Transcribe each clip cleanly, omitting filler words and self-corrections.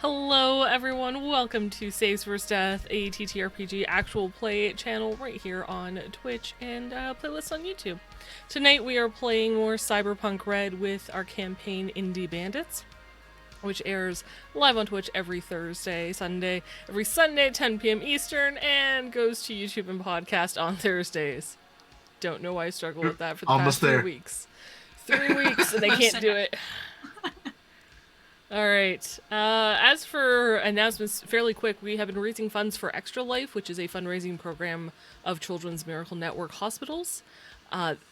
Hello, everyone. Welcome to Saves vs. Death, a TTRPG actual play channel right here on Twitch and playlists on YouTube. Tonight we are playing more Cyberpunk Red with our campaign Indie Bandits, which airs live on Twitch every every Sunday, 10 p.m. Eastern, and goes to YouTube and podcast on Thursdays. Don't know why I struggle with that for the Almost past 3 there. weeks. 3 weeks and I can't do it. Alright, as for announcements, fairly quick, we have been raising funds for Extra Life, which is a fundraising program of Children's Miracle Network hospitals,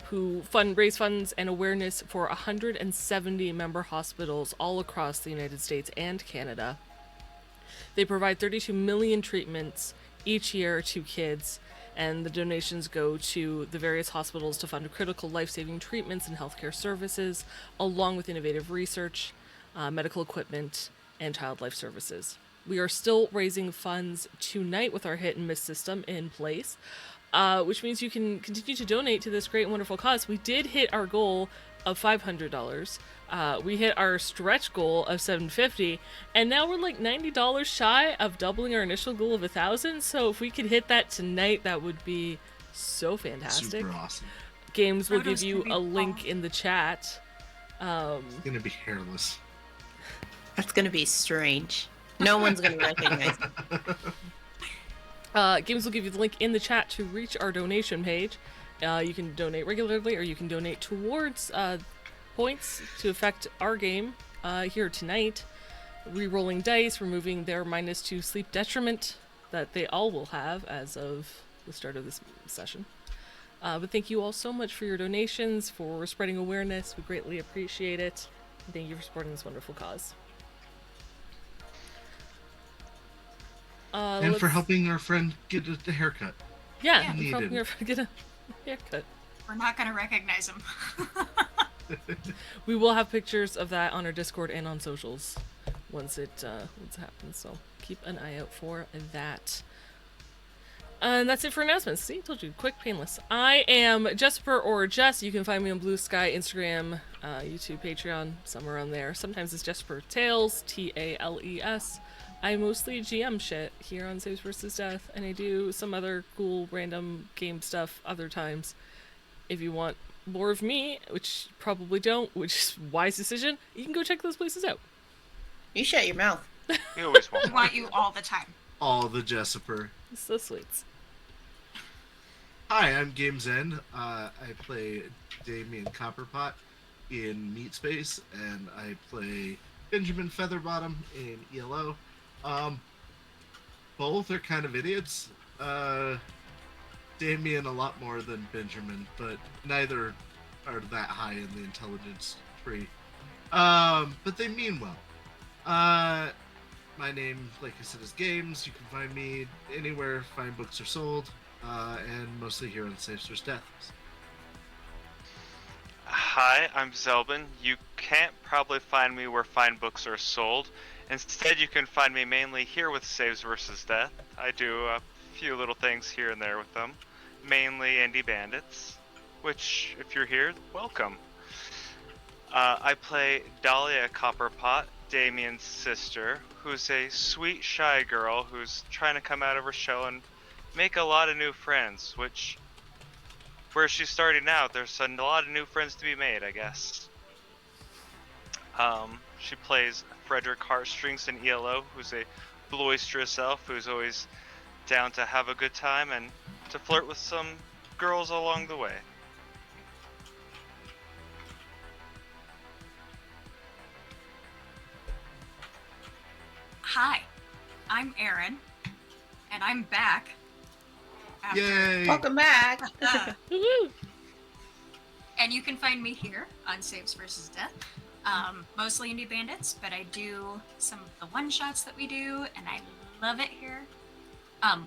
who raise funds and awareness for 170 member hospitals all across the United States and Canada. They provide 32 million treatments each year to kids, and the donations go to the various hospitals to fund critical life-saving treatments and healthcare services, along with innovative research, medical equipment, and child life services. We are still raising funds tonight with our hit and miss system in place, which means you can continue to donate to this great and wonderful cause. We did hit our goal of $500. We hit our stretch goal of $750, and now we're like $90 shy of doubling our initial goal of $1,000. So if we could hit that tonight, that would be so fantastic. Super awesome. Games will give you a link in the chat. It's gonna be hairless. That's gonna be strange. No one's gonna recognize it. Games will give you the link in the chat to reach our donation page. You can donate regularly, or you can donate towards points to affect our game here tonight. Re-rolling dice, removing their -2 sleep detriment that they all will have as of the start of this session. But thank you all so much for your donations, for spreading awareness. We greatly appreciate it. And thank you for supporting this wonderful cause. And for helping our friend get a haircut. Yeah, for helping our friend get a haircut. We're not going to recognize him. We will have pictures of that on our Discord and on socials once it happens, so keep an eye out for that. And that's it for announcements. See, I told you, quick, painless. I am Jesper or Jess. You can find me on Blue Sky, Instagram, YouTube, Patreon, somewhere around there. Sometimes it's Jesper Tales, Tales. I mostly GM shit here on Saves vs. Death, and I do some other cool random game stuff other times. If you want more of me, which you probably don't, which is a wise decision, you can go check those places out. You shut your mouth. We always want We want you all the time. All the Jesper. It's so sweet. Hi, I'm GameZen. I play Damien Copperpot in Meat Space, and I play Benjamin Featherbottom in ELO. Both are kind of idiots. Damien a lot more than Benjamin, but neither are that high in the intelligence tree. But they mean well. My name, like I said, is Games. You can find me anywhere fine books are sold, and mostly here on Saves vs. Death. Hi, I'm Zelbin. You can't probably find me where fine books are sold. Instead, you can find me mainly here with Saves vs. Death. I do a few little things here and there with them. Mainly Indie Bandits, which, if you're here, welcome. I play Dahlia Copperpot, Damien's sister, who's a sweet, shy girl who's trying to come out of her shell and make a lot of new friends, which, where she's starting out, there's a lot of new friends to be made, I guess. She plays Frederick Heartstrings in ELO, who's a boisterous elf who's always down to have a good time and to flirt with some girls along the way. Hi, I'm Erin, and I'm back. Yay! Welcome back. And you can find me here on Saves vs. Death. Mostly Indie Bandits, but I do some of the one-shots that we do, and I love it here.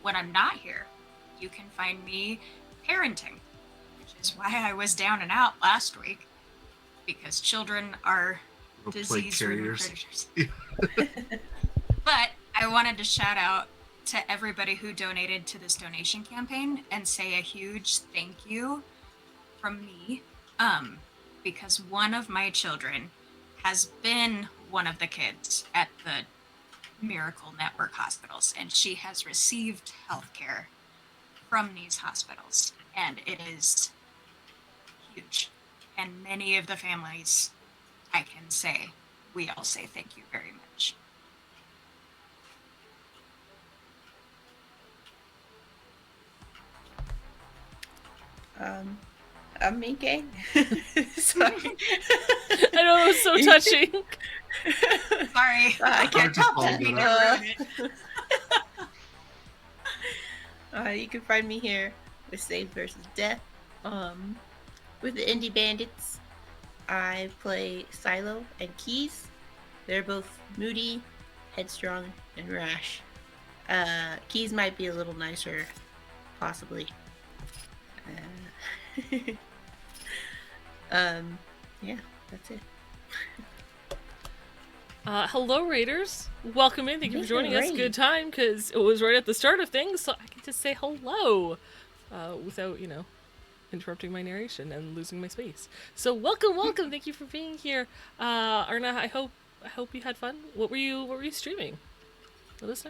When I'm not here, you can find me parenting, which is why I was down and out last week, because children are disease-ridden predators. But I wanted to shout out to everybody who donated to this donation campaign and say a huge thank you from me, because one of my children has been one of the kids at the Miracle Network hospitals, and she has received healthcare from these hospitals, and it is huge. And many of the families, I can say, we all say thank you very much. I'm Minke. Sorry. I know, it was so touching. Sorry. I can't top I'll that. just follow You can find me here with Saves versus Death. With the Indie Bandits, I play Silo and Keys. They're both moody, headstrong, and rash. Keys might be a little nicer, possibly. Yeah, that's it. Hello, Raiders. Welcome in. Thank you for Yeah, joining us. right. Good time, because it was right at the start of things, so I get to say hello without, interrupting my narration and losing my space. So welcome. Thank you for being here. Arna, I hope you had fun. What were you streaming? Let us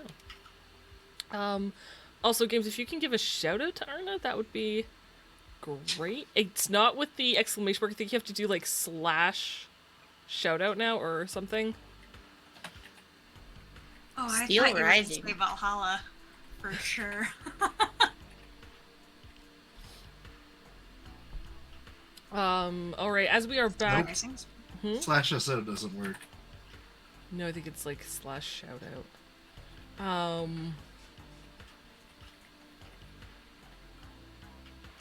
know. Also, Games, if you can give a shout out to Arna, that would be great. It's not with the exclamation mark. I think you have to do like / shout out now or something. Oh, I Steel thought you were going to Rising. say Valhalla for sure. All right. As we are back. Risings. /SO doesn't work. No, I think it's like / shout out.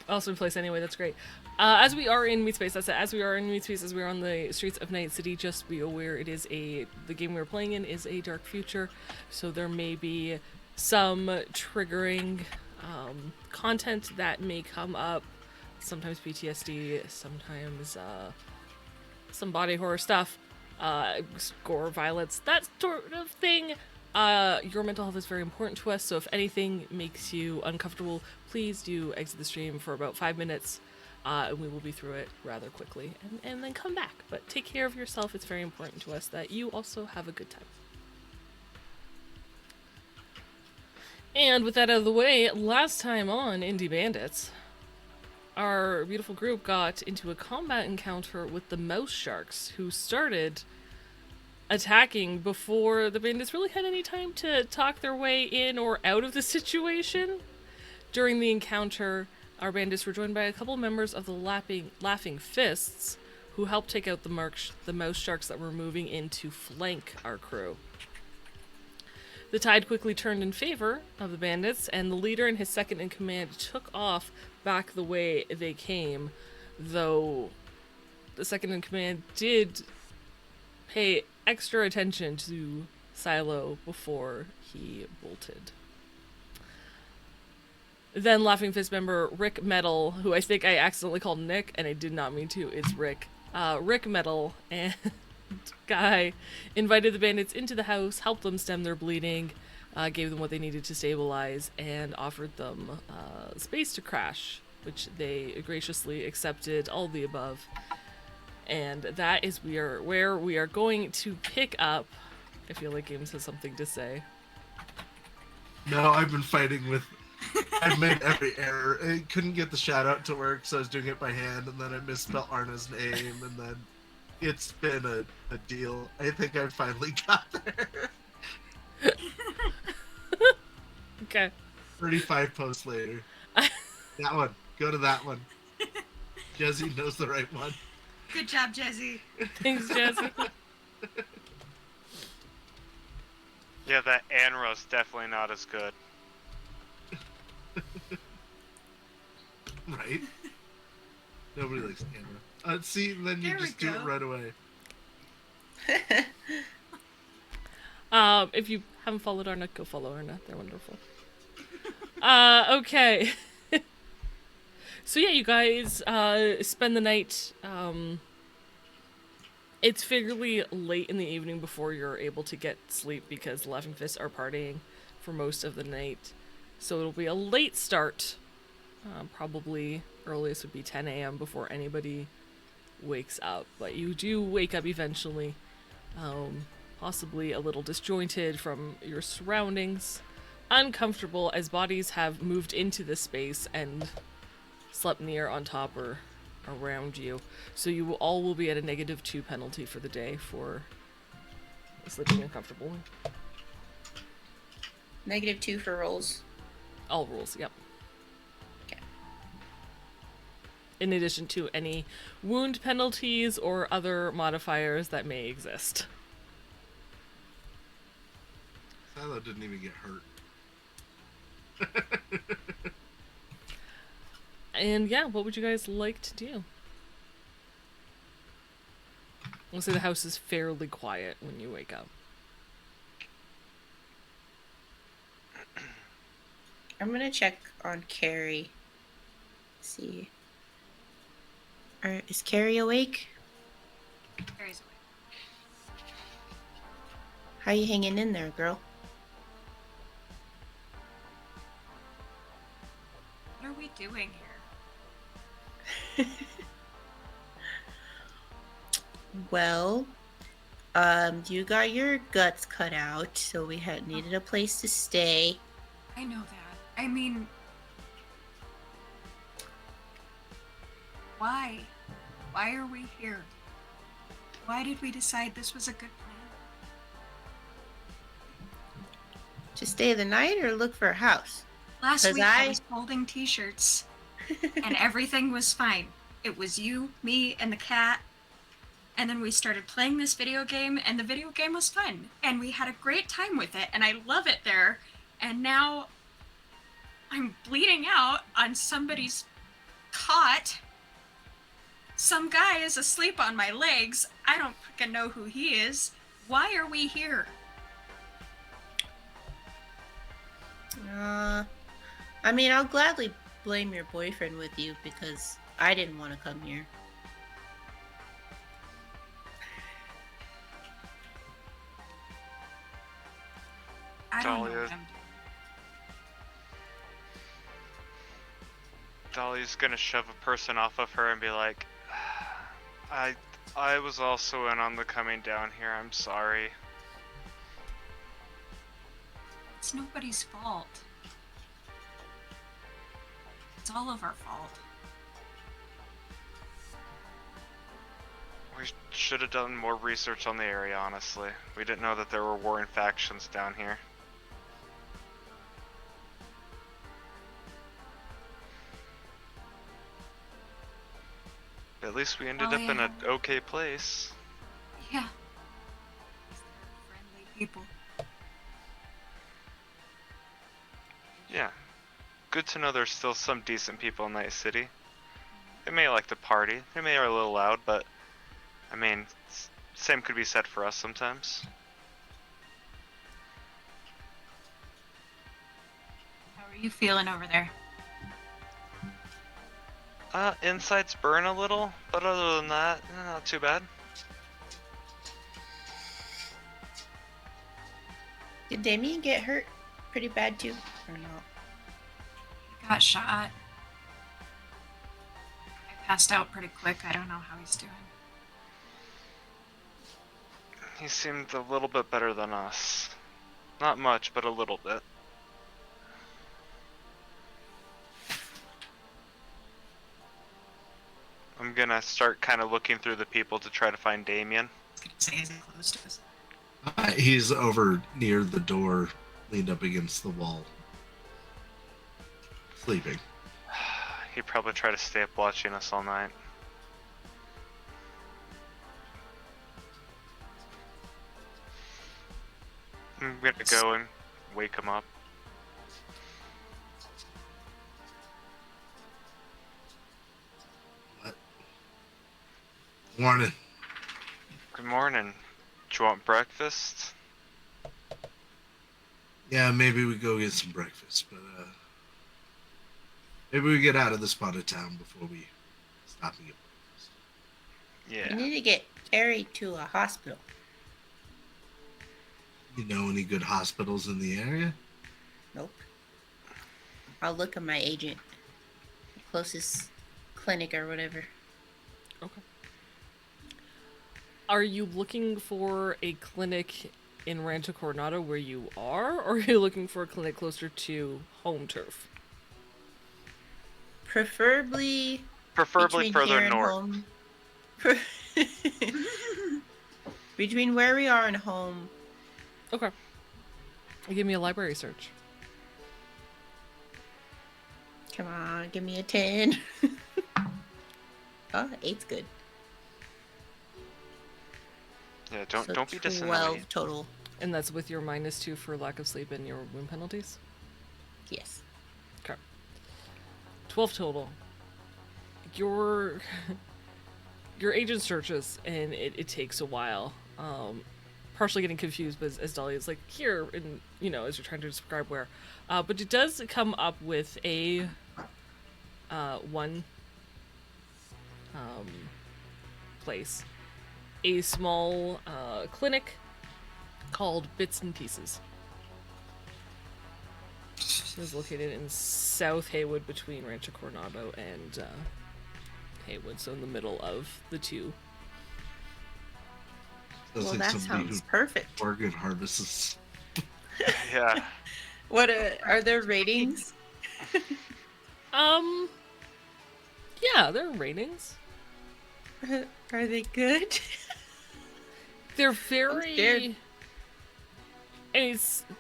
Also in place anyway, that's great. As we are in Meatspace, that's it. As we are in Meatspace, as we are on the streets of Night City, just be aware the game we're playing in is a dark future, so there may be some triggering content that may come up. Sometimes PTSD, sometimes some body horror stuff, gore, violence, that sort of thing. Your mental health is very important to us, so if anything makes you uncomfortable, please do exit the stream for about 5 minutes, and we will be through it rather quickly, and then come back. But take care of yourself. It's very important to us that you also have a good time. And with that out of the way, last time on Indie Bandits, our beautiful group got into a combat encounter with the mouse sharks, who started attacking before the bandits really had any time to talk their way in or out of the situation. During the encounter, our bandits were joined by a couple members of the Laughing Fists, who helped take out the mouse sharks that were moving in to flank our crew. The tide quickly turned in favor of the bandits, and the leader and his second in command took off back the way they came, though the second in command did pay extra attention to Silo before he bolted. Then Laughing Fist member Rick Metal, who I think I accidentally called Nick, and I did not mean to, it's Rick. Rick Metal and Guy invited the bandits into the house, helped them stem their bleeding, gave them what they needed to stabilize, and offered them space to crash, which they graciously accepted, all the above. And that is where we are going to pick up. I feel like Games has something to say. No, I've been fighting with... I've made every error. I couldn't get the shout out to work, so I was doing it by hand, and then I misspelled Arna's name, and then it's been a deal. I think I finally got there. Okay. 35 posts later. That one. Go to that one. Jesse knows the right one. Good job, Jesse. Thanks, Jesse. Yeah, that Anro's definitely not as good. Right? Nobody likes Anna. See, then you There we just do it go. right away. If you haven't followed Arna, go follow Arna. They're wonderful. Okay. So yeah, you guys spend the night. It's fairly late in the evening before you're able to get sleep because Laughing Fists are partying for most of the night. So it'll be a late start. Probably earliest would be 10 a.m. before anybody wakes up. But you do wake up eventually. possibly a little disjointed from your surroundings, uncomfortable as bodies have moved into the space and slept near, on top, or around you. So you all will be at a -2 penalty for the day for sleeping uncomfortably. -2 for rolls. All rules, yep. Okay. In addition to any wound penalties or other modifiers that may exist. Silo didn't even get hurt. And yeah, what would you guys like to do? I'll say the house is fairly quiet when you wake up. I'm gonna check on Carrie. See. Is Carrie awake? Carrie's away. How you hanging in there, girl? What are we doing here? Well, you got your guts cut out, so we had needed a place to stay. I know that. I mean, why? Why are we here? Why did we decide this was a good plan? To stay the night or look for a house? Last 'Cause week I I- was holding t-shirts and everything was fine. It was you, me, and the cat. And then we started playing this video game, and the video game was fun. And we had a great time with it, and I love it there. And now I'm bleeding out on somebody's cot. Some guy is asleep on my legs. I don't freaking know who he is. Why are we here? I mean, I'll gladly blame your boyfriend with you because I didn't want to come here. I don't know Dahlia. what I'm doing. Dolly's gonna shove a person off of her and be like, I was also in on the coming down here, I'm sorry. It's nobody's fault. It's all of our fault. We should have done more research on the area, honestly. We didn't know that there were warring factions down here. At least we ended Oh, up in yeah. an okay place. Yeah. Friendly people. Yeah. Good to know there's still some decent people in Night City. They may like to party. They may are a little loud, but I mean, same could be said for us sometimes. How are you feeling over there? Insides burn a little, but other than that, not too bad. Did Damien get hurt pretty bad too, or not? He got shot. I passed out pretty quick. I don't know how he's doing. He seemed a little bit better than us. Not much, but a little bit. I'm gonna start kind of looking through the people to try to find Damien. I was gonna say, is he close to us? He's over near the door, leaned up against the wall, sleeping. He'd probably try to stay up watching us all night. I'm gonna go and wake him up. What? Morning. Good morning. Do you want breakfast? Yeah, maybe we go get some breakfast, but maybe we get out of this part of town before we stop and get breakfast. Yeah. You need to get carried to a hospital. You know any good hospitals in the area? Nope. I'll look at my agent. Closest clinic or whatever. Okay. Are you looking for a clinic in Rancho Coronado where you are, or are you looking for a clinic closer to home turf? Preferably Preferably between further here and north. home. Between where we are and home. Okay. Give me a library search. Come on, give me a 10. Oh, 8's good. Yeah, So don't be 12 disannoyed. total. And that's with your -2 for lack of sleep and your wound penalties? Yes. Okay. 12 total. Your your agent searches and it takes a while. Partially getting confused, but as Dolly is like here, and as you're trying to describe where, but it does come up with a one place, a small clinic called Bits and Pieces. It is located in South Haywood between Rancho Coronado and Haywood, so in the middle of the two. Sounds Well, like that somebody sounds who perfect. organ harvests. Yeah. What are there ratings? Yeah, there are ratings. Are they good? They're scared. very.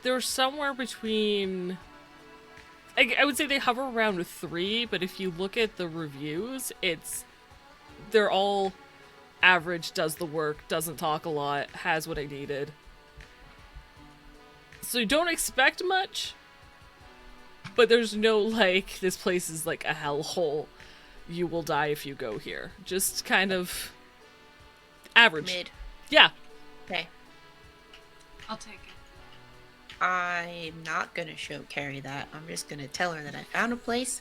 They're somewhere between. I would say they hover around 3, but if you look at the reviews, they're all average, does the work, doesn't talk a lot, has what I needed. So don't expect much, but there's no like, this place is like a hellhole. You will die if you go here. Just kind of average. Mid. Yeah. Okay. I'll take it. I'm not gonna show Carrie that. I'm just gonna tell her that I found a place.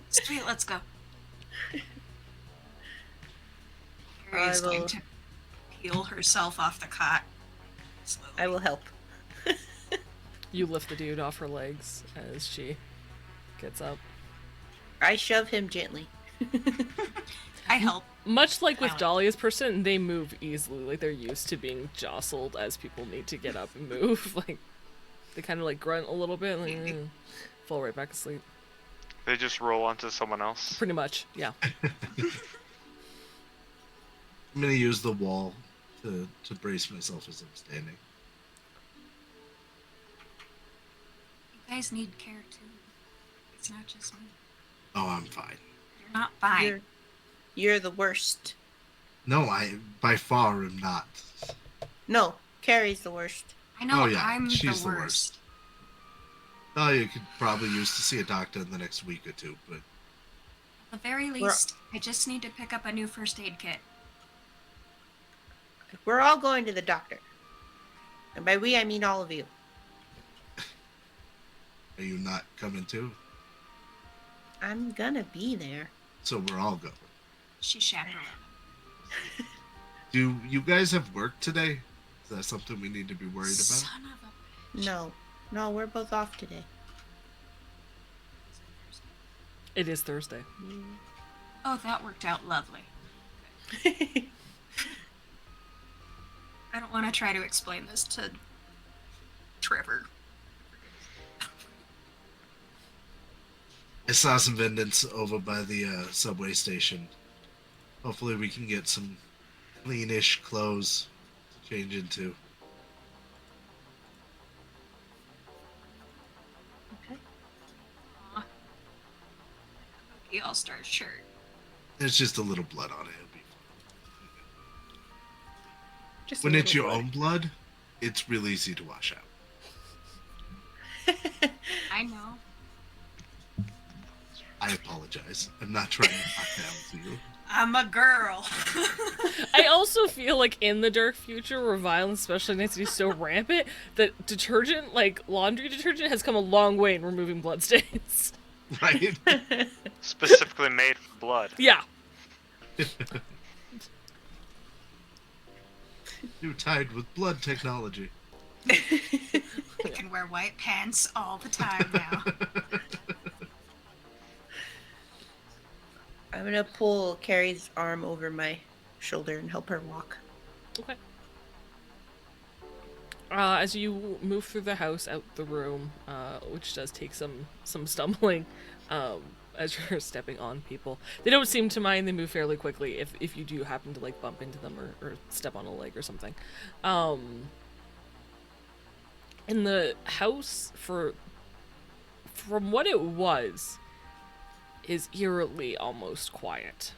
Sweet, let's go. I Carrie's going will- to peel herself off the cot. Slowly. I will help. You lift the dude off her legs as she gets up. I shove him gently. I help. Much like with Alex. Dahlia's person, they move easily. Like, they're used to being jostled as people need to get up and move. Like, they kind of like grunt a little bit and like, fall right back asleep. They just roll onto someone else. Pretty much, yeah. I'm gonna use the wall to brace myself as I'm standing. You guys need care too. It's not just me. Oh, I'm fine. You're not fine. You're the worst. No, I by far am not. No, Carrie's the worst. I know Oh, yeah, I'm she's the the worst. Oh, you could probably use to see a doctor in the next week or two, but At the very least, I just need to pick up a new first aid kit. We're all going to the doctor. And by we, I mean all of you. are you not coming too? I'm gonna be there. So we're all going. She's chaperone. Do you guys have work today? Is that something we need to be worried about? Son of a bitch. No, we're both off today. It is Thursday. Oh, that worked out lovely. I don't want to try to explain this to Trevor. I saw some vendants over by the subway station. Hopefully we can get some cleanish clothes to change into. Okay. Aw. The All-Star shirt. There's just a little blood on it. It'll be Just a when it's little your blood. own blood, it's real easy to wash out. I know. I apologize. I'm not trying to knock down to you. I'm a girl. I also feel like in the dark future where violence, especially Nancy, is so rampant, that detergent, like laundry detergent, has come a long way in removing bloodstains. Right? Specifically made for blood. Yeah. You're tied with blood technology. I can wear white pants all the time now. I'm gonna pull Carrie's arm over my shoulder and help her walk. Okay. As you move through the house, out the room, which does take some stumbling, as you're stepping on people. They don't seem to mind. They move fairly quickly if you do happen to like bump into them or step on a leg or something. In the house, from what it was, is eerily almost quiet.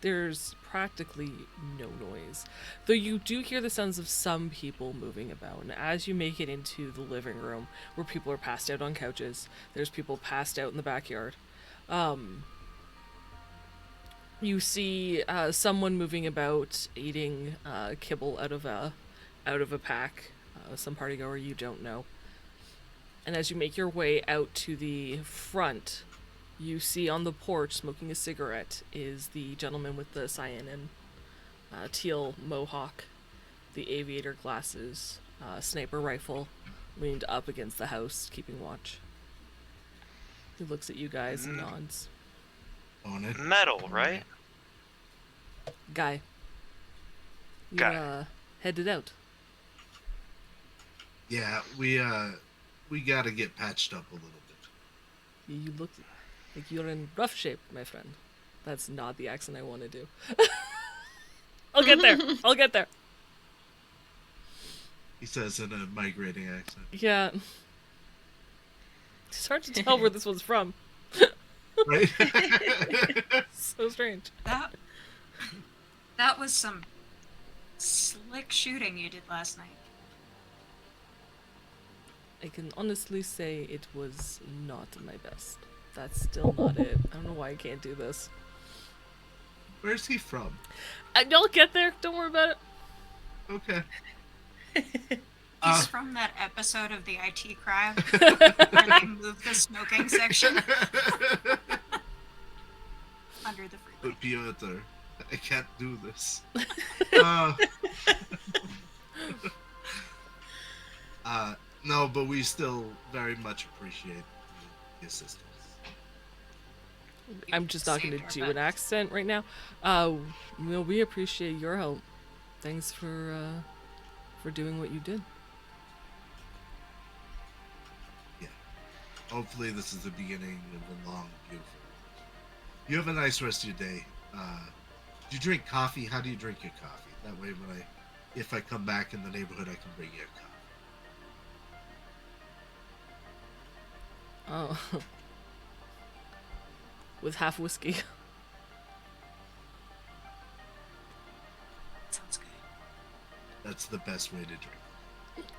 There's practically no noise, though you do hear the sounds of some people moving about. And as you make it into the living room, where people are passed out on couches, there's people passed out in the backyard. You see someone moving about, eating kibble out of a pack. Some partygoer you don't know. And as you make your way out to the front, you see on the porch, smoking a cigarette, is the gentleman with the cyan and teal mohawk, the aviator glasses, sniper rifle, leaned up against the house, keeping watch. He looks at you guys and nods. On it. Metal, right? Guy. You, Guy. Headed out. Yeah, we gotta get patched up a little bit. You look like you're in rough shape, my friend. That's not the accent I want to do. I'll get there. I'll get there. He says in a migrating accent. Yeah. It's hard to tell where this one's from. Right? So strange. That was some slick shooting you did last night. I can honestly say it was not my best. That's still not it. I don't know why I can't do this. Where's he from? Y'all get there. Don't worry about it. Okay. He's from that episode of the IT Crowd where they moved the smoking section under the freeway. But Piotr, I can't do this. No, but we still very much appreciate the assistance. I'm just not going to Saved our do an butts. accent right now. Well, we appreciate your help. Thanks for doing what you did. Yeah. Hopefully this is the beginning of a long, beautiful. You have a nice rest of your day. Do you drink coffee? How do you drink your coffee? That way, if I come back in the neighborhood, I can bring you a coffee. Oh. With half whiskey. Sounds good. That's the best way to drink.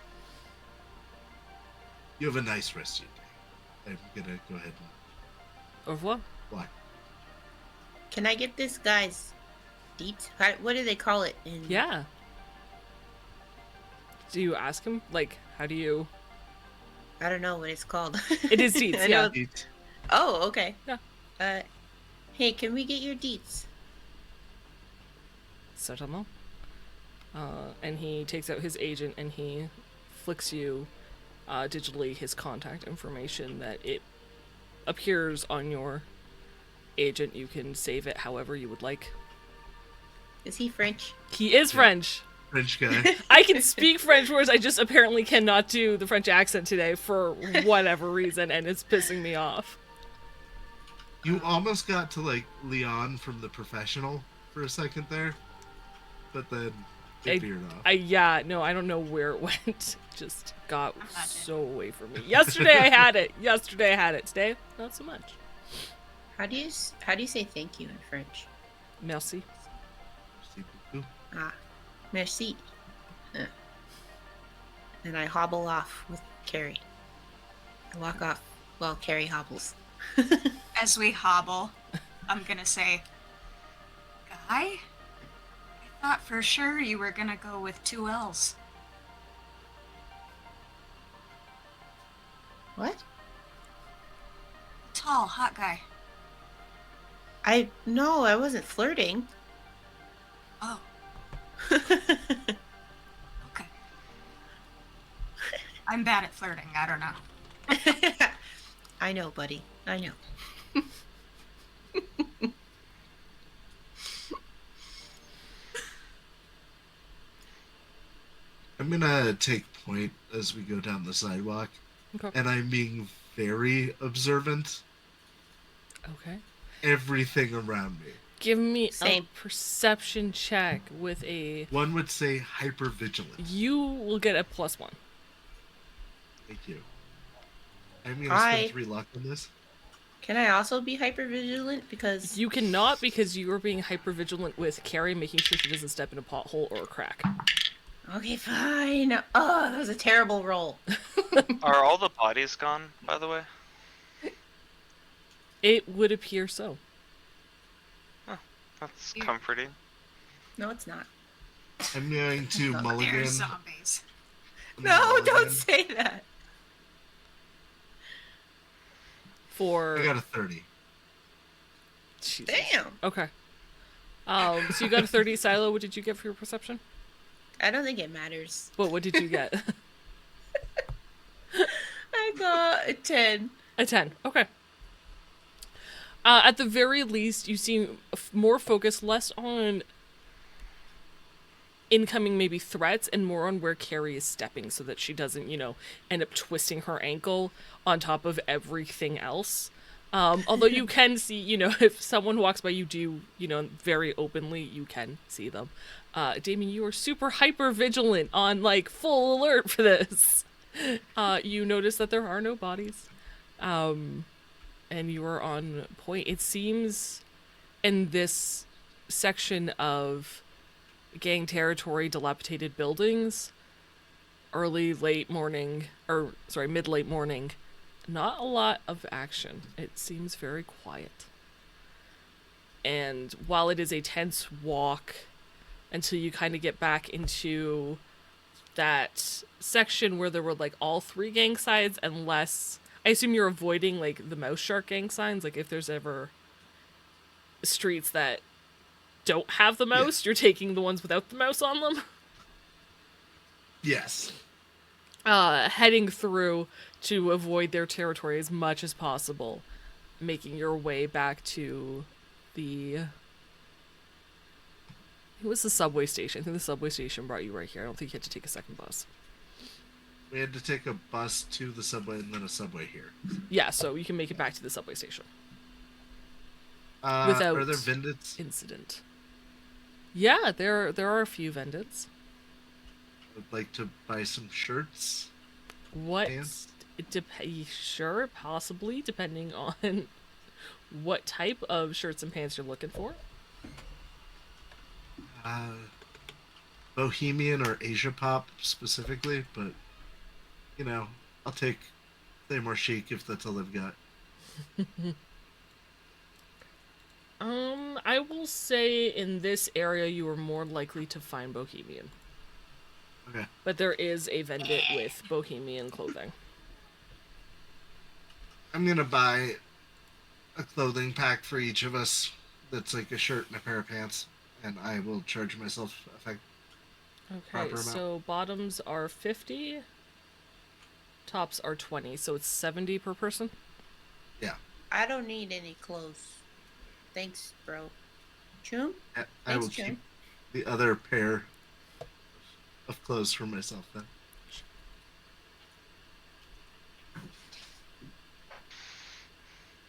You have a nice rest of your day. I'm gonna go ahead and... Au revoir. What? Can I get this guy's deets? What do they call it? Yeah. Do you ask him? Like, how do you... I don't know what it's called. It is deets, I yeah. know- Oh, okay. Yeah. Hey, can we get your deets? Certainement. And he takes out his agent and he flicks you digitally his contact information that it appears on your agent. You can save it however you would like. Is he French? He is French. French guy. I can speak French words, I just apparently cannot do the French accent today for whatever reason, and it's pissing me off. You almost got to like Leon from The Professional for a second there, but then it veered off. I don't know where it went. Just got Imagine. so away from me. Yesterday I had it. Today, not so much. How do you say thank you in French? Merci. Ah, merci. And I hobble off with Carrie. I walk off while Carrie hobbles. As we hobble, I'm gonna say, Guy? I thought for sure you were gonna go with 2 L's. What? Tall, hot guy. No, I wasn't flirting. Oh, okay. I'm bad at flirting, I don't know. I know, buddy. I know. I'm gonna take point as we go down the sidewalk, Okay. and I'm being very observant. Okay. Everything around me. Give me Same. a perception check with a. One would say hypervigilant. You will get a +1. Thank you. I'm gonna I- spend 3 luck on this. Can I also be hyper vigilant? Because You cannot because you are being hyper vigilant with Carrie, making sure she doesn't step in a pothole or a crack. okay, fine. Oh, that was a terrible roll. Are all the bodies gone, by the way? It would appear so. That's Yeah. comforting. No, it's not. I'm going to mulligan. They're zombies. No, mulligan. don't say that. For I got a 30. Jesus. Damn. Okay. So you got a 30, Silo. What did you get for your perception? I don't think it matters. What did you get? I got a 10. A 10. Okay. At the very least, you seem more focused, less on incoming maybe threats and more on where Carrie is stepping so that she doesn't, end up twisting her ankle on top of everything else. Although you can see, if someone walks by, you do, very openly, you can see them. Damien, you are super hyper vigilant on, full alert for this. You notice that there are no bodies. And you are on point. It seems in this section of gang territory, dilapidated buildings, mid-late morning, not a lot of action. It seems very quiet. And while it is a tense walk until you kind of get back into that section where there were all 3 gang sides and less, I assume you're avoiding the mouse shark gang signs, if there's ever streets that don't have the mouse, you're taking the ones without the mouse on them. Yes. Heading through to avoid their territory as much as possible, making your way back to the... It was the subway station. I think the subway station brought you right here. I don't think you had to take a second bus. We had to take a bus to the subway and then a subway here. Yeah, so you can make it back to the subway station. Are there Without Bandits? incident. Yeah, there are a few Bandits. I'd like to buy some shirts. What? Pants? Sure, possibly, depending on what type of shirts and pants you're looking for. Bohemian or Asia Pop specifically, but I'll take They More Chic if that's all they've got. I will say in this area you are more likely to find Bohemian. Okay. But there is a vendor with Bohemian clothing. I'm gonna buy a clothing pack for each of us that's a shirt and a pair of pants, and I will charge myself Okay, proper amount. so bottoms are 50, tops are 20, so it's 70 per person. Yeah. I don't need any clothes. Thanks, bro. Choom? I Thanks, will Choom. keep the other pair of clothes for myself then.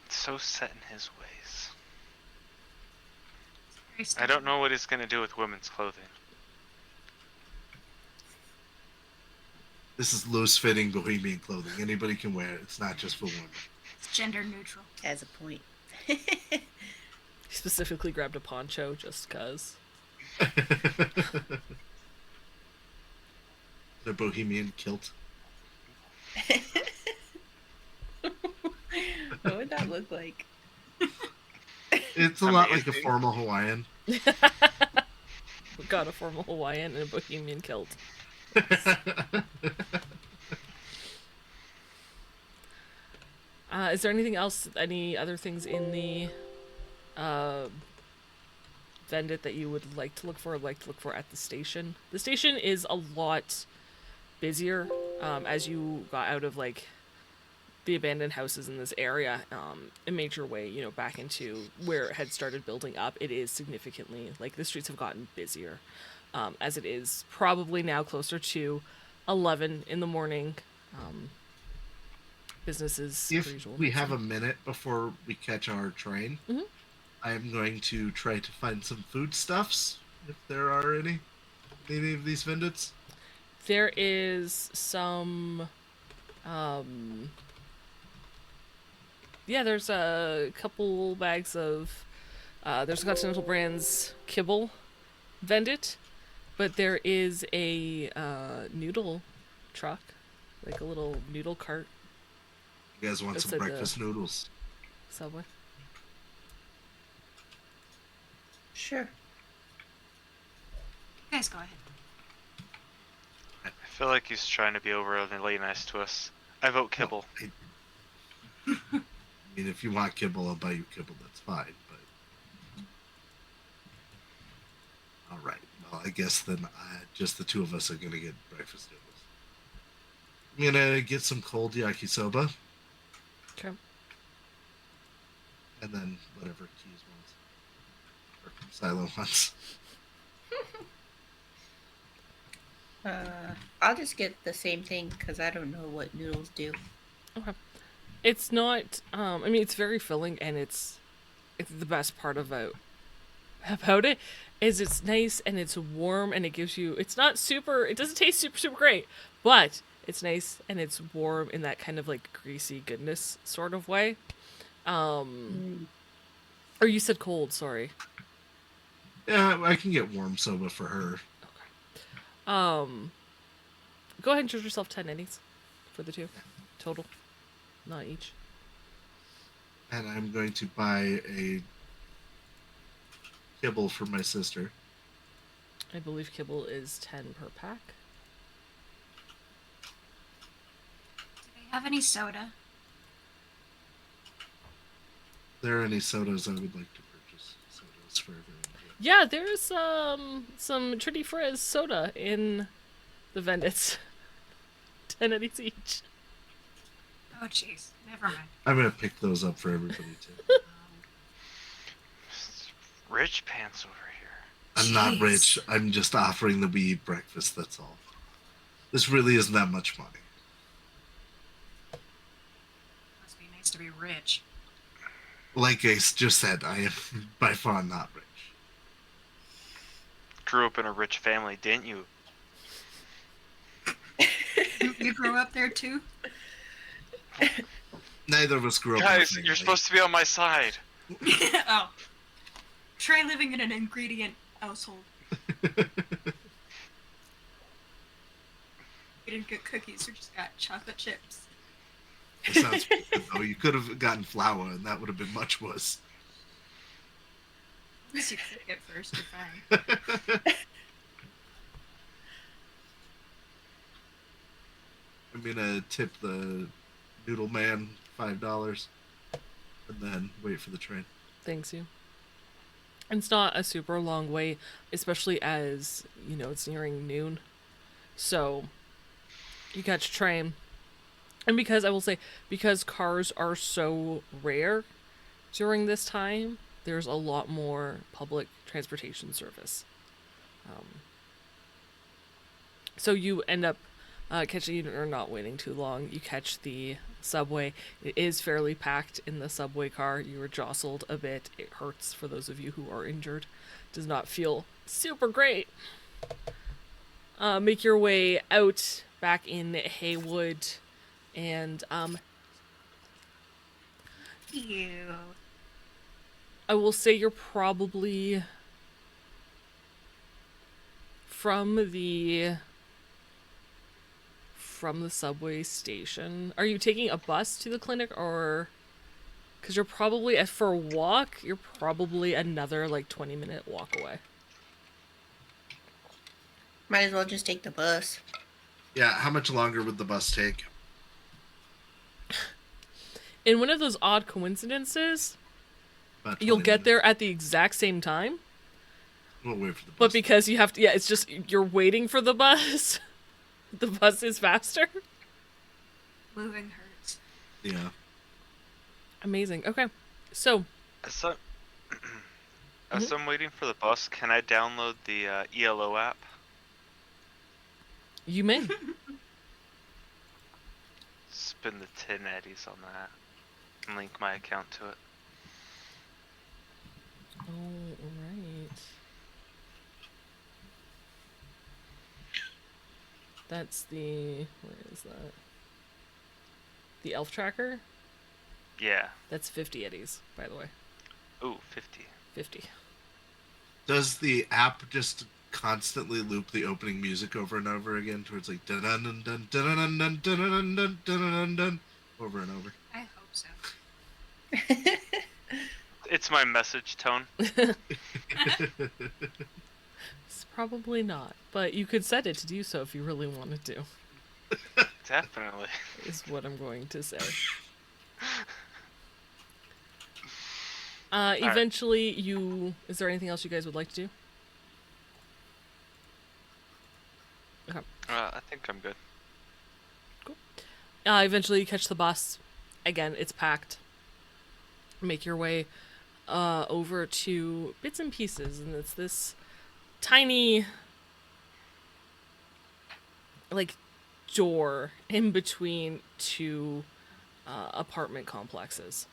So set in his ways. Very I don't know what he's gonna do with women's clothing. This is loose-fitting bohemian clothing. Anybody can wear it. It's not just for women. It's gender neutral. Has a point. He specifically grabbed a poncho just cuz. The bohemian kilt. What would that look like? It's a lot like a Amazing. formal Hawaiian. We got a formal Hawaiian and a Bohemian kilt. Is there anything else, any other things in the vendit that you would like to look for at the station? The station is a lot busier as you got out of the abandoned houses in this area and made your way, back into where it had started building up. It is significantly, like, the streets have gotten busier, as it is probably now closer to 11 in the morning. Businesses. If we have a minute before we catch our train, Mhm. I am going to try to find some foodstuffs, if there are any of these vendors. There is some, there's a couple bags of, there's a Continental Brands kibble vended, but there is a noodle truck, like a little noodle cart. You guys want some Outside the- breakfast noodles? Subway. Sure. You guys go ahead. I feel like he's trying to be overly nice to us. I vote kibble. I mean, if you want kibble, I'll buy you kibble. That's fine. But all right. Well, I guess then just the two of us are gonna get breakfast noodles. I'm gonna get some cold yakisoba, Okay. and then whatever Keys wants or Silo wants. I'll just get the same thing because I don't know what noodles do. Okay. It's not. It's very filling, and it's the best part about it is it's nice and it's warm and it gives you. It's not super. It doesn't taste super great, but it's nice and it's warm in that kind of like greasy goodness sort of way. Or you said cold. Sorry. Yeah, I can get warm soba for her. Go ahead and charge yourself 10 pennies for the two total, not each. And I'm going to buy a kibble for my sister. I believe kibble is 10 per pack. Do they have any soda? Are there any sodas I would like to purchase? Sodas for everyone. Yeah, there's some Trinity Frizz soda in the Bandits. 10 pennies each. Oh, jeez. Never mind. I'm gonna pick those up for everybody too. Rich pants over here. I'm not Jeez. rich. I'm just offering that we eat breakfast. That's all. This really isn't that much money. Must be nice to be rich. Like I just said, I am by far not rich. Grew up in a rich family, didn't you? You grew up there too? Neither of us grew up. Guys, in a you're family. supposed to be on my side. Oh. Try living in an ingredient household. You didn't get cookies, you just got chocolate chips. It sounds pretty good, though. You could have gotten flour, and that would have been much worse. At least you could get first, you're fine. I'm gonna tip the noodle man $5, and then wait for the train. Thanks you. It's not a super long way, especially as, it's nearing noon. So, you catch a train. And because, I will say, because cars are so rare during this time, there's a lot more public transportation service. So you end up catching, or not waiting too long, you catch the subway. It is fairly packed in the subway car. You were jostled a bit. It hurts for those of you who are injured. Does not feel super great. Make your way out back in Haywood, and Ew. I will say you're probably from the subway station. Are you taking a bus to the clinic, or because you're probably for a walk, you're probably another like 20-minute walk away. Might as well just take the bus. Yeah, how much longer would the bus take? In one of those odd coincidences, About you'll 20 get minutes. there at the exact same time, We'll wait for the bus. but because you have to, it's just you're waiting for the bus. The bus is faster. Moving hurts. Yeah. Amazing. Okay. So, So, Mhm. as I'm waiting for the bus, can I download the ELO app? you may. Spin the 10 eddies on that. And link my account to it. All right. That's the... Where is that? The elf tracker? Yeah. That's 50 eddies, by the way. Ooh, 50. 50. Does the app just constantly loop the opening music over and over again towards like dun dun dun dun dun dun dun dun dun dun dun over and over? I hope so. It's my message tone. It's probably not, but you could set it to do so if you really wanted to, Definitely. is what I'm going to say. Eventually, you... Is there anything else you guys would like to do? Okay. I think I'm good. Eventually, you catch the bus. Again, it's packed. Make your way over to Bits and Pieces, and it's this tiny, like, door in between two apartment complexes.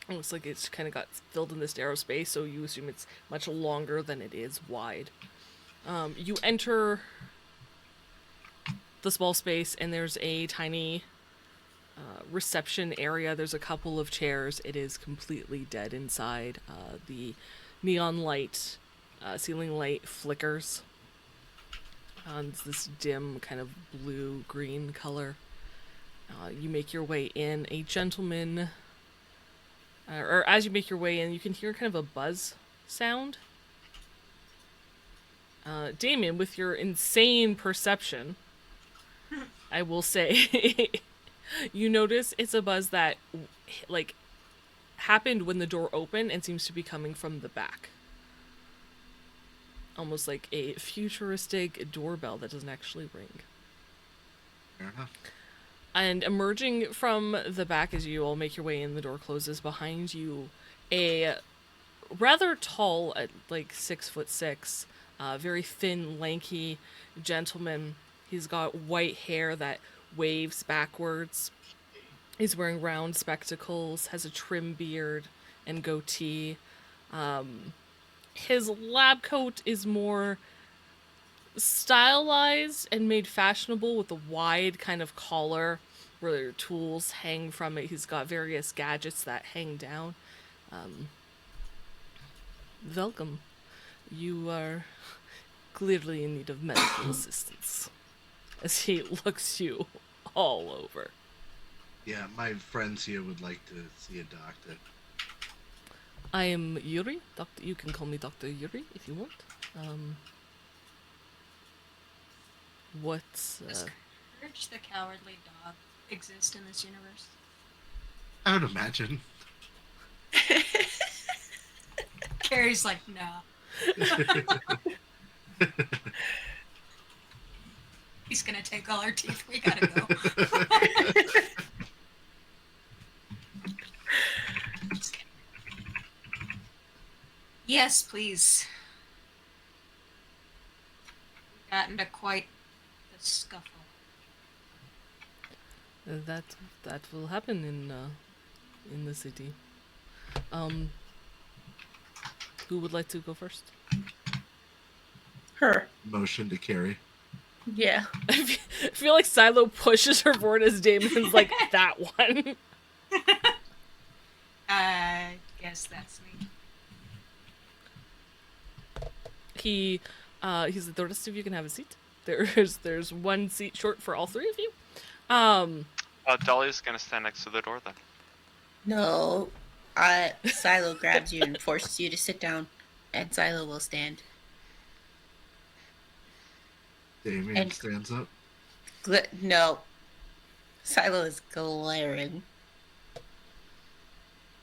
It looks like it's kind of got filled in this narrow space, so you assume it's much longer than it is wide. You enter the small space, and there's a tiny reception area. There's a couple of chairs. It is completely dead inside. The neon light, ceiling light flickers. It's this dim kind of blue-green color. You make your way in. A gentleman... or as you make your way in, you can hear kind of a buzz sound. Damien, with your insane perception, I will say, you notice it's a buzz that, like, happened when the door opened and seems to be coming from the back. Almost like a futuristic doorbell that doesn't actually ring. Fair enough. And emerging from the back as you all make your way in, the door closes behind you, a rather tall, like 6'6", very thin, lanky gentleman. He's got white hair that waves backwards. He's wearing round spectacles, has a trim beard and goatee. His lab coat is more stylized and made fashionable with a wide kind of collar where tools hang from it. He's got various gadgets that hang down. Welcome. You are clearly in need of medical assistance. As he looks you all over. Yeah, my friends here would like to see a doctor. I am Yuri. Doctor, you can call me Dr. Yuri if you want. What's Does Courage the Cowardly Dog exist in this universe? I would imagine. Carrie's like, no. He's gonna take all our teeth. We gotta go. Just kidding. Yes, please. We got into quite the scuffle. that will happen in the city. Who would like to go first? Her. Motion to carry. Yeah. I feel like Silo pushes her forward as Damon's like, that one. Guess that's me. He's like, the rest of you can have a seat. There's one seat short for all three of you. Dolly's gonna stand next to the door then. No. Silo grabs you and forces you to sit down, and Silo will stand. Damien And- stands up. No. Silo is glaring.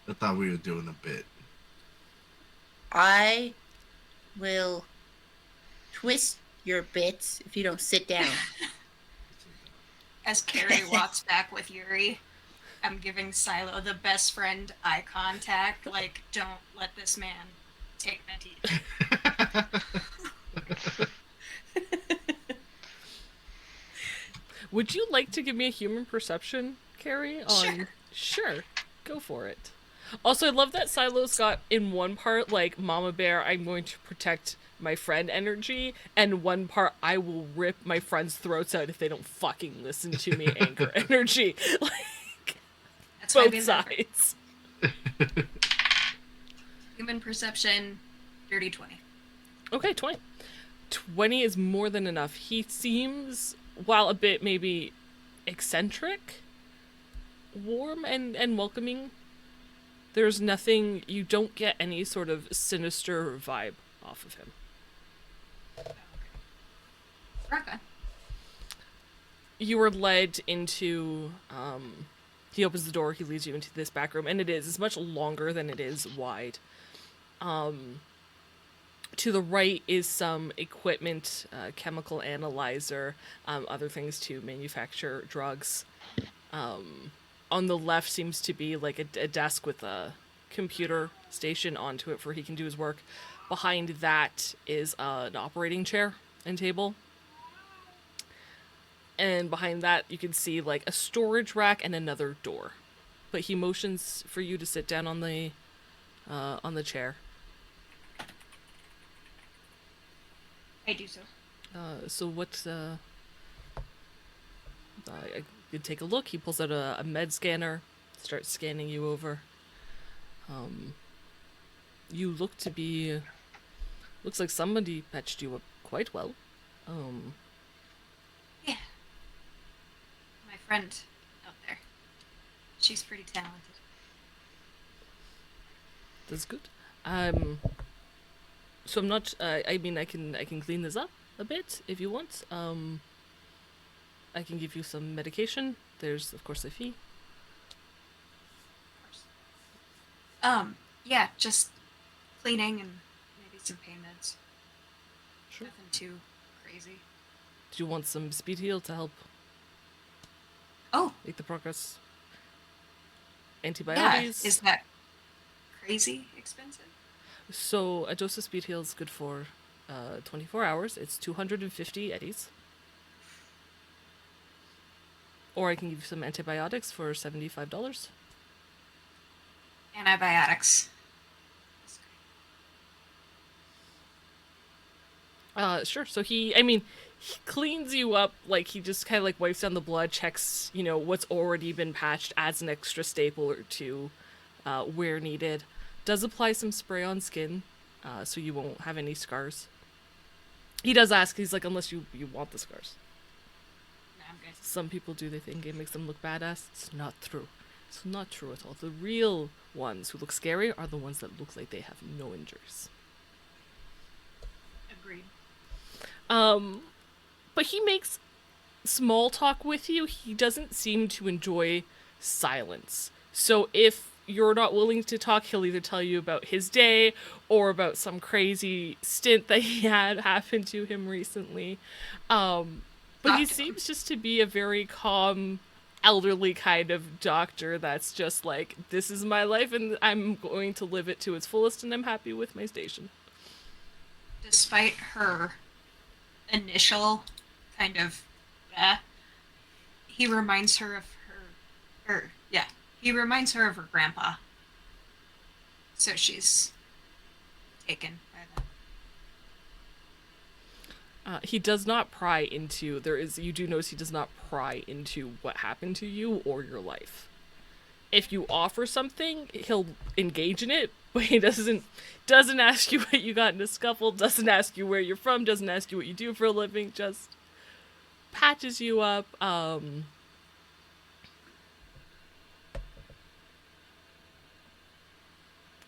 I thought we were doing a bit. I will twist your bits if you don't sit down. As Carrie walks back with Yuri. I'm giving Silo the best friend eye contact. Like, don't let this man take my teeth. Would you like to give me a human perception, Carrie? Sure. Sure. Go for it. Also, I love that Silo's got in one part, like, Mama Bear, I'm going to protect my friend energy, and one part, I will rip my friends' throats out if they don't fucking listen to me anger energy. Like, That's why I both made that for- sides. Human perception, dirty 20. Okay, 20. 20 is more than enough. He seems, while a bit maybe eccentric, warm and welcoming. There's nothing, you don't get any sort of sinister vibe off of him. Okay. You are led into, he opens the door, he leads you into this back room, and it's much longer than it is wide. To the right is some equipment, chemical analyzer, other things to manufacture drugs. On the left seems to be like a desk with a computer station onto it for he can do his work. Behind that is an operating chair and table. And behind that you can see like a storage rack and another door. But he motions for you to sit down on the chair. I do so. So what, I could take a look. He pulls out a med scanner, starts scanning you over. You look to be, looks like somebody patched you up quite well. Yeah. My friend out there. She's pretty talented. That's good. So I'm not, I mean, I can clean this up a bit if you want. I can give you some medication. There's, of course, a fee. Of course. Yeah, just cleaning and maybe some pain meds. Sure. Nothing too crazy. Do you want some speed heal to help Oh, make the progress? yeah. Antibiotics? Is that crazy expensive? So a dose of speed heal is good for 24 hours. It's 250 eddies. Or I can give you some antibiotics for $75. Antibiotics. Sure. So he cleans you up, like he just kind of like wipes down the blood, checks, what's already been patched, adds an extra staple or two where needed. Does apply some spray on skin, so you won't have any scars. He does ask, he's like, unless you want the scars. No, I'm good. Some people do, they think it makes them look badass. It's not true. It's not true at all. The real ones who look scary are the ones that look like they have no injuries. Agreed. But he makes small talk with you. He doesn't seem to enjoy silence. So if you're not willing to talk, he'll either tell you about his day or about some crazy stint that he had happen to him recently. But he seems just to be a very calm, elderly kind of doctor that's just like, this is my life and I'm going to live it to its fullest and I'm happy with my station. Despite her initial kind of he reminds her of he reminds her of her grandpa. So she's taken by that. He does not pry into, you do notice he does not pry into what happened to you or your life. If you offer something, he'll engage in it, but he doesn't ask you what you got in a scuffle, doesn't ask you where you're from, doesn't ask you what you do for a living, just patches you up.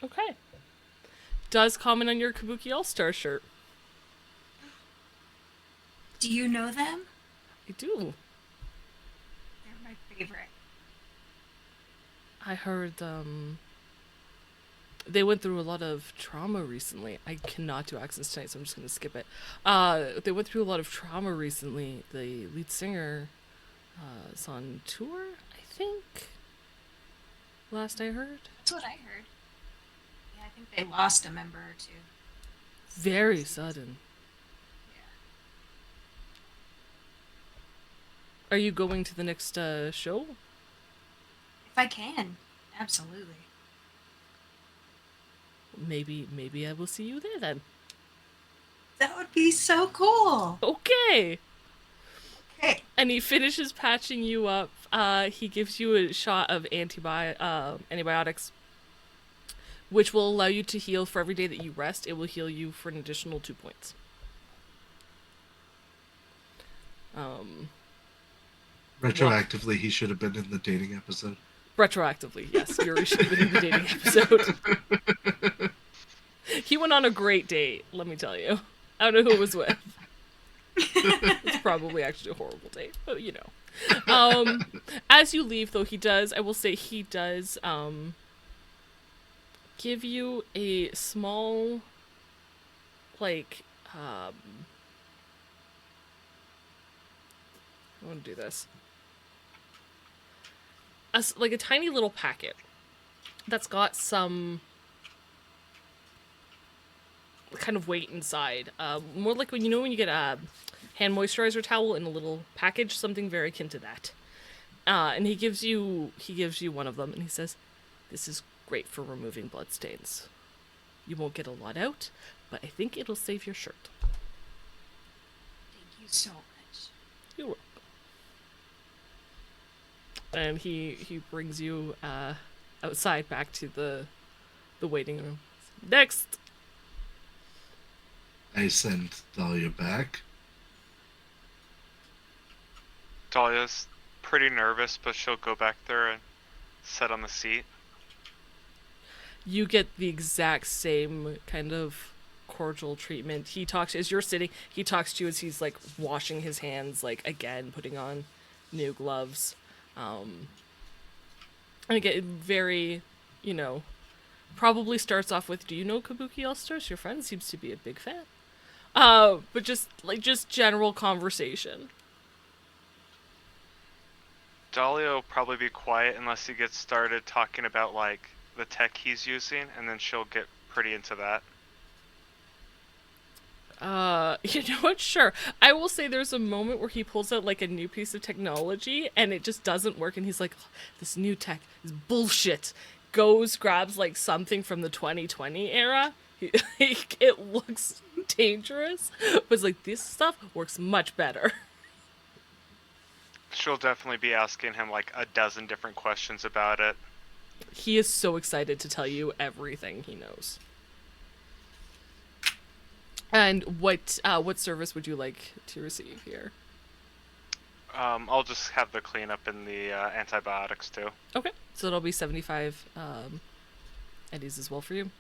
Okay. Does comment on your Kabuki All-Star shirt. Do you know them? I do. They're my favorite. I heard, they went through a lot of trauma recently. I cannot do accents tonight, so I'm just going to skip it. They went through a lot of trauma recently. The lead singer is on tour, I think. last I heard. That's what I heard. Yeah, I think they lost a member or two. Very sudden. Yeah. Are you going to the next show? If I can, absolutely. Maybe I will see you there then. That would be so cool. Okay. Okay. And he finishes patching you up. He gives you a shot of antibiotics, which will allow you to heal for every day that you rest. It will heal you for an additional 2 points. Retroactively, he should have been in the dating episode. Retroactively, yes. Yuri should have been in the dating episode. He went on a great date, let me tell you. I don't know who it was with. It's probably actually a horrible date, but you know. As you leave, though, he does give you a small, like, I want to do this. Like a tiny little packet that's got some kind of weight inside. More like when you get a hand moisturizer towel in a little package, something very akin to that. And he gives you one of them, and he says, "This is great for removing blood stains. You won't get a lot out, but I think it'll save your shirt." Thank you so much. You're welcome. And he brings you outside back to the waiting room. Next. I send Dahlia back. Dahlia's pretty nervous, but she'll go back there and sit on the seat. You get the exact same kind of cordial treatment. He talks as you're sitting. He talks to you as he's like washing his hands, like again putting on new gloves. And again, very, probably starts off with, "Do you know Kabuki All Stars? Your friend seems to be a big fan." But just general conversation. Dahlia will probably be quiet unless he gets started talking about like the tech he's using, and then she'll get pretty into that. You know what? Sure. I will say there's a moment where he pulls out like a new piece of technology and it just doesn't work, and he's like, "Oh, this new tech is bullshit." Grabs like something from the 2020 era. It looks dangerous, but it's like, this stuff works much better. She'll definitely be asking him like a dozen different questions about it. He is so excited to tell you everything he knows. And what service would you like to receive here? I'll just have the cleanup and the antibiotics too. Okay, so it'll be 75 eddies as well for you.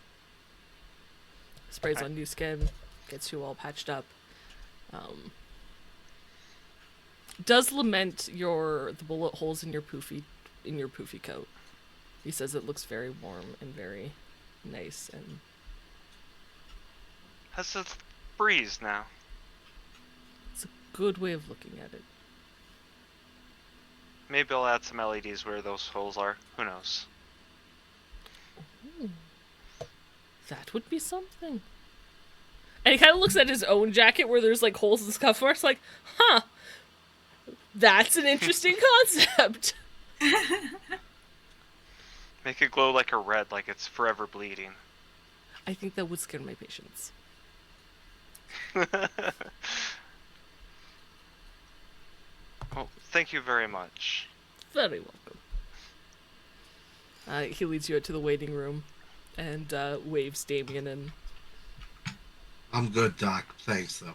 Sprays Okay. on new skin, gets you all patched up. Does lament the bullet holes in your poofy coat. He says it looks very warm and very nice, and Has a breeze now. it's a good way of looking at it. Maybe I'll add some LEDs where those holes are. Who knows? Ooh, that would be something. And he kind of looks at his own jacket where there's like holes and scuff marks, like, huh, that's an interesting concept. Make it glow like a red, like it's forever bleeding. I think that would scare my patients. Well, thank you very much. Very welcome. He leads you out to the waiting room and waves Damien in. I'm good, Doc. Thanks, though.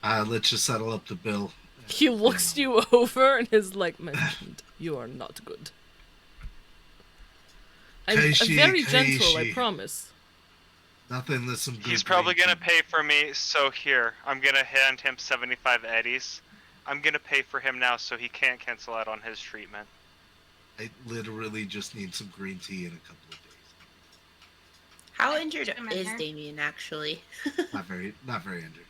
Let's just settle up the bill. He looks you over and is like, "Mentioned, you are not good." I'm very gentle, I promise. Nothing that's some good. He's probably brain gonna food. pay for me, so here, I'm gonna hand him 75 eddies. I'm gonna pay for him now so he can't cancel out on his treatment. I literally just need some green tea in a couple of days. How injured I'm in is there. Damien actually? Not very injured.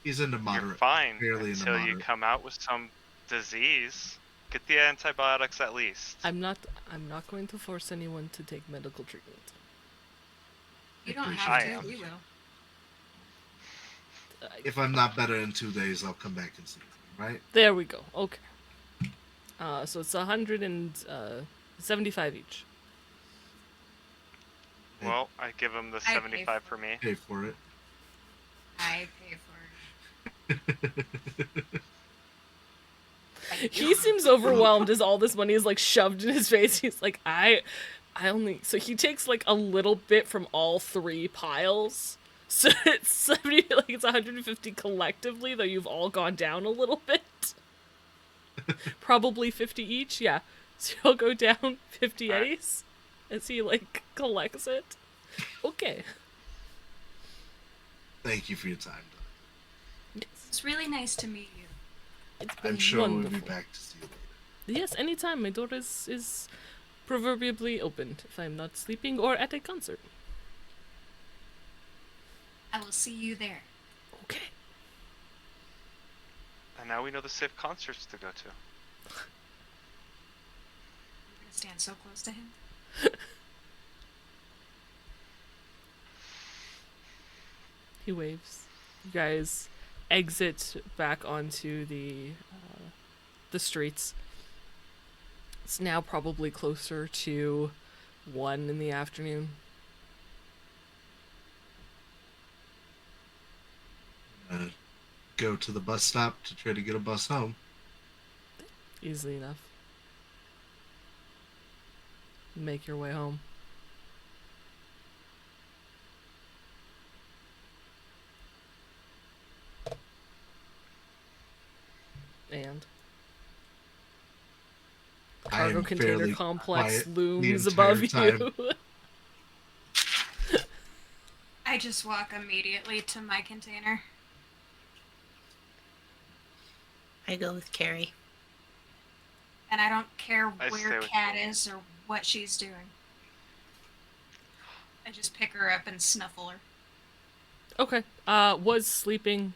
He's into You're moderate. fine Barely into until you moderate. come out with some disease. Get the antibiotics at least. I'm not going to force anyone to take medical treatment. You don't I have am. to. We will. If I'm not better in 2 days, I'll come back and see you, right? There we go. Okay. So it's 175 each. Well, I give him the I pay 75 for for me. Pay for it. I pay for it. He seems overwhelmed as all this money is like shoved in his face. He's like, I only. So he takes like a little bit from all 3 piles. So it's 70, like it's 150 collectively, though you've all gone down a little bit. Probably 50 each, yeah. So you'll go down 50 Alright. eddies as he like collects it. Okay. Thank you for your time, Doc. It's really nice to meet you. It's been I'm sure wonderful. we'll be back to see you later. Yes, anytime. My door is proverbially opened if I'm not sleeping or at a concert. I will see you there. Okay. And now we know the safe concerts to go to. You're gonna stand so close to him. He waves. You guys exit back onto the streets. It's now probably closer to 1 in the afternoon. Go to the bus stop to try to get a bus home. Easily enough. Make your way home. And I cargo am container fairly complex quiet the looms entire above time. you. I just walk immediately to my container. I go with Carrie. And I don't care I stay where with Kat is or what she's doing. I just pick her up and snuffle her. Okay. Was sleeping,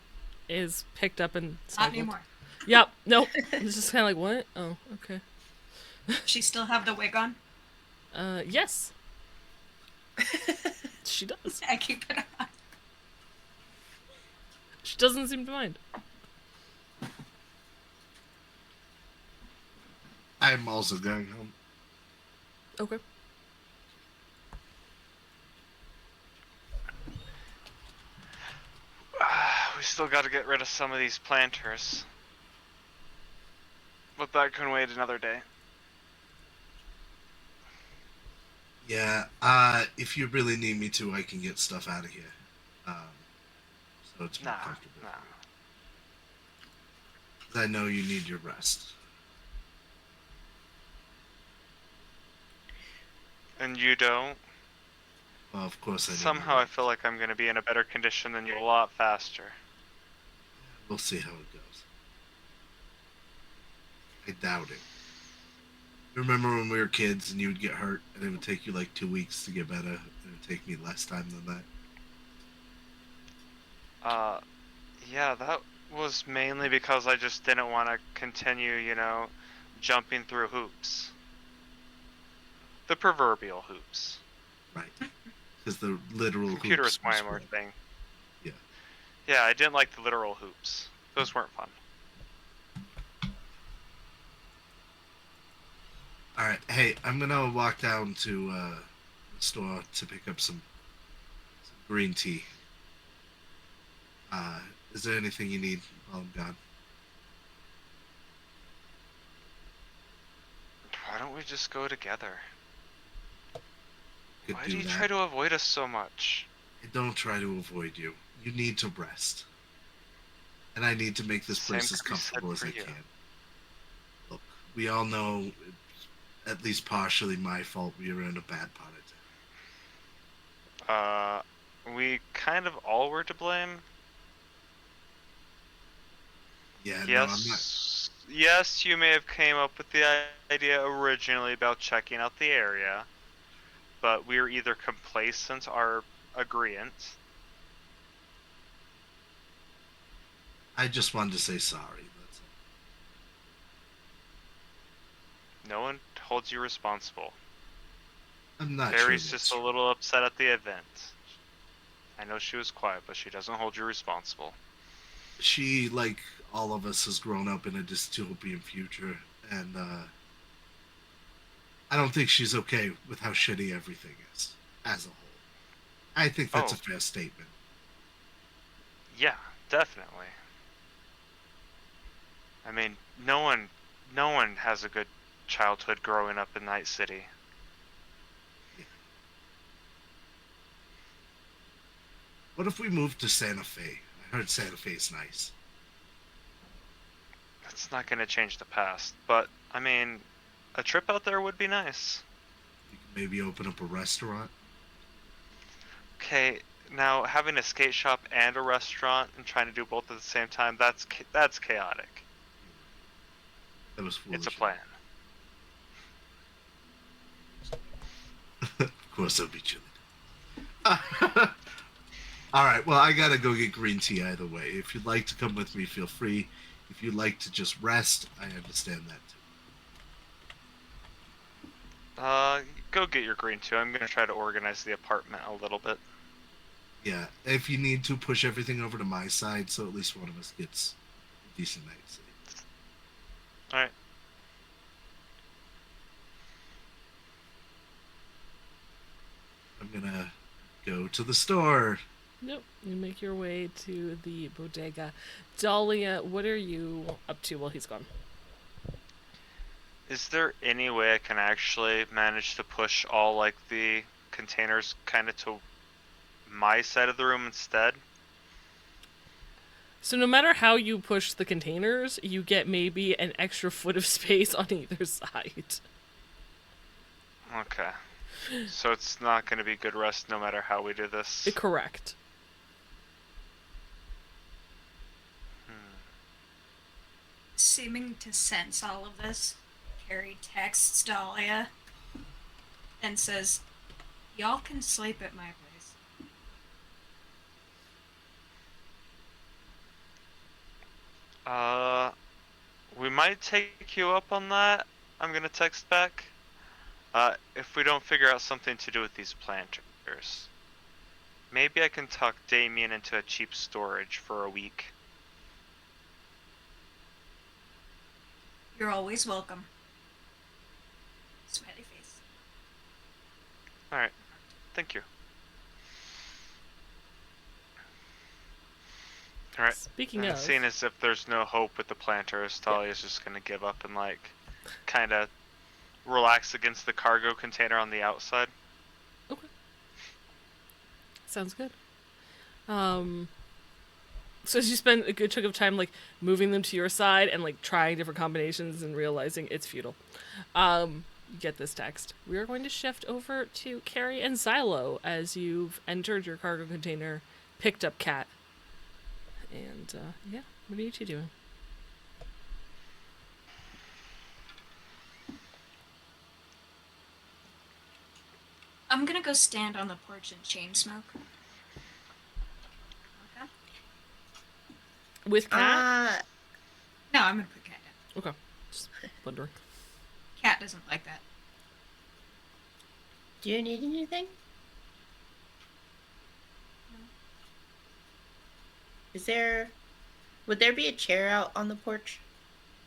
is picked up and Not snuggled. anymore. Yep. Nope. It's just kind of like, what? Oh, okay. She still have the wig on? Yes. She does. I keep it on. She doesn't seem to mind. I'm also going home. Okay. We still got to get rid of some of these planters. But that can wait another day. Yeah, if you really need me to, I can get stuff out of here. So it's more Nah, comfortable. nah. 'Cause I know you need your rest. And you don't? Well, of course I know. Somehow I feel like I'm going to be in a better condition than you a lot faster. We'll see how it goes. I doubt it. Remember when we were kids and you would get hurt and it would take you like 2 weeks to get better, and it would take me less time than that? Yeah, that was mainly because I just didn't want to continue, jumping through hoops. The proverbial hoops. Right. Because the literal Computer hoops is my was more fun. thing. Yeah. Yeah, I didn't like the literal hoops. Those weren't fun. Alright, hey, I'm gonna walk down to the store to pick up some green tea. Is there anything you need while I'm gone? Why don't we just go together? Could Why do do you that. try to avoid us so much? I don't try to avoid you. You need to rest. And I need to make this Same place as could be said comfortable as for I you. can. Look, we all know it's at least partially my fault we were in a bad part of town. We kind of all were to blame. Yeah, no, I'm not. Yes, you may have came up with the idea originally about checking out the area, but we were either complacent or agreeant. I just wanted to say sorry. That's all. No one holds you responsible. I'm not Harry's sure. just a little upset at the event. I know she was quiet, but she doesn't hold you responsible. She, like all of us, has grown up in a dystopian future, and I don't think she's okay with how shitty everything is as a whole. I think that's a Oh. fair statement. Yeah, definitely. I mean, no one has a good childhood growing up in Night City. Yeah. What if we moved to Santa Fe? I heard Santa Fe's nice. That's not going to change the past, but I mean, a trip out there would be nice. We could maybe open up a restaurant. Okay, now having a skate shop and a restaurant and trying to do both at the same time, that's chaotic. That was foolish. It's a plan. Of course, I'll be chilling. All right. Well, I gotta go get green tea either way. If you'd like to come with me, feel free. If you'd like to just rest, I understand that too. Go get your green tea. I'm gonna try to organize the apartment a little bit. Yeah. If you need to, push everything over to my side, so at least one of us gets a decent night's sleep. All right. I'm gonna go to the store. Nope. You make your way to the bodega. Dahlia, what are you up to while he's gone? Is there any way I can actually manage to push all like the containers kind of to my side of the room instead? So no matter how you push the containers, you get maybe an extra foot of space on either side. Okay. So it's not going to be good rest no matter how we do this. Correct. Seeming to sense all of this, Carrie texts Dahlia and says, "Y'all can sleep at my place." We might take you up on that. I'm gonna text back. If we don't figure out something to do with these planters. Maybe I can talk Damien into a cheap storage for a week. You're always welcome. Smiley face. Alright. Thank you. Alright. Speaking And of, seeing as if there's no hope with the planters, Talia's just gonna give up and like kinda relax against the cargo container on the outside. okay, sounds good. So as you spend a good chunk of time like moving them to your side and like trying different combinations and realizing it's futile, you get this text. We are going to shift over to Carrie and Silo as you've entered your cargo container, picked up Cat, and yeah, what are you two doing? I'm gonna go stand on the porch and chain smoke. Okay. With Cat? No, I'm gonna put Cat down. Okay, just wondering. Cat doesn't like that. Do you need anything? Would there be a chair out on the porch?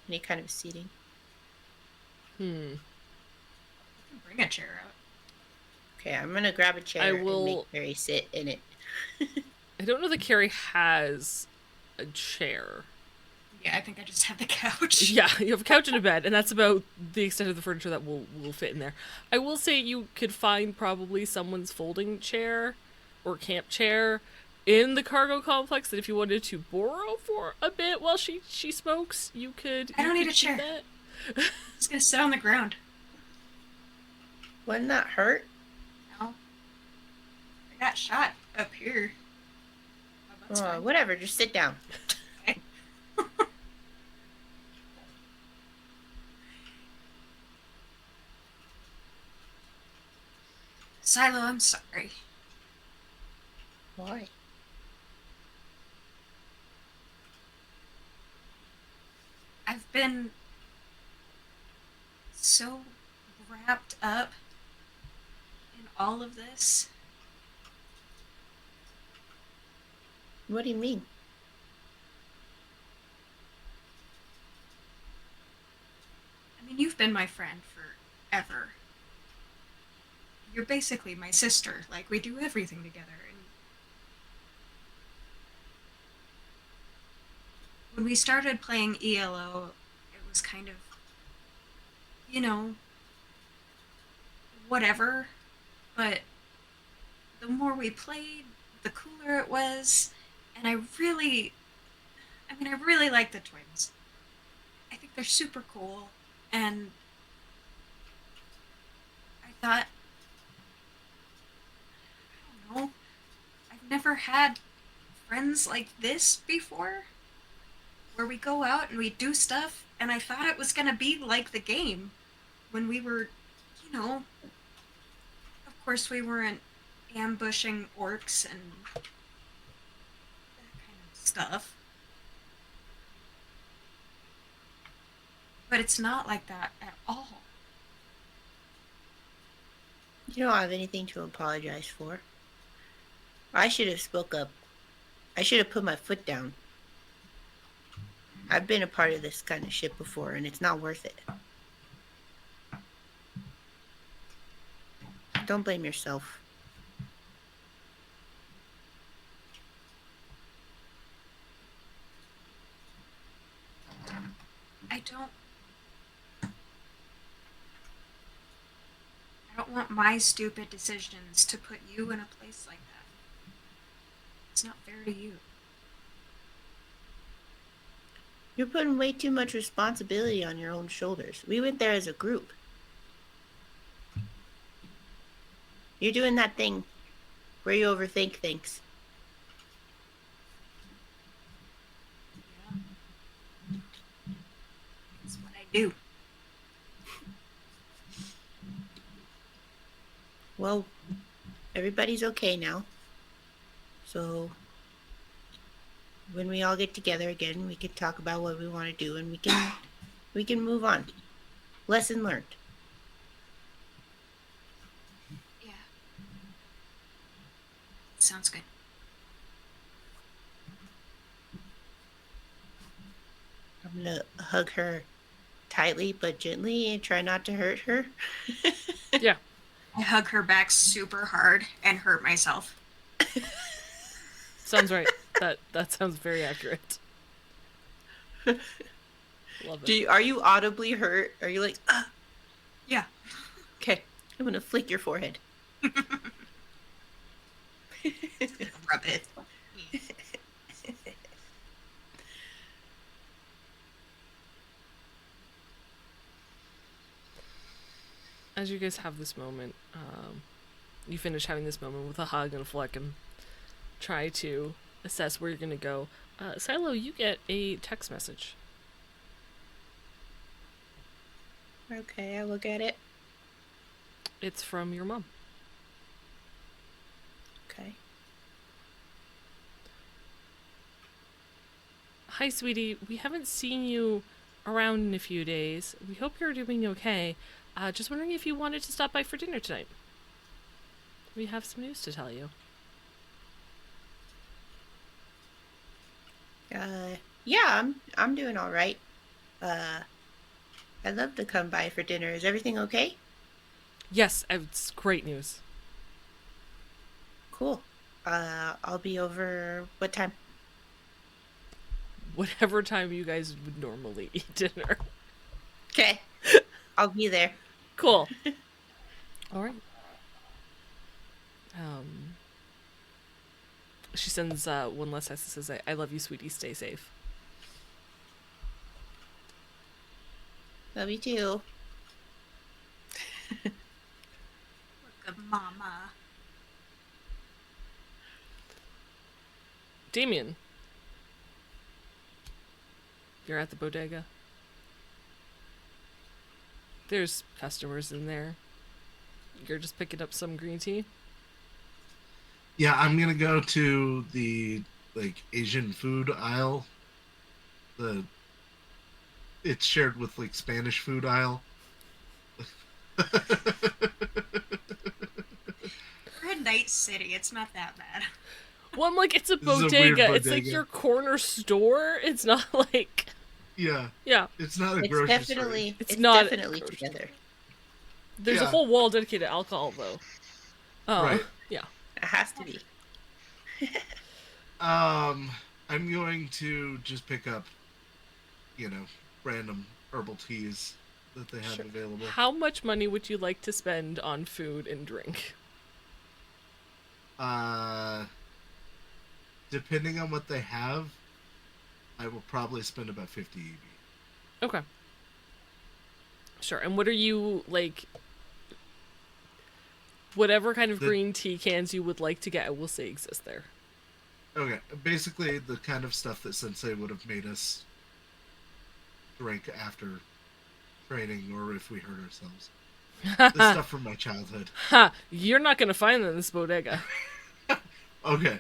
Any kind of seating? Hmm. You can bring a chair out. Okay, I'm gonna grab a chair and make Mary sit in it. I don't know that Carrie has a chair. Yeah, I think I just have the couch. Yeah, you have a couch and a bed, and that's about the extent of the furniture that will fit in there. I will say you could find probably someone's folding chair or camp chair in the cargo complex that if you wanted to borrow for a bit while she smokes, you could. I don't you need could a chair. do that. I'm just gonna sit on the ground. Wouldn't that hurt? No. I got shot up here. My butt's fine. Whatever, just sit down. Okay. Silo, I'm sorry. Why? I've been so wrapped up in all of this. What do you mean? I mean, you've been my friend forever. You're basically my sister. Like, we do everything together. And when we started playing ELO, it was kind of, you know, whatever. But the more we played, the cooler it was. And I really like the twins. I think they're super cool. And I thought, I don't know, I've never had friends like this before, where we go out and we do stuff, and I thought it was gonna be like the game when we were, you know, of course we weren't ambushing orcs and that kind of stuff. But it's not like that at all. You don't have anything to apologize for. I should have spoke up. I should have put my foot down. I've been a part of this kind of shit before, and it's not worth it. Don't blame yourself. I don't want my stupid decisions to put you in a place like that. It's not fair to you. You're putting way too much responsibility on your own shoulders. We went there as a group. You're doing that thing where you overthink things. Yeah. That's what I do. Well, everybody's okay now. So when we all get together again, we can talk about what we want to do, and we can move on. Lesson learned. Yeah. Sounds good. I'm gonna hug her tightly but gently and try not to hurt her. Yeah. I hug her back super hard and hurt myself. Sounds right. That sounds very accurate. Love it. Are you audibly hurt? Are you like, ah? Yeah. Okay, I'm gonna flick your forehead. Rub it. As you guys have this moment, you finish having this moment with a hug and a flick and try to assess where you're going to go. Silo, you get a text message. Okay, I look at it. It's from your mom. Okay. Hi, sweetie. We haven't seen you around in a few days. We hope you're doing okay. Just wondering if you wanted to stop by for dinner tonight. We have some news to tell you. Yeah, I'm doing all right. I'd love to come by for dinner. Is everything okay? Yes, it's great news. Cool. I'll be over. What time? Whatever time you guys would normally eat dinner. Okay. I'll be there. Cool. All right. She sends one last text that says, I love you, sweetie. Stay safe. Love you too. Look at mama. Damien. You're at the bodega. There's customers in there. You're just picking up some green tea? Yeah, I'm gonna go to the Asian food aisle. It's shared with Spanish food aisle. We're in Night City. It's not that bad. Well, I'm like, it's a This is a weird bodega. It's like bodega. your corner store. It's not like, Yeah, yeah. it's not a It's grocery definitely store. It's it's not definitely grocery. together. There's a Yeah. whole wall dedicated to alcohol, though. Right. Yeah. It has to be. I'm going to just pick up, random herbal teas that they have Sure. available. How much money would you like to spend on food and drink? Depending on what they have, I will probably spend about 50 EB. Okay. Sure. And what are you, like, whatever kind of The- green tea cans you would like to get, I will say exist there. Okay, basically the kind of stuff that Sensei would have made us drink after training or if we hurt ourselves. The stuff from my childhood. Ha! You're not gonna find them in this bodega. Okay,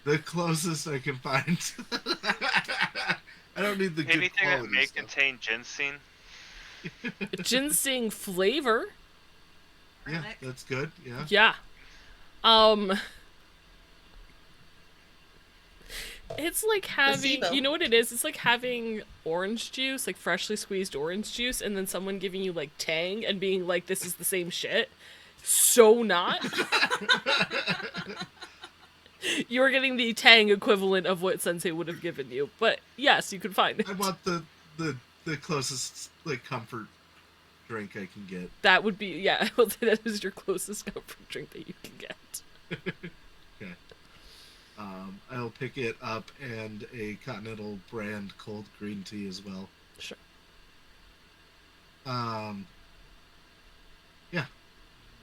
the closest I can find. I don't need the good Anything that quality may stuff. contain ginseng. Ginseng flavor. Yeah, Garlic. that's good. Yeah. Yeah. It's like having, Placebo. you know what it is? It's like having orange juice, like freshly squeezed orange juice, and then someone giving you like Tang and being like, this is the same shit. So not. You're getting the Tang equivalent of what Sensei would have given you. But yes, you could find it. I want the closest like comfort drink I can get. That would be, yeah, I will say that is your closest comfort drink that you can get. Okay. I'll pick it up and a Continental brand cold green tea as well. Sure. Yeah.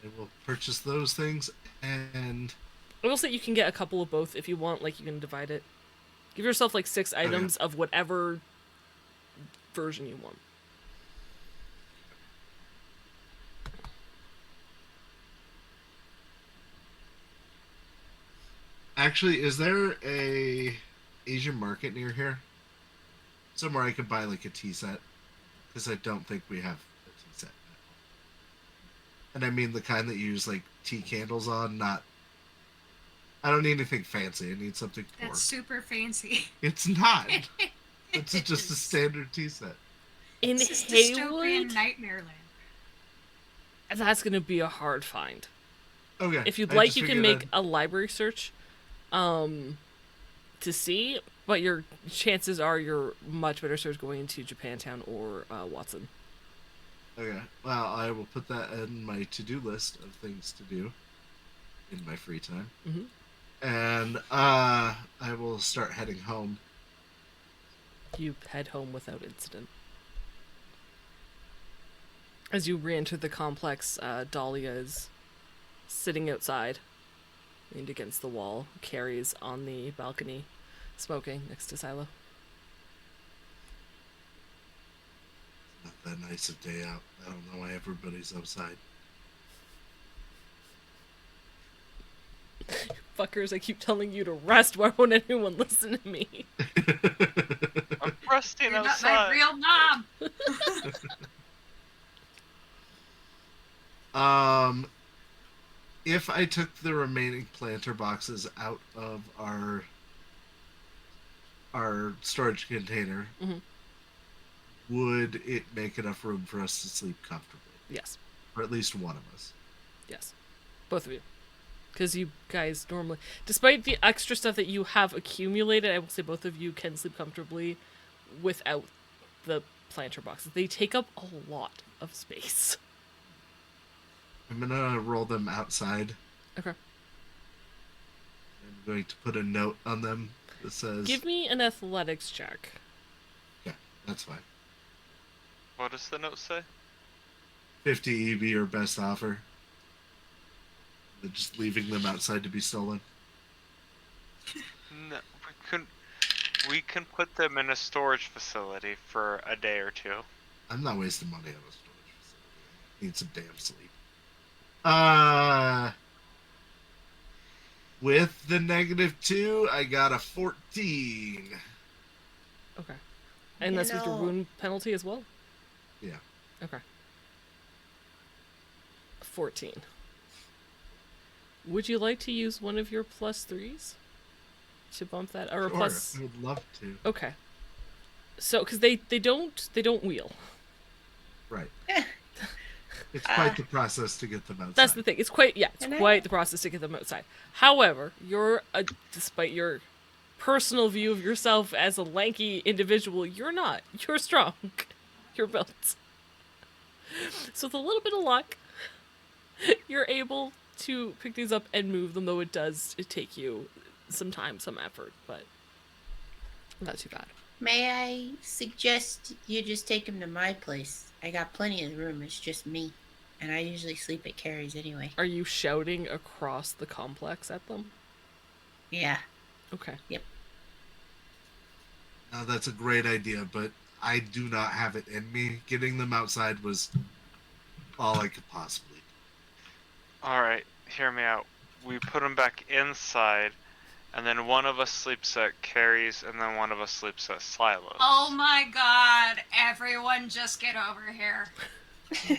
I will purchase those things and I will say you can get a couple of both if you want, like you can divide it. Give yourself like 6 items of whatever version you want. actually, is there a Asian market near here? Somewhere I could buy like a tea set? Because I don't think we have a tea set. And I mean the kind that you use like tea candles on, not. I don't need anything fancy. I need something poor. That's super fancy. It's not. It's just a standard tea set. In This is Haywood, dystopian nightmare land. that's gonna be a hard find. Okay. If you'd I like, just you can figured make a library search, to see. But your chances are you're much better served going into Japantown or Watson. Okay. Well, I will put that in my to-do list of things to do in my free time. Mhm. And I will start heading home. You head home without incident. As you re-enter the complex, Dahlia is sitting outside, leaned against the wall. Carrie's on the balcony, smoking next to Silo. Not that nice of day out. I don't know why everybody's outside. Fuckers, I keep telling you to rest. Why won't anyone listen to me? I'm resting You're not outside. my real mom. If I took the remaining planter boxes out of our storage container, Mhm. would it make enough room for us to sleep comfortably? Yes. Or at least one of us. Yes. Both of you. Because you guys normally, despite the extra stuff that you have accumulated, I will say both of you can sleep comfortably without the planter boxes. They take up a lot of space. I'm gonna roll them outside. Okay. I'm going to put a note on them that says, Give me an athletics check. yeah, that's fine. What does the note say? 50 EB or best offer. They're just leaving them outside to be stolen. No, we can put them in a storage facility for a day or two. I'm not wasting money on a storage facility. I need some damn sleep. With the -2, I got a 14. Okay. And that's with your No. wound penalty as well? Yeah. Okay. 14. Would you like to use one of your +3s to bump that, or a Sure, plus? I would love to. Okay. So, because they don't wheel. Right. It's quite the process to get them outside. That's the thing. It's quite the process to get them outside. However, despite your personal view of yourself as a lanky individual, you're not. You're strong. You're built. So with a little bit of luck, you're able to pick these up and move them, though it take you some time, some effort, but not too bad. May I suggest you just take him to my place? I got plenty of room. It's just me. And I usually sleep at Carrie's anyway. Are you shouting across the complex at them? Yeah. Okay. Yep. Now, that's a great idea, but I do not have it in me. Getting them outside was all I could possibly do. Alright, hear me out. We put them back inside, and then one of us sleeps at Carrie's, and then one of us sleeps at Silo's. Oh my god, everyone just get over here.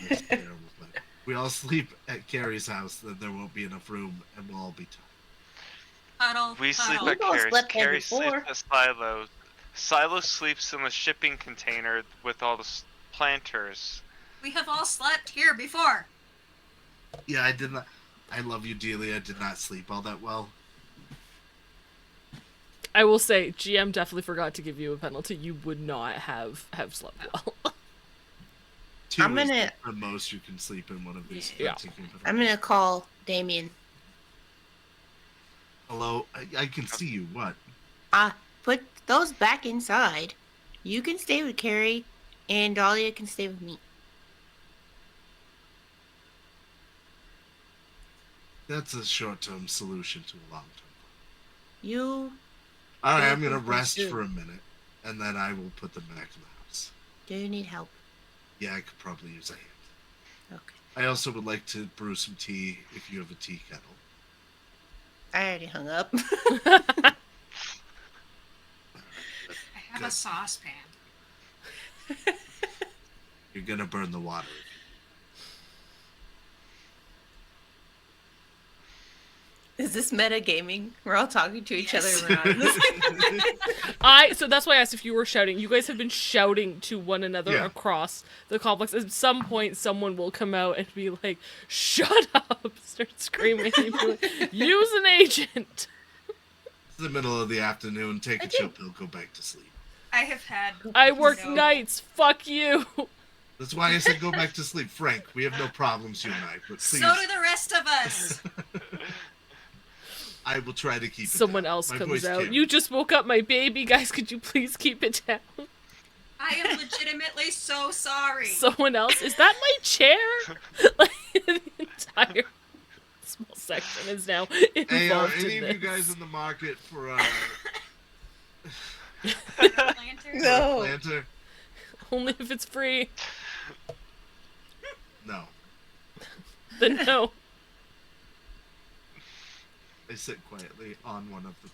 That's terrible, but we all sleep at Carrie's house, then there won't be enough room, and we'll all be tired. Huddle, We sleep huddle. at We've all Carrie's. slept there Carrie before. sleeps at Silo's. Silo sleeps in the shipping container with all the planters. We have all slept here before. Yeah, I did not. I love you dearly. I did not sleep all that well. I will say, GM definitely forgot to give you a penalty. You would not have slept well. 2 I'm is gonna- the most you can sleep in one of these. Yeah. spots you can put I'm on. gonna call Damien. Hello, I can see you. What? Put those back inside. You can stay with Carrie, and Dahlia can stay with me. That's a short-term solution to a long-term. You All right, Yeah, I'm gonna that's rest good. for a minute, and then I will put them back in the house. do need help. Yeah, I could probably use a hand. Okay. I also would like to brew some tea if you have a tea kettle. I already hung up. I have Good. a saucepan. You're gonna burn the water. Is this meta gaming? We're all talking to each Yes. other around this. So that's why I asked if you were shouting. You guys have been shouting to one another Yeah. across the complex. At some point, someone will come out and be like, "Shut up!" Start screaming. And be like, use an agent. It's the middle of the afternoon. Take I a chill did. pill. Go back to sleep. I have had. I work No. nights. Fuck you. That's why I said go back to sleep, Frank. We have no problems, you and I. But please, So do the rest of us. I will try to keep it Someone down. else My comes voice out. can't- You just woke up my baby, guys. Could you please keep it down? I am legitimately so sorry. Someone else. Is that my chair? Like the entire small section is now Hey, are involved any in of you this. guys in the market for a Lantern? No. planter? Only if it's free. No. Then no. I sit quietly on one of the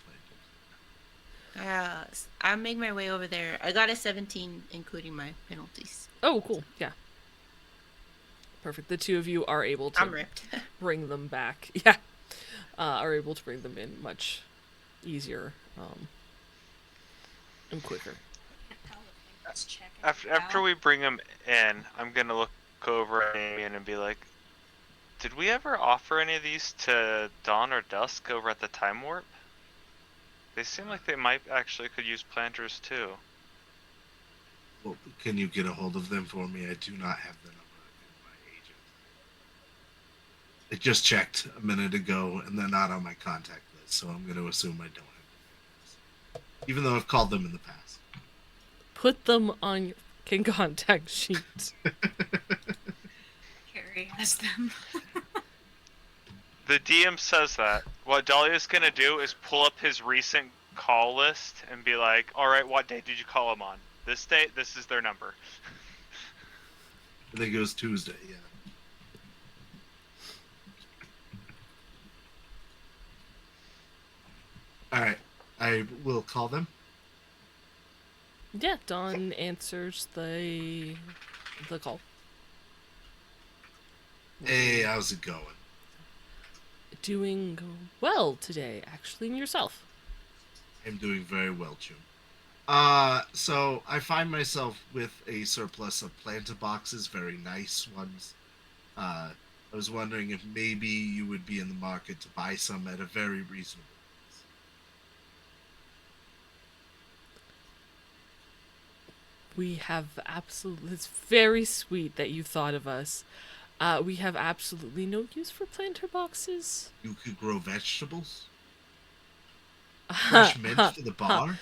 planters. I'll make my way over there. I got a 17, including my penalties. Oh, cool. Yeah. Perfect. The two of you are able to I'm ripped. bring them back. Yeah. Are able to bring them in much easier and quicker. Let's check it After out. we bring him in, I'm gonna look over at Damien and be like, did we ever offer any of these to Dawn or Dusk over at the Time Warp? They seem like they might actually could use planters too. Well, can you get a hold of them for me? I do not have the number in my agent. I just checked a minute ago, and they're not on my contact list, so I'm going to assume I don't have them. Even though I've called them in the past. Put them on your fucking contact sheet. Carrie has them. The DM says that. What Dahlia's gonna do is pull up his recent call list and be like, alright, what date did you call him on? This date, this is their number. I think it was Tuesday, yeah. Alright, I will call them. Yeah, Dawn answers the call. Hey, how's it going? Doing well today, actually, and yourself. I'm doing very well, June. So I find myself with a surplus of planter boxes, very nice ones. I was wondering if maybe you would be in the market to buy some at a very reasonable price. We have absolutely. It's very sweet that you thought of us. We have absolutely no use for planter boxes. You could grow vegetables, fresh mint for the bar,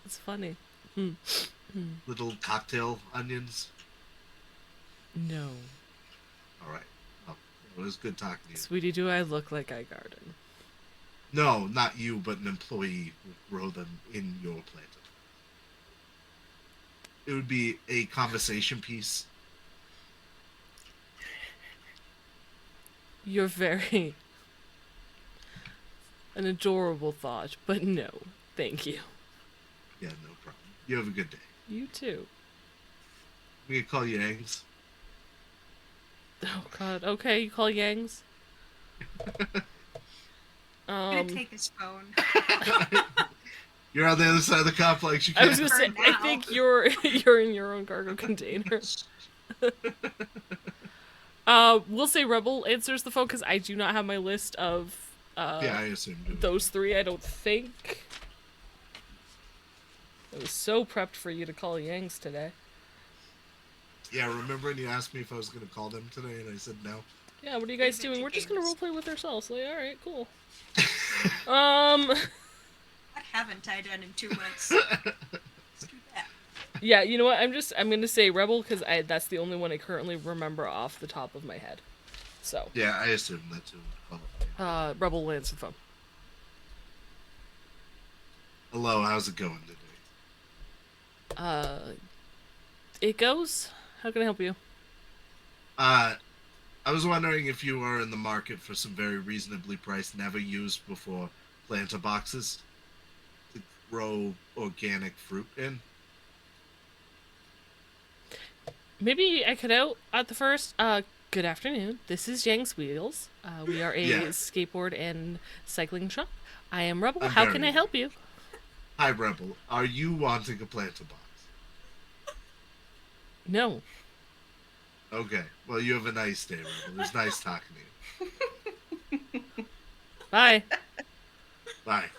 It's funny. little cocktail onions. No. All right. Well, it was good talking to you. Sweetie, do I look like I garden? No, not you, but an employee would grow them in your planter. It would be a conversation piece. You're very. An adorable thought, but no. Thank you. Yeah, no problem. You have a good day. You too. We can call you Angs. Oh god, okay, you call Yangs? I'm gonna take his phone. You're on the other side of the complex. You I was can't. gonna say, For I now. think you're in your own cargo container. We'll say Rebel answers the phone because I do not have my list of Yeah, I assumed it. those three. I don't think. I was so prepped for you to call Yangs today. Yeah, remember when you asked me if I was going to call them today, and I said no. Yeah, what are you guys Leave it doing? to We're just gonna gamers. roleplay with ourselves. Like, all right, cool. What haven't I done in 2 months? Let's do that. Yeah, you know what? I'm gonna say Rebel because that's the only one I currently remember off the top of my head. So, Yeah, I assumed that too. Well, Rebel will answer the phone. hello, how's it going today? It goes. How can I help you? I was wondering if you are in the market for some very reasonably priced, never used before planter boxes to grow organic fruit in. Maybe I cut out at the first. Good afternoon. This is Yang's Wheels. We are a Yeah. skateboard and cycling shop. I am Rebel. I'm How very can I help you? Hi, Rebel. Are you wanting a planter box? No. Okay. Well, you have a nice day, Rebel. It was nice talking to you. Bye. Bye.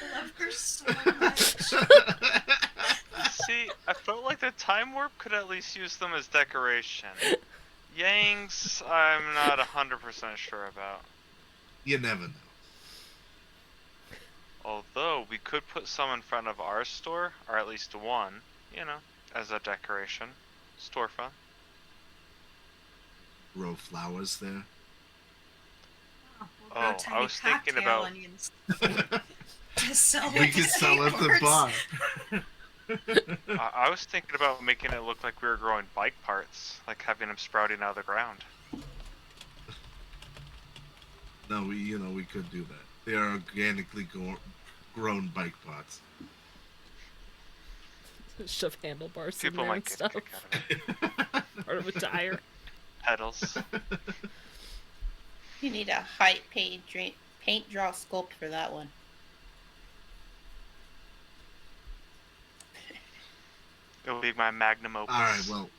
I love her so much. See, I felt like the time warp could at least use them as decoration. Yangs, I'm not 100% sure about. You never know. Although, we could put some in front of our store, or at least one, as a decoration. Storefront. Grow flowers there. Oh, we'll grow Oh, tiny I was thinking cocktail about- onions to sell We with can sell at the skateboards. bar. I was thinking about making it look like we were growing bike parts, like having them sprouting out of the ground. No, we could do that. They are organically grown bike pots. Shove handlebars People in there and might get a stuff. kick out of it. Part of a tire. Pedals. You need a height paint draw sculpt for that one. It'll be my magnum opus. All right, well,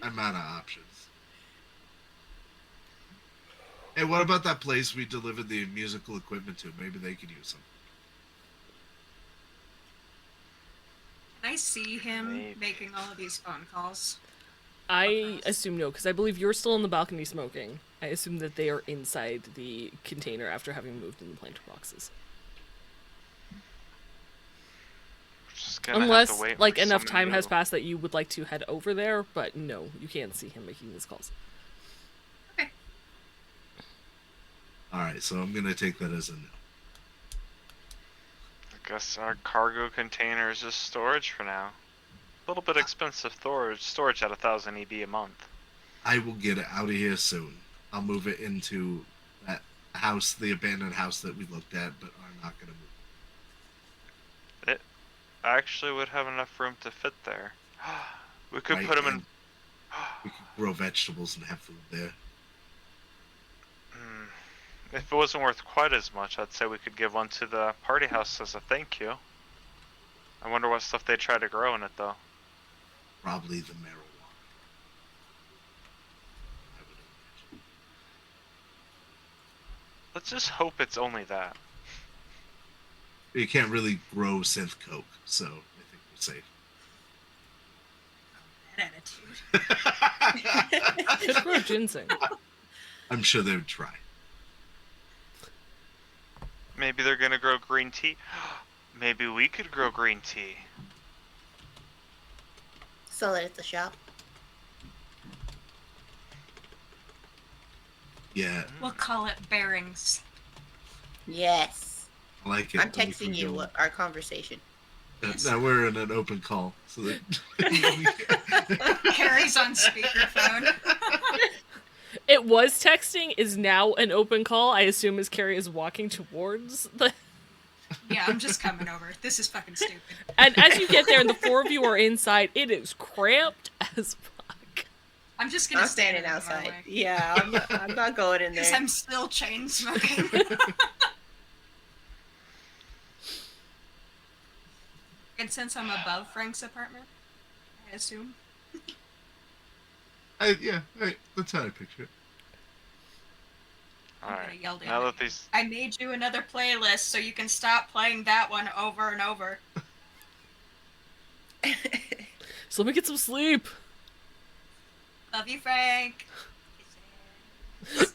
I'm out of options. Hey, what about that place we delivered the musical equipment to? Maybe they could use some. Can I see him Maybe. making all of these phone calls? I assume no, because I believe you're still in the balcony smoking. I assume that they are inside the container after having moved in the planter boxes. Just gonna have to Unless, wait like, for enough someone time has new. passed that you would like to head over there, but no, you can't see him making these calls. All right, so I'm gonna take that as a no. I guess our cargo container is just storage for now. A little bit expensive storage at 1,000 EB a month. I will get it out of here soon. I'll move it into that house, the abandoned house that we looked at, but are not gonna move. I actually would have enough room to fit there. We could Right, put them in. and we could grow vegetables and have food there. If it wasn't worth quite as much, I'd say we could give one to the party house as a thank you. I wonder what stuff they try to grow in it, though. Probably the marijuana. I would imagine. Let's just hope it's only that. You can't really grow synth coke, so I think we're safe. That attitude. Could grow ginseng. I'm sure they would try. Maybe they're gonna grow green tea. Maybe we could grow green tea. Sell it at the shop. Yeah, We'll call it bearings. Yes. I like it. I'm texting you our conversation. Now we're in an open call, so that Carrie's on speakerphone. It was texting, is now an open call. I assume as Carrie is walking towards the. Yeah, I'm just coming over. This is fucking stupid. And as you get there and the four of you are inside, it is cramped as fuck. I'm just gonna I'm stand standing in the outside. doorway. Yeah, I'm not going in Because there. I'm still chain smoking. And since I'm above Frank's apartment, I assume. that's how I picture it. I'm Alright. gonna yell down Now at that you. these. I made you another playlist so you can stop playing that one over and over. So let me get some sleep. Love you, Frank.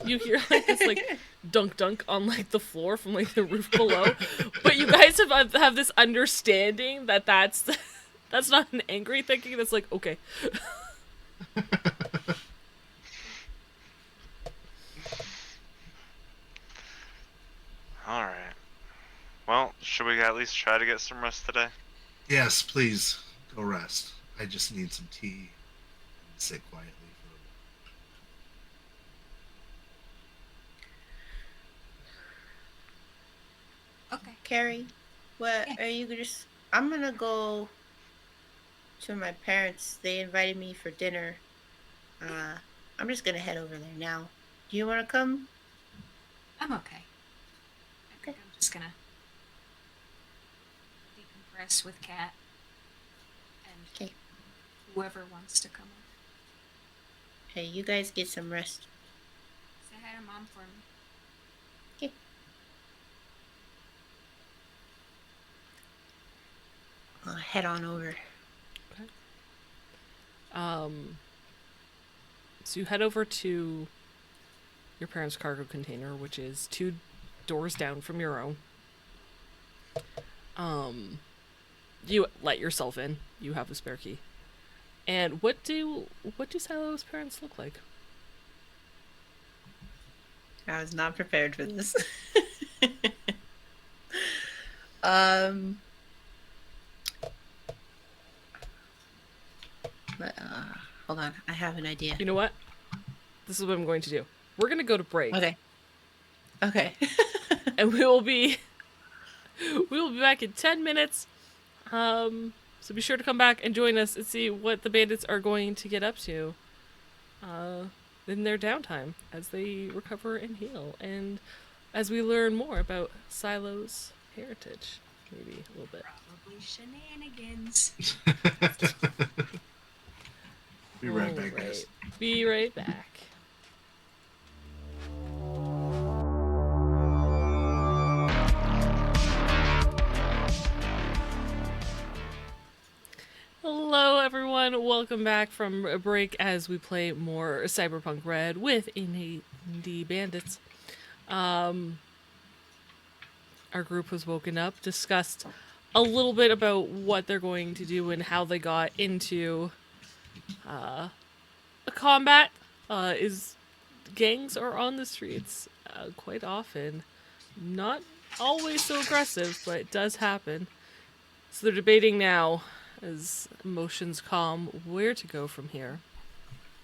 You hear like this like dunk dunk on like the floor from like the roof below, but you guys have this understanding that that's not an angry thinking. That's like okay. Alright. Well, should we at least try to get some rest today? Yes, please go rest. I just need some tea and sit quietly for a Okay. Carrie, what Yeah. are you just? I'm gonna go to my parents. They invited me for dinner. I'm just gonna head over there now. Do you want to come? I'm okay. I think I'm just gonna decompress with Kat and Okay. whoever wants to come over. Hey, you guys get some rest. Say hi to Mom for me. Okay. I'll head on over. So you head over to your parents' cargo container, which is 2 doors down from your own. You let yourself in. You have a spare key. And what do Silo's parents look like? I was not prepared for this. But, hold on, I have an idea. You know what? This is what I'm going to do. We're gonna go to break. Okay. Okay. And we will be back in 10 minutes. So be sure to come back and join us and see what the bandits are going to get up to in their downtime as they recover and heal, and as we learn more about Silo's heritage, maybe a little bit. Probably shenanigans. Be right back, guys. Alright. Be right back. Hello everyone, welcome back from a break as we play more Cyberpunk Red with Indie Bandits. Our group was woken up, discussed a little bit about what they're going to do and how they got into a combat. Gangs are on the streets quite often. Not always so aggressive, but it does happen. So they're debating now, as emotions calm, where to go from here.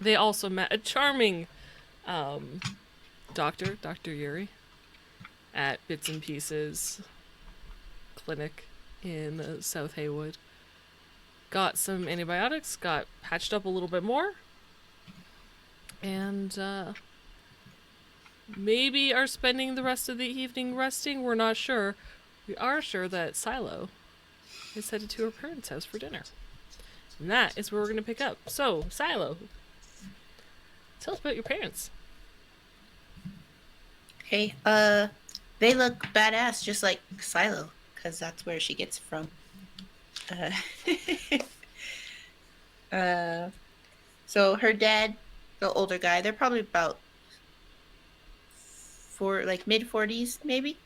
They also met a charming Dr. Yuri, at Bits and Pieces clinic in South Haywood. got some antibiotics, got patched up a little bit more, and maybe are spending the rest of the evening resting. We're not sure. We are sure that Silo is headed to her parents' house for dinner. And that is where we're going to pick up. So, Silo, tell us about your parents. Hey, they look badass just like Silo, because that's where she gets from. So her dad, the older guy, they're probably about mid-40s, maybe.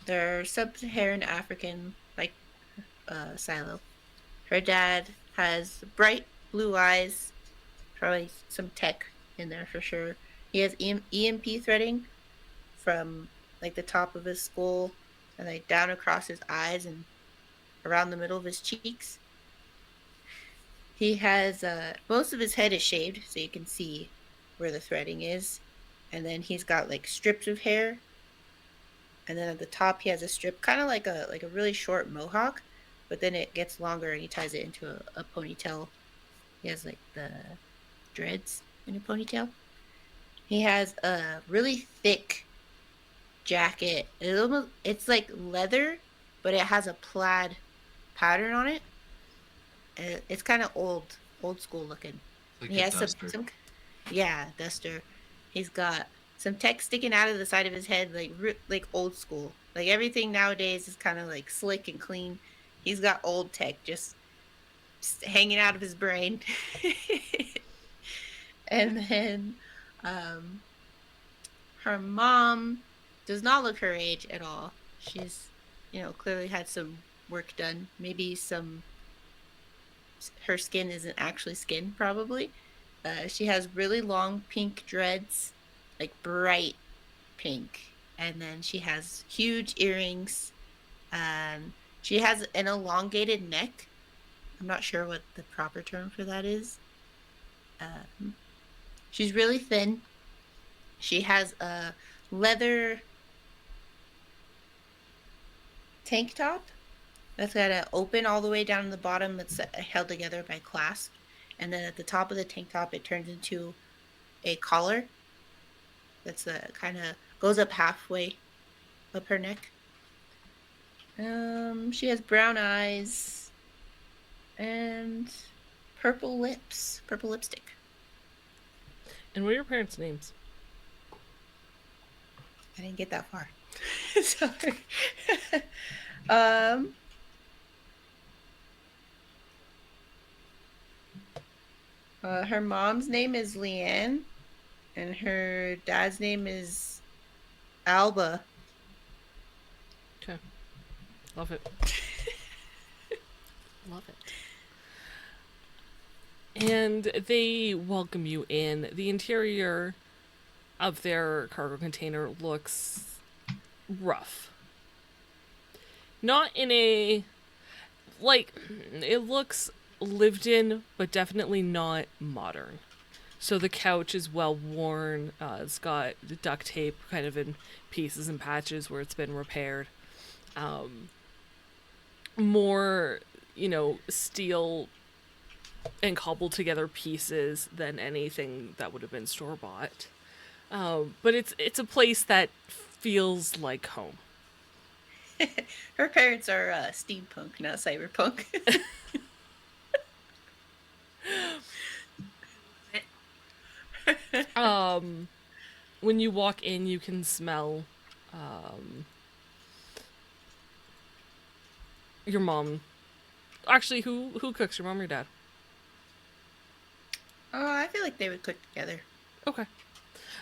They're sub-Saharan African, like Silo. Her dad has bright blue eyes, probably some tech in there for sure. He has EMP threading from like the top of his skull and like down across his eyes and around the middle of his cheeks. He has most of his head is shaved so you can see where the threading is, and then he's got like strips of hair, and then at the top he has a strip, kind of like a really short mohawk, but then it gets longer and he ties it into a ponytail. He has like the dreads in a ponytail. He has a really thick jacket. It's like leather, but it has a plaid pattern on it. It's kind of old school looking. Like He a has duster. some duster. He's got some tech sticking out of the side of his head, like old school. Like everything nowadays is kind of like slick and clean. He's got old tech just hanging out of his brain. And then her mom does not look her age at all. She's, clearly had some work done. Maybe her skin isn't actually skin, probably. She has really long pink dreads, like bright pink. And then she has huge earrings. She has an elongated neck. I'm not sure what the proper term for that is. She's really thin. She has a leather tank top that's got an open all the way down to the bottom. That's held together by clasp. And then at the top of the tank top, it turns into a collar that's kind of goes up halfway up her neck. She has brown eyes and purple lips, purple lipstick. And what are your parents' names? I didn't get that far. Sorry. Her mom's name is Leanne, and her dad's name is Alba. Okay. Love it. Love it. And they welcome you in. The interior of their cargo container looks rough. Not in a... Like, it looks lived in, but definitely not modern. So the couch is well worn. It's got the duct tape kind of in pieces and patches where it's been repaired. More, steel and cobbled together pieces than anything that would have been store bought. But it's a place that feels like home. Her parents are steampunk, not cyberpunk. When you walk in, you can smell your mom. Actually, who cooks, your mom or your dad? Oh, I feel like they would cook together. Okay.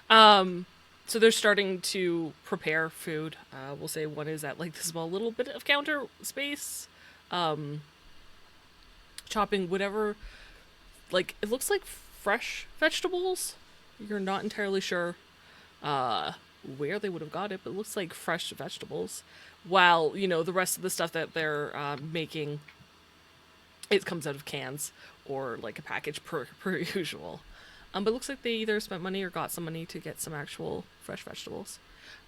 So they're starting to prepare food. We'll say one is at like the small little bit of counter space, chopping whatever, like it looks like fresh vegetables. You're not entirely sure where they would have got it, but it looks like fresh vegetables. While, the rest of the stuff that they're making, it comes out of cans or like a package per usual. But it looks like they either spent money or got some money to get some actual fresh vegetables.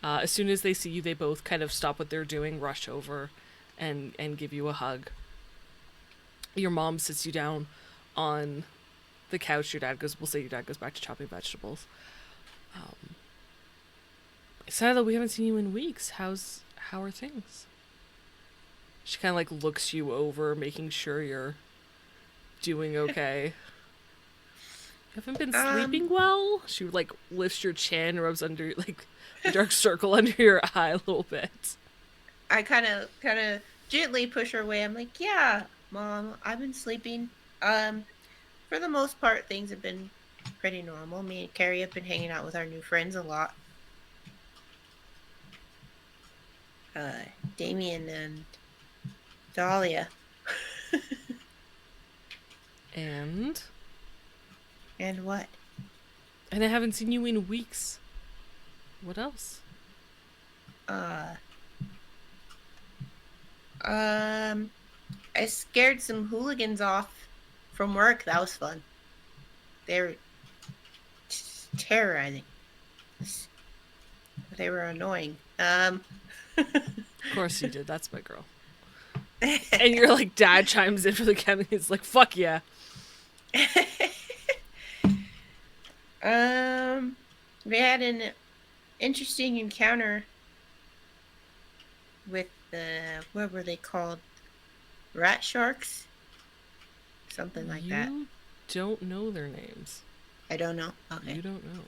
As soon as they see you, they both kind of stop what they're doing, rush over, and give you a hug. Your mom sits you down on the couch. Your dad goes, we'll say your dad goes back to chopping vegetables. Silo, we haven't seen you in weeks. How are things? She kind of like looks you over, making sure you're doing okay. You haven't been sleeping well? She like lifts your chin, rubs under like a dark circle under your eye a little bit. I kind of gently push her away. I'm like, yeah, Mom, I've been sleeping. For the most part, things have been pretty normal. Me and Carrie have been hanging out with our new friends a lot. Damien and Dahlia. And what? I haven't seen you in weeks. What else? I scared some hooligans off from work. That was fun. They were terrorizing. They were annoying. Of course you did. That's my girl. And your like dad chimes in for the camera. He's like, "Fuck yeah." We had an interesting encounter with what were they called? Rat sharks? Something like that. You don't know their names. I don't know. Okay. You don't know.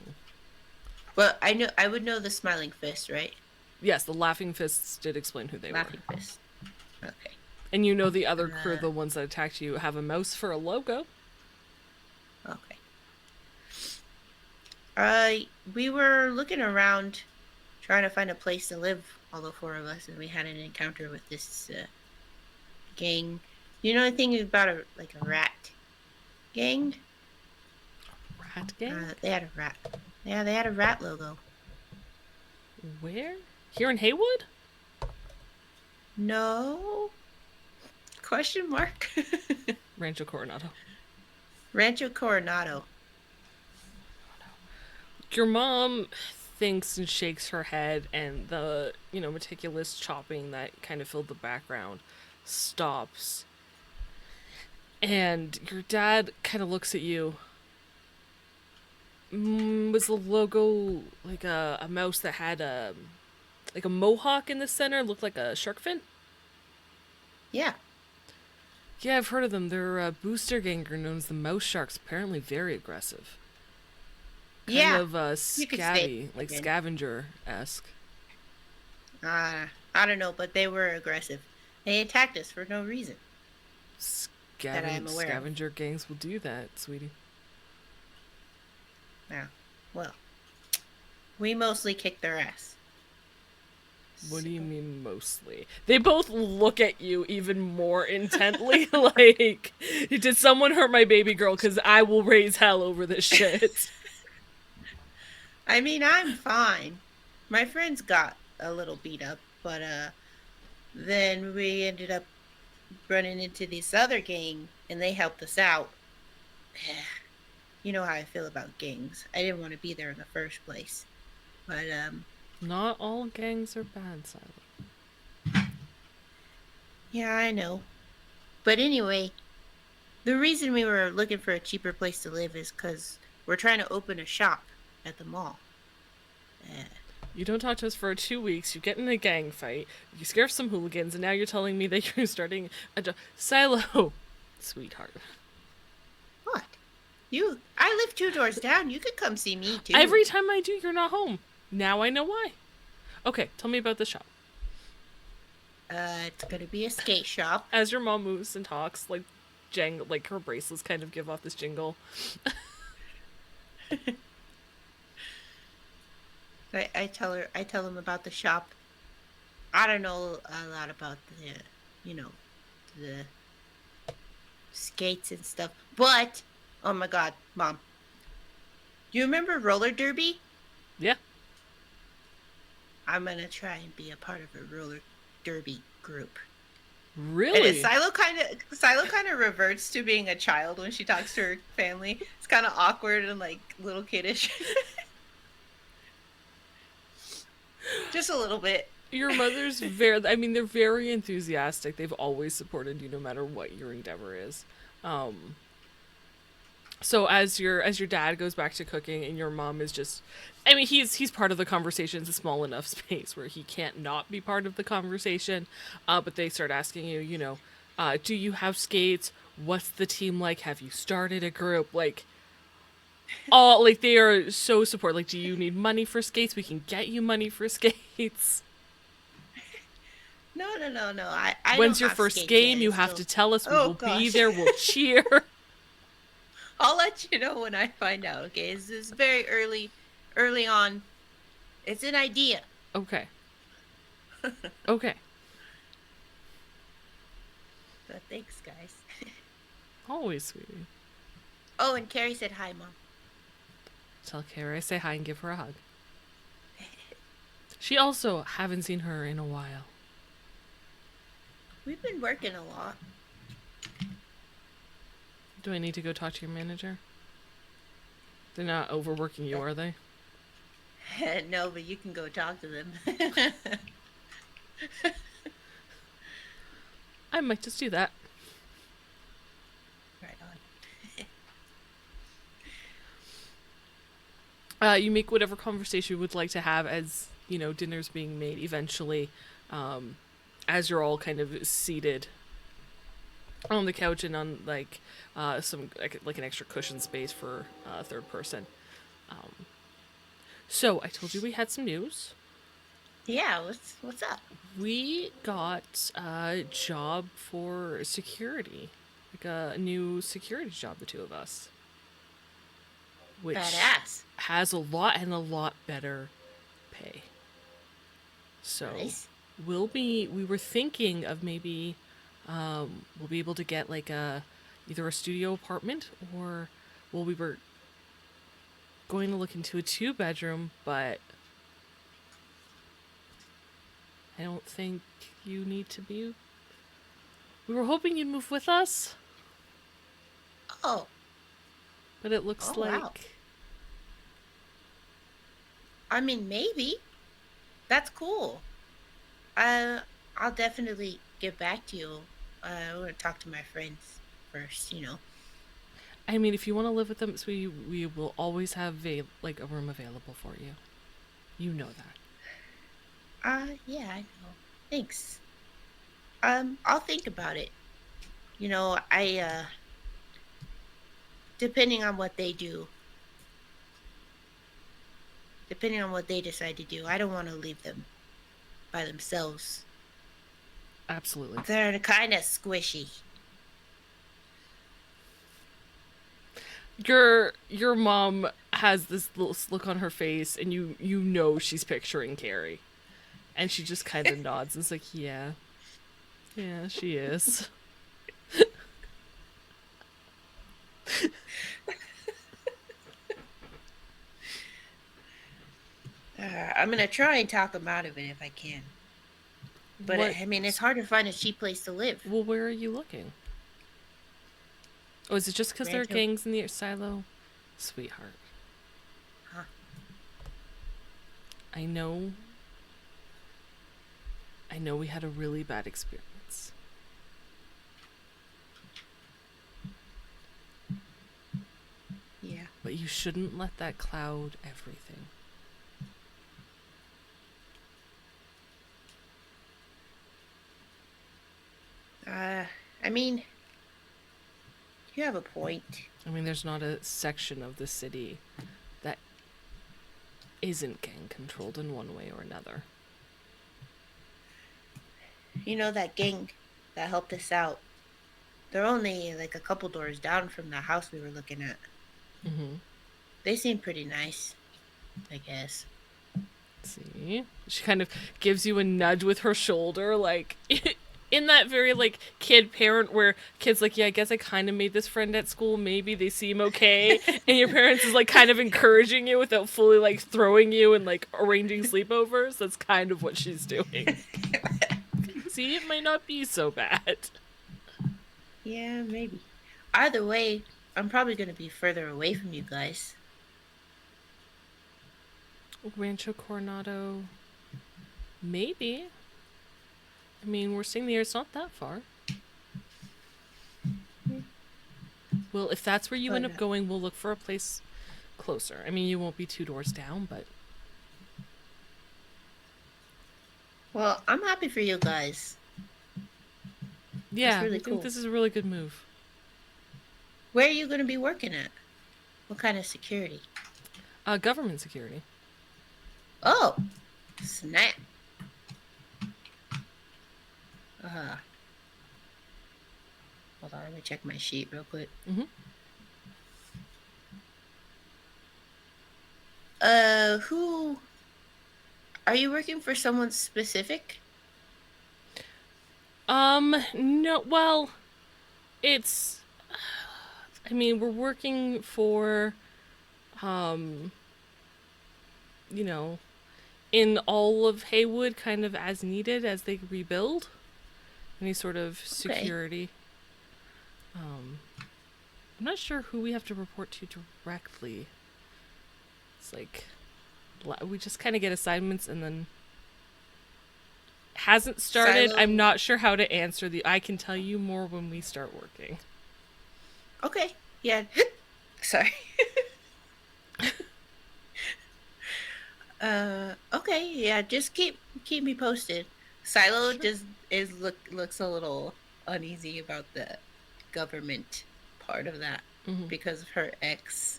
Well, I would know the smiling fist, right? Yes, the laughing fists did explain who they Laughing were. fist. Okay. And you know the other crew, the ones that attacked you, have a mouse for a logo. Okay. We were looking around trying to find a place to live, all the four of us, and we had an encounter with this gang. You know anything about a rat gang? Rat gang? They had a rat. Yeah, they had a rat logo. Where? Here in Haywood? No. Question mark. Rancho Coronado. Rancho Coronado. Your mom thinks and shakes her head, and the, meticulous chopping that kind of filled the background stops. And your dad kind of looks at you. Was the logo like a mouse that had a mohawk in the center, looked like a shark fin? Yeah. Yeah, I've heard of them. They're a booster ganger known as the Mouse Sharks. Apparently very aggressive. Kind of scabby, like scavenger-esque. I don't know, but they were aggressive. They attacked us for no reason. That I am aware of. Scavenger gangs will do that, sweetie. Yeah. Well, we mostly kicked their ass. What do you mean mostly? They both look at you even more intently, like, did someone hurt my baby girl? Because I will raise hell over this shit. I mean, I'm fine. My friends got a little beat up, but then we ended up running into this other gang, and they helped us out. You know how I feel about gangs. I didn't want to be there in the first place. But, Not all gangs are bad, Silent. yeah, I know. But anyway, the reason we were looking for a cheaper place to live is because we're trying to open a shop at the mall. You don't talk to us for 2 weeks, you get in a gang fight, you scare some hooligans, and now you're telling me that you're starting a job. Silo! Sweetheart. What? I live 2 doors down. You could come see me, too. Every time I do, you're not home. Now I know why. Okay, tell me about the shop. It's gonna be a skate shop. As your mom moves and talks, like her bracelets kind of give off this jingle. I tell them about the shop. I don't know a lot about the skates and stuff. But, oh my god, Mom. Do you remember roller derby? Yeah. I'm gonna try and be a part of a roller derby group. Really? And Silo kind of reverts to being a child when she talks to her family. It's kind of awkward and like little kiddish. Just a little bit. Your mother's very, I mean, they're very enthusiastic. They've always supported you no matter what your endeavor is. So as your dad goes back to cooking and your mom is just, I mean, he's part of the conversation. It's a small enough space where he can't not be part of the conversation. But they start asking you, do you have skates? What's the team like? Have you started a group? Like, all, like, they are so supportive. Like, do you need money for skates? We can get you money for skates. No. When's don't your have first skates game? yet, You it's have still- to tell us. We Oh, will be gosh. there. We'll cheer. I'll let you know when I find out. Okay, this is very early on. It's an idea. Okay. Okay. But thanks, guys. Always, sweetie. Oh, and Carrie said hi, Mom. Tell Kara I say hi and give her a hug. She also haven't seen her in a while. We've been working a lot. Do I need to go talk to your manager? They're not overworking you, are they? No, but you can go talk to them. I might just do that. Right on. You make whatever conversation you would like to have as, dinner's being made eventually, as you're all kind of seated on the couch and on, like, some, like an extra cushion space for a third person. So, I told you we had some news. Yeah, what's up? We got a job for security. Like a new security job, the two of us. Which Badass. has a lot better pay. So Nice. we were thinking of maybe we'll be able to get like either a studio apartment or we were going to look into a 2-bedroom, but I don't think you need to be. We were hoping you'd move with us, Oh, but it looks Oh, like wow. I mean, maybe. That's cool. I'll definitely get back to you. I want to talk to my friends first, I mean, if you want to live with them, so we will always have a room available for you. You know that. Yeah, I know. Thanks. I'll think about it. Depending on what they do, depending on what they decide to do, I don't want to leave them by themselves. Absolutely. They're kind of squishy. Your mom has this little look on her face, and you know she's picturing Carrie, and she just kind of nods and is like, yeah, she is. I'm gonna try and talk them out of it if I can. But What- I mean, it's hard to find a cheap place to live. Well, where are you looking? Oh, is it just because there are Rancho. gangs in the silo? Sweetheart. Huh. I know we had a really bad experience. Yeah. But you shouldn't let that cloud everything. I mean, you have a point. I mean, there's not a section of the city that isn't gang controlled in one way or another. That gang that helped us out, they're only like a couple doors down from the house we were looking at. Mm-hmm. They seem pretty nice, I guess. See? She kind of gives you a nudge with her shoulder, like, in that very, like, kid parent where kids like, yeah, I guess I kind of made this friend at school. Maybe they seem okay. And your parents is, like, kind of encouraging you without fully, like, throwing you and, like, arranging sleepovers. That's kind of what she's doing. See, it might not be so bad. Yeah, maybe. Either way, I'm probably going to be further away from you guys. Rancho Coronado. Maybe. I mean, we're seeing the air. It's not that far. Well, if that's where you end up going, we'll look for a place closer. I mean, you won't be 2 doors down, but... Well, I'm happy for you guys. Yeah, really I think cool. this is a really good move. Where are you going to be working at? What kind of security? Government security. Oh, snap. Hold on, let me check my sheet real quick. Mm-hmm. Who... Are you working for someone specific? No, well, it's... I mean, we're working for, you know, in all of Haywood, kind of as needed as they rebuild. Any sort of security. I'm not sure who we have to report to directly. It's like, we just kind of get assignments and then... Hasn't started. Silo. I'm not sure how to answer the... I can tell you more when we start working. Okay, yeah. Sorry. Okay, yeah, just keep me posted. Silo just looks a little uneasy about the government part of that because her ex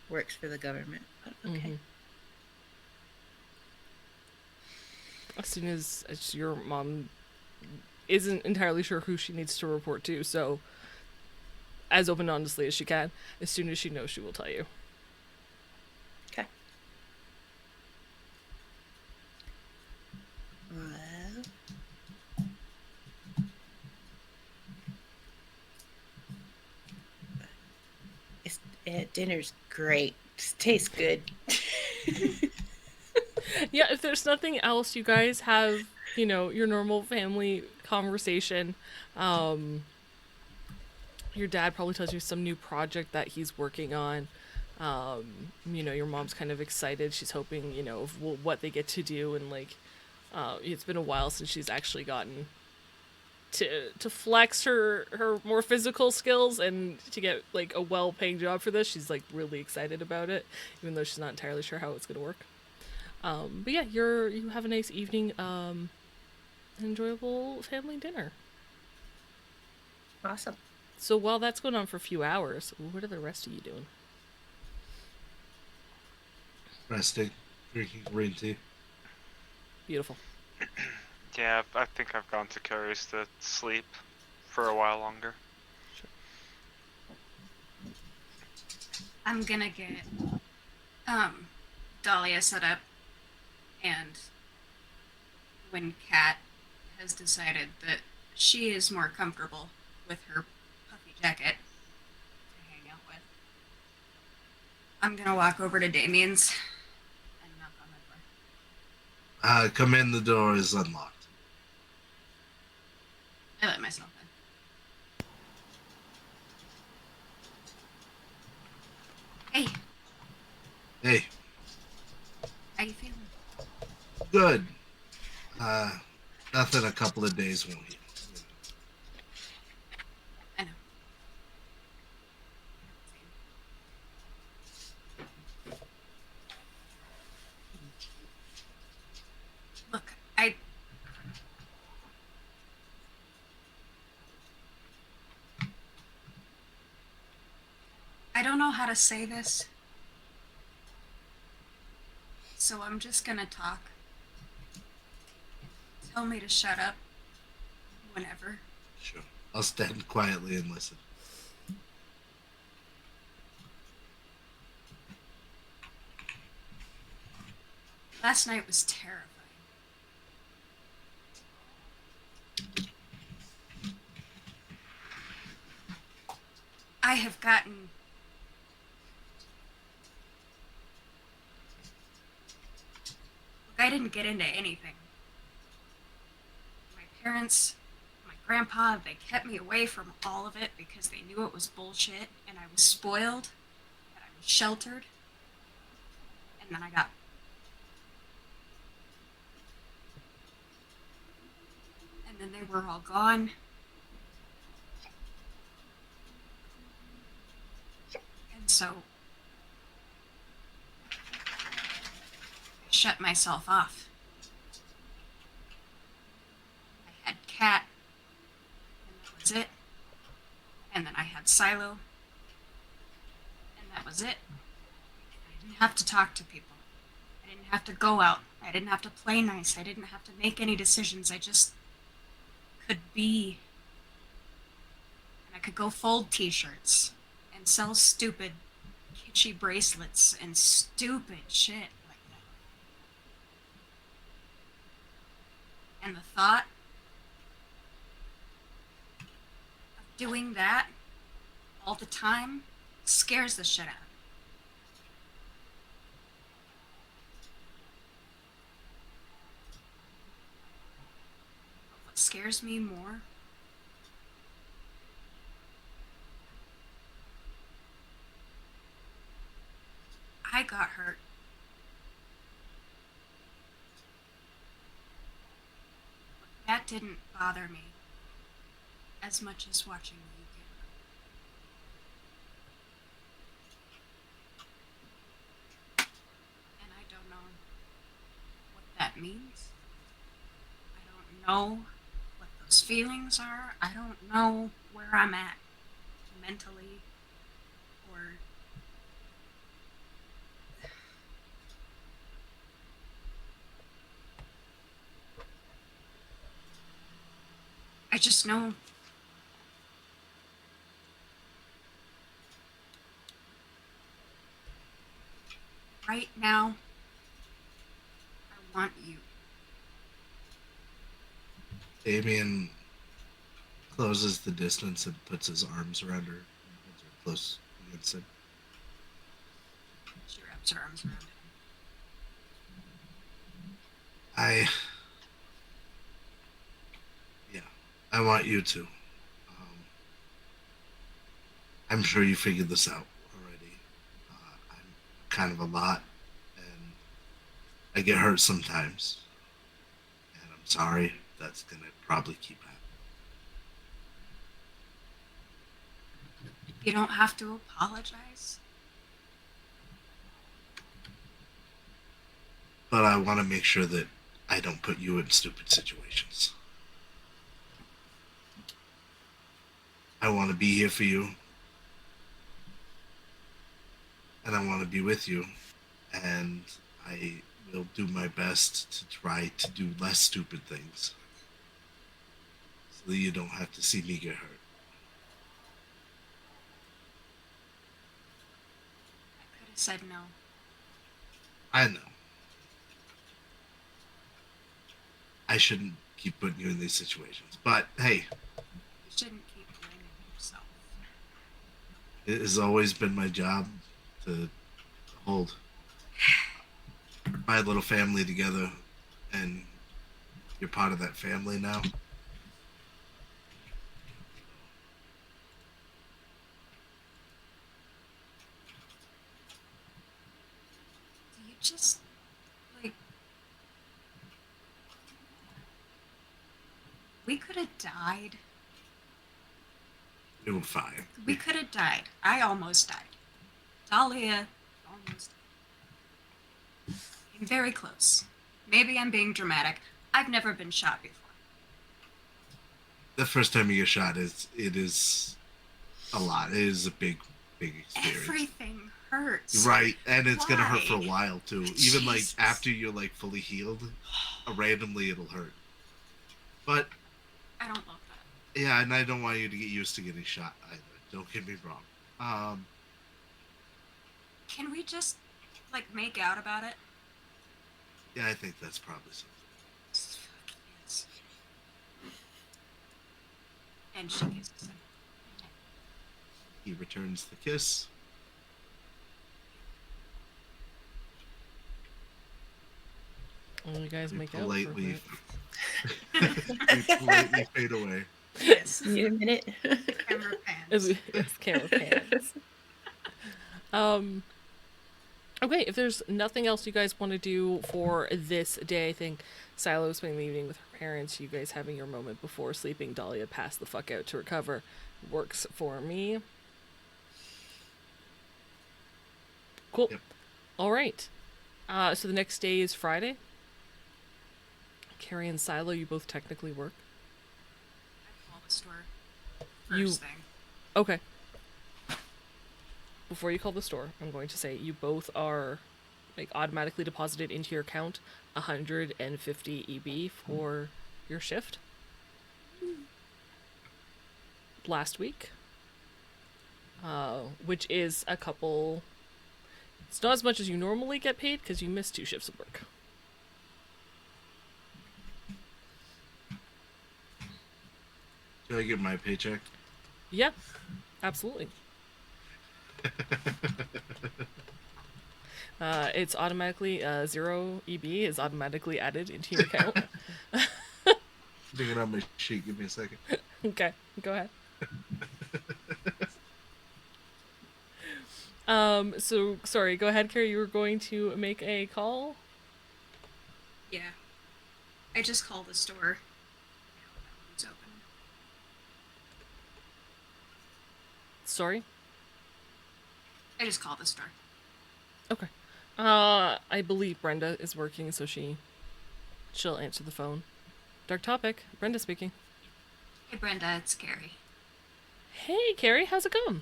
works for the government. But okay. As soon as your mom isn't entirely sure who she needs to report to, so as open and honestly as she can, as soon as she knows, she will tell you. Okay. Well, dinner's great. It tastes good. Yeah, if there's nothing else, you guys have, you know, your normal family conversation. Your dad probably tells you some new project that he's working on. You know, your mom's kind of excited. She's hoping, you know, of what they get to do, and like, it's been a while since she's actually gotten to flex her more physical skills and to get like a well-paying job for this. She's like really excited about it, even though she's not entirely sure how it's gonna work. But yeah, you have a nice evening, enjoyable family dinner. Awesome. So while that's going on for a few hours, what are the rest of you doing? Resting, drinking green tea. Beautiful. Yeah, I think I've gone to Carrie's to sleep for a while longer. Sure. I'm gonna get Dahlia set up, and when Kat has decided that she is more comfortable with her puffy jacket to hang out with, I'm gonna walk over to Damien's and knock on the door. Come in, the door is unlocked. I let myself in. Hey, Hey, how you feeling? good. Nothing a couple of days won't heal. I know. Look, I don't know how to say this, so I'm just gonna talk. Tell me to shut up whenever. Sure. I'll stand quietly and listen. Last night was terrifying. I have gotten I didn't get into anything. My parents, my grandpa, they kept me away from all of it because they knew it was bullshit, and I was spoiled, and I was sheltered, and then I got they were all gone. And so I shut myself off. I had Cat, and that was it. And then I had Silo, and that was it. I didn't have to talk to people. I didn't have to go out. I didn't have to play nice. I didn't have to make any decisions. I just could be. And I could go fold t-shirts and sell stupid kitschy bracelets and stupid shit like that. And the thought of doing that all the time scares the shit out of me. But what scares me more I got hurt. But that didn't bother me as much as watching you get hurt. And I don't know what that means. I don't know what those feelings are. I don't know where I'm at mentally or I just know right now I want you. Damien closes the distance and puts his arms around her and holds her close against him. She wraps her arms around him. I want you to. I'm sure you figured this out already. I'm kind of a lot, and I get hurt sometimes. And I'm sorry. That's gonna probably keep happening. You don't have to apologize. But I want to make sure that I don't put you in stupid situations. I want to be here for you. And I want to be with you. And I will do my best to try to do less stupid things. So that you don't have to see me get hurt. I could have said no. I know. I shouldn't keep putting you in these situations. But hey, You shouldn't keep blaming yourself. it has always been my job to hold my little family together, and you're part of that family now. Do you just, like, we could have died. You were fine. We could have died. I almost died. Dahlia almost died. I'm very close. Maybe I'm being dramatic. I've never been shot before. The first time you get shot it is a lot. It is a big experience. Everything hurts. Right, and it's gonna hurt for a Why? while too. Even like Jesus. after you're like fully healed, randomly it'll hurt. But I don't love that. yeah, and I don't want you to get used to getting shot either. Don't get me wrong. Can we just, like, make out about it? Yeah, I think that's probably something. Yes. And she kisses him. He returns the kiss. Oh, you guys We make out for a politely, bit. we politely fade away. Yes. Need a minute. Camera pans. As camera pans. Okay, if there's nothing else you guys want to do for this day, I think Silo spending the evening with her parents, you guys having your moment before sleeping, Dahlia passed the fuck out to recover, works for me. Cool. Yep. All right. So the next day is Friday. Carrie and Silo, you both technically work. I call the store You- first thing. Okay. Before you call the store, I'm going to say you both are like automatically deposited into your account 150 EB for your shift. Last week. Which is a couple. It's not as much as you normally get paid because you missed 2 shifts of work. Do I get my paycheck? Yeah, absolutely. It's automatically 0 EB is automatically added into your account. Dig it on my sheet. Give me a second. Okay, go ahead. So sorry, go ahead, Carrie. You were going to make a call? Yeah. I just call the store. It's open. Sorry? I just call the store. Okay. I believe Brenda is working, so she'll answer the phone. Dark topic. Brenda speaking. Hey Brenda, it's Carrie. Hey, Carrie, how's it going?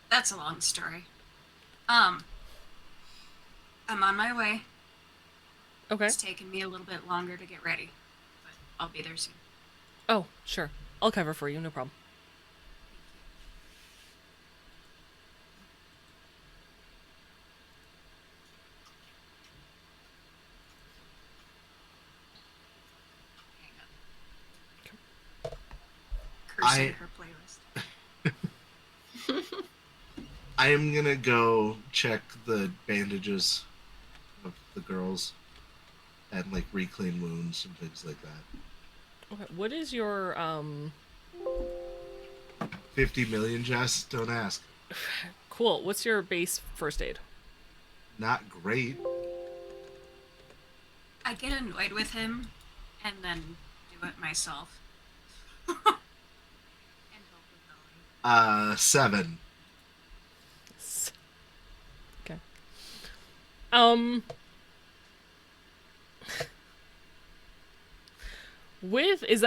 That's a long story. I'm on my way. Okay. It's taken me a little bit longer to get ready, but I'll be there soon. Oh, sure. I'll cover for you, no problem. Hang on. Cursing I- her playlist. I am gonna go check the bandages of the girls and like reclaim wounds and things like that. Okay. What is your 50 million, Jess? Don't ask. cool. What's your base first aid? Not great. I get annoyed with him and then do it myself. And help with Ellie. 7. Okay.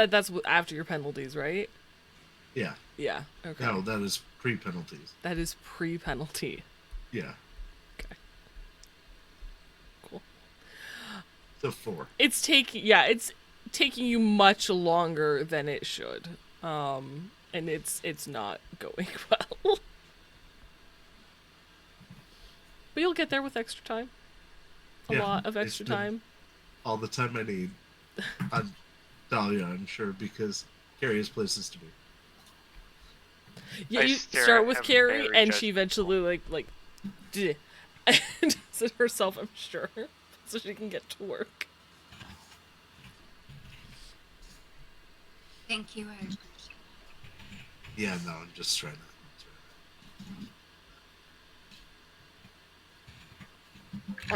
That's after your penalties, right? Yeah. Yeah. Okay. No, that is pre-penalties. That is pre-penalty. Yeah. Okay. Cool. So 4. It's taking you much longer than it should. And it's not going well. But you'll get there with extra time. A Yeah, lot of it's extra been- time. All the time I need. On Dahlia, I'm sure, because Carrie has places to be. Yeah, I you stare start at with him Carrie, very and she eventually and does it herself, I'm sure, so she can get to work. Thank you, I appreciate it. Yeah, no, I'm just trying to.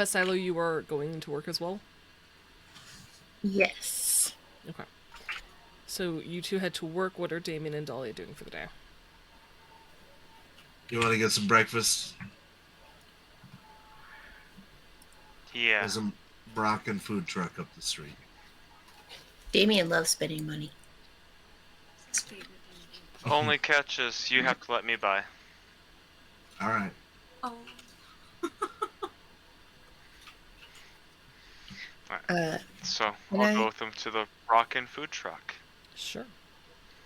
Silo, you are going to work as well? Yes. Okay. So you two head to work. What are Damien and Dahlia doing for the day? You want to get some breakfast? Yeah. There's a Moroccan food truck up the street. Damien loves spending money. His favorite thing to do. Only catch is you have to let me buy. All right. Oh. So Can I'll I- go with them to the Rockin' food truck. Sure.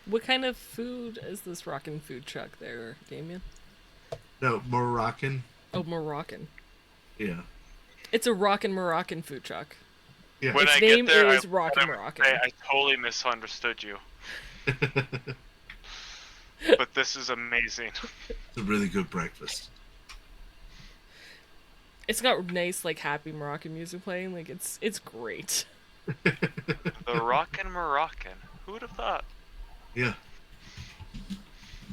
What kind of food is this rockin' food truck there, Damien? No, Moroccan. Oh, Moroccan. Yeah. It's a rockin' Moroccan food truck. Yeah. When Its I name get there, is I, Rockin' I'm Moroccan. say I totally misunderstood you, but this is amazing. It's a really good breakfast. It's got nice, happy Moroccan music playing. It's great. The Rockin' Moroccan. Who would have thought? Yeah.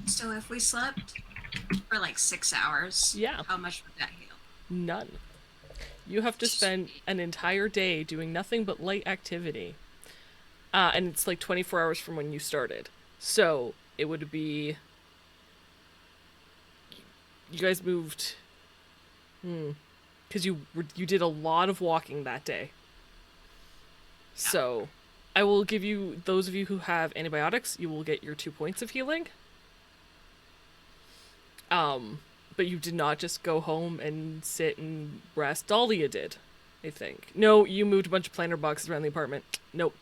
So if we slept for like 6 hours, Yeah. how much would that heal? None. You have to spend an entire day doing nothing but light activity. And it's like 24 hours from when you started. So it would be... You guys moved... Because you did a lot of walking that day. So I will give you, those of you who have antibiotics, you will get your 2 points of healing. But you did not just go home and sit and rest. Dahlia did, I think. No, you moved a bunch of planter boxes around the apartment. Nope.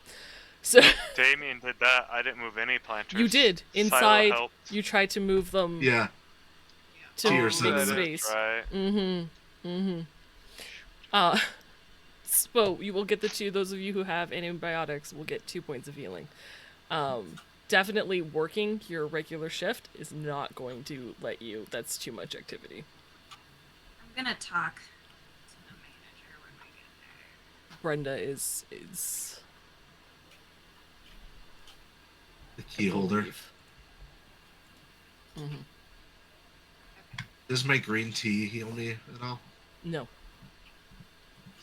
So Damien did that. I didn't move any planters. you did. Silo Inside, helped. you tried to move them Yeah. to To your make side. space. Right. So you will get the 2, those of you who have antibiotics will get 2 points of healing. Definitely working your regular shift is not going to let you. That's too much activity. I'm gonna talk to the manager when we get there. Brenda is The key holder. Does my green tea heal me at all? No.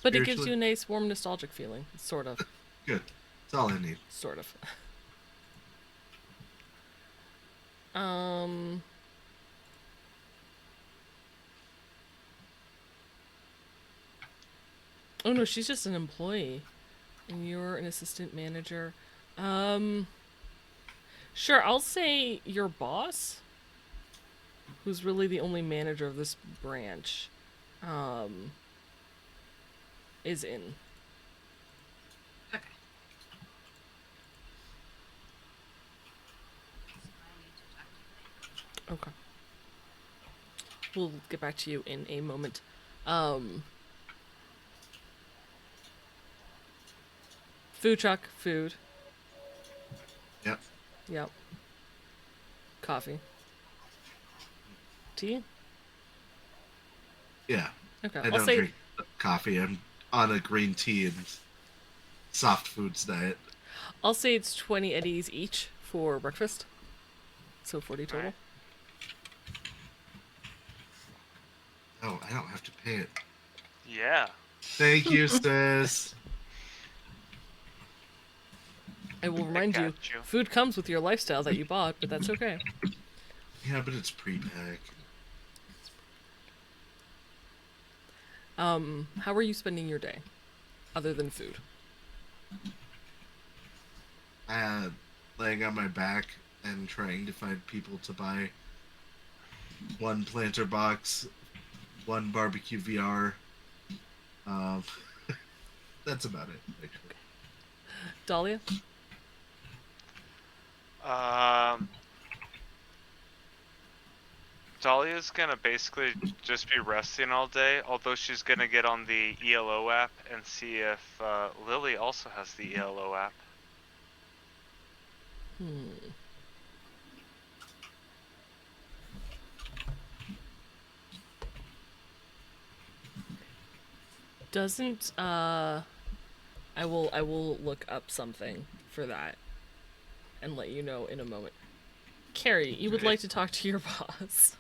But it gives Spiritually? you a nice, warm, nostalgic feeling. Sort of. Good. That's all I need. Sort of. Oh no, she's just an employee. And you're an assistant manager. Sure, I'll say your boss, who's really the only manager of this branch, is in. Okay. So I need to talk to them. Okay. We'll get back to you in a moment. Food truck, food. Yep. Yep. Coffee. Tea? Yeah. Okay. I I'll don't say drink coffee. I'm on a green tea and soft foods diet. I'll say it's 20 eddies each for breakfast. So 40 total. Right. Oh, I don't have to pay it. Yeah. Thank you, sis. I will remind you, got you. food comes with your lifestyle that you bought, but that's okay. Yeah, but it's pre-packed. How are you spending your day? Other than food? Laying on my back and trying to find people to buy 1 planter box, 1 barbecue VR. That's about it, actually. Dahlia? Dahlia's gonna basically just be resting all day, although she's gonna get on the ELO app and see if Lily also has the ELO app. Doesn't I will look up something for that and let you know in a moment. Carrie, you would Okay. like to talk to your boss.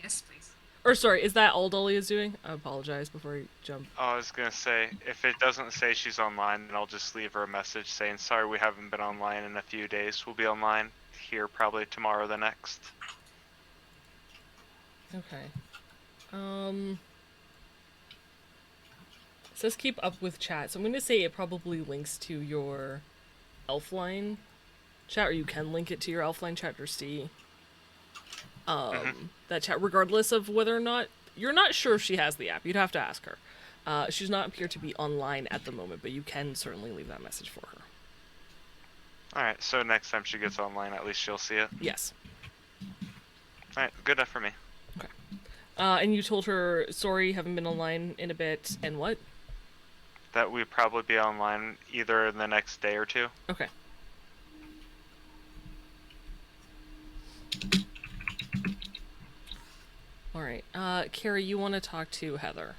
Yes, please. Or sorry, is that all Dolly is doing? I apologize before you jump. I was gonna say, if it doesn't say she's online, then I'll just leave her a message saying, sorry we haven't been online in a few days. We'll be online here probably tomorrow or the next. Okay. It says keep up with chat, so I'm gonna say it probably links to your Elfline chat, or you can link it to your Elfline chat or see that chat, regardless of whether or not you're not sure if she has the app. You'd have to ask her. She's not appear to be online at the moment, but you can certainly leave that message for her. Alright, so next time she gets online, at least she'll see it. Yes. Alright, good enough for me. And you told her, sorry, haven't been online in a bit, and what? That we'd probably be online either in the next day or 2. Okay. Alright, Carrie, you want to talk to Heather.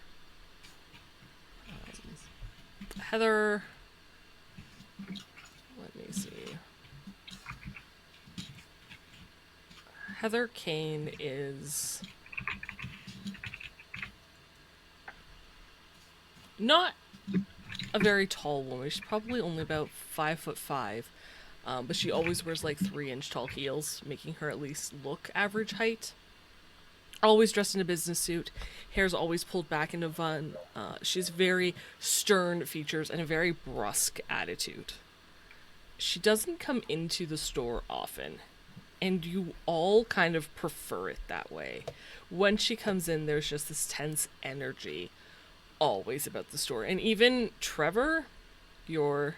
Heather... Let me see. Heather Kane is not a very tall woman. She's probably only about 5'5", but she always wears like 3-inch tall heels, making her at least look average height. Always dressed in a business suit, hair's always pulled back in a bun. She's very stern features and a very brusque attitude. She doesn't come into the store often, and you all kind of prefer it that way. When she comes in, there's just this tense energy always about the store. And even Trevor, your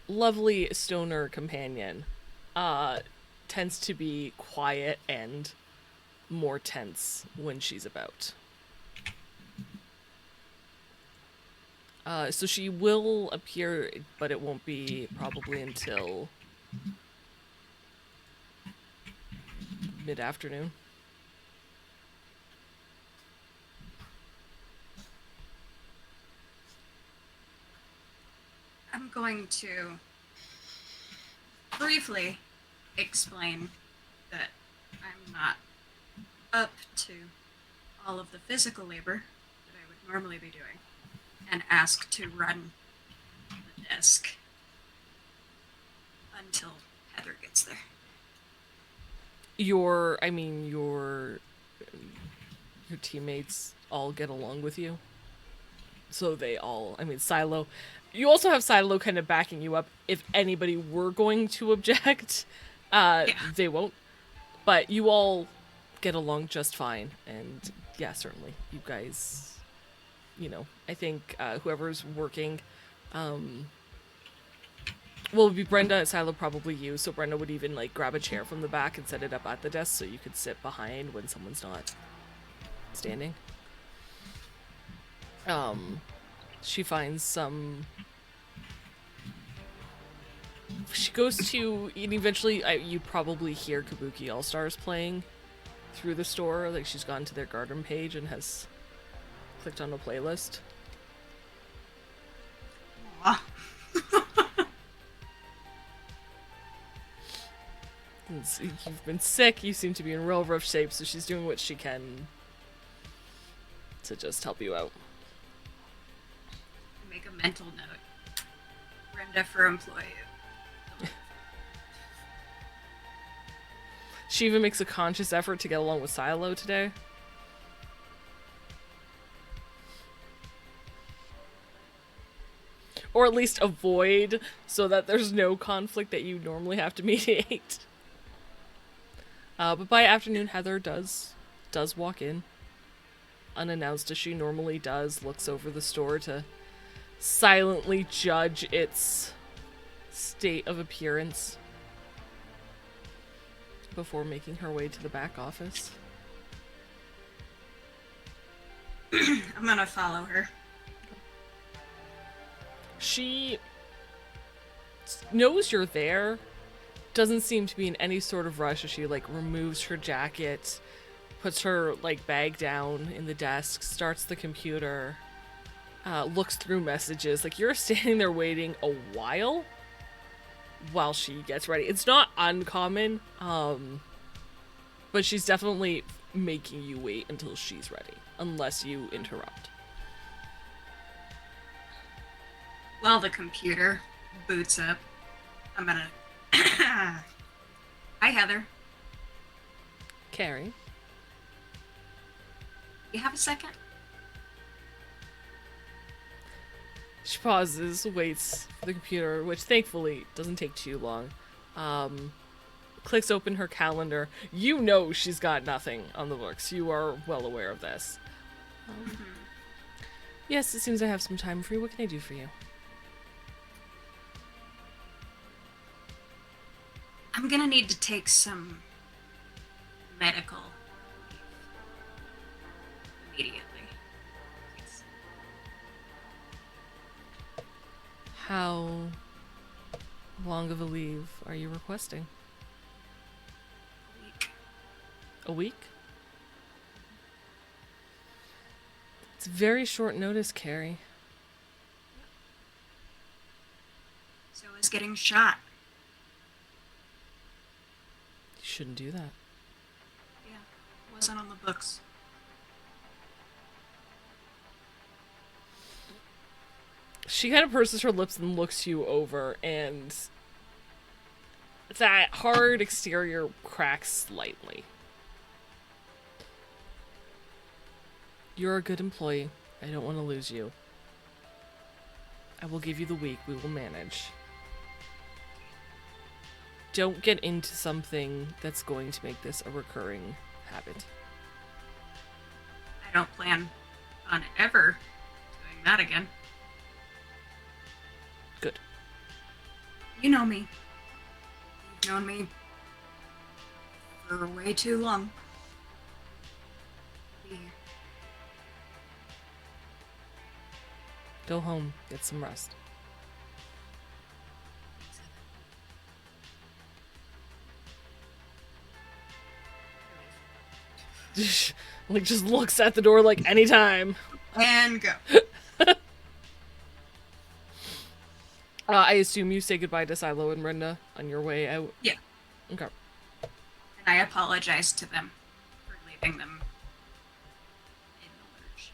lovely stoner companion, tends to be quiet and more tense when she's about. So she will appear, but it won't be probably until mid-afternoon. I'm going to briefly explain that I'm not up to all of the physical labor that I would normally be doing, and ask to run the desk until Heather gets there. Your teammates all get along with you. So they all, Silo. You also have Silo kind of backing you up if anybody were going to object. They won't. But you all get along just fine. And yeah, certainly. You guys, I think whoever's working, well, it would be Brenda, Silo, probably you. So Brenda would even grab a chair from the back and set it up at the desk so you could sit behind when someone's not standing. She finds some. She goes to, and eventually you probably hear Kabuki All Stars playing through the store. She's gone to their garden page and has clicked on a playlist. Aw. You've been sick. You seem to be in real rough shape, so she's doing what she can to just help you out. Make a mental note. Brenda for employee. She even makes a conscious effort to get along with Silo today. Or at least avoid, so that there's no conflict that you normally have to mediate. But by afternoon, Heather does walk in, unannounced as she normally does, looks over the store to silently judge its state of appearance before making her way to the back office. I'm gonna follow her. She knows you're there, doesn't seem to be in any sort of rush as she removes her jacket, puts her bag down in the desk, starts the computer, looks through messages. You're standing there waiting a while she gets ready. It's not uncommon, but she's definitely making you wait until she's ready, unless you interrupt. While the computer boots up, I'm gonna... Hi, Heather. Carrie? You have a second? She pauses, waits for the computer, which thankfully doesn't take too long. Clicks open her calendar. You know she's got nothing on the books. You are well aware of this. Yes, it seems I have some time for you. What can I do for you? I'm gonna need to take some medical leave immediately. Please. How long of a leave are you requesting? A week. A week? It's very short notice, Carrie. So is getting shot. You shouldn't do that. wasn't on the books. She kind of purses her lips and looks you over, and that hard exterior cracks slightly. You're a good employee. I don't want to lose you. I will give you the week. We will manage. Don't get into something that's going to make this a recurring habit. I don't plan on ever doing that again. Good. You know me. You've known me for way too long. Be here. Go home. Get some rest. Like, just looks at the door like, anytime. And go. I assume you say goodbye to Silo and Brenda on your way out? Yeah. Okay. And I apologize to them for leaving them in the lurch.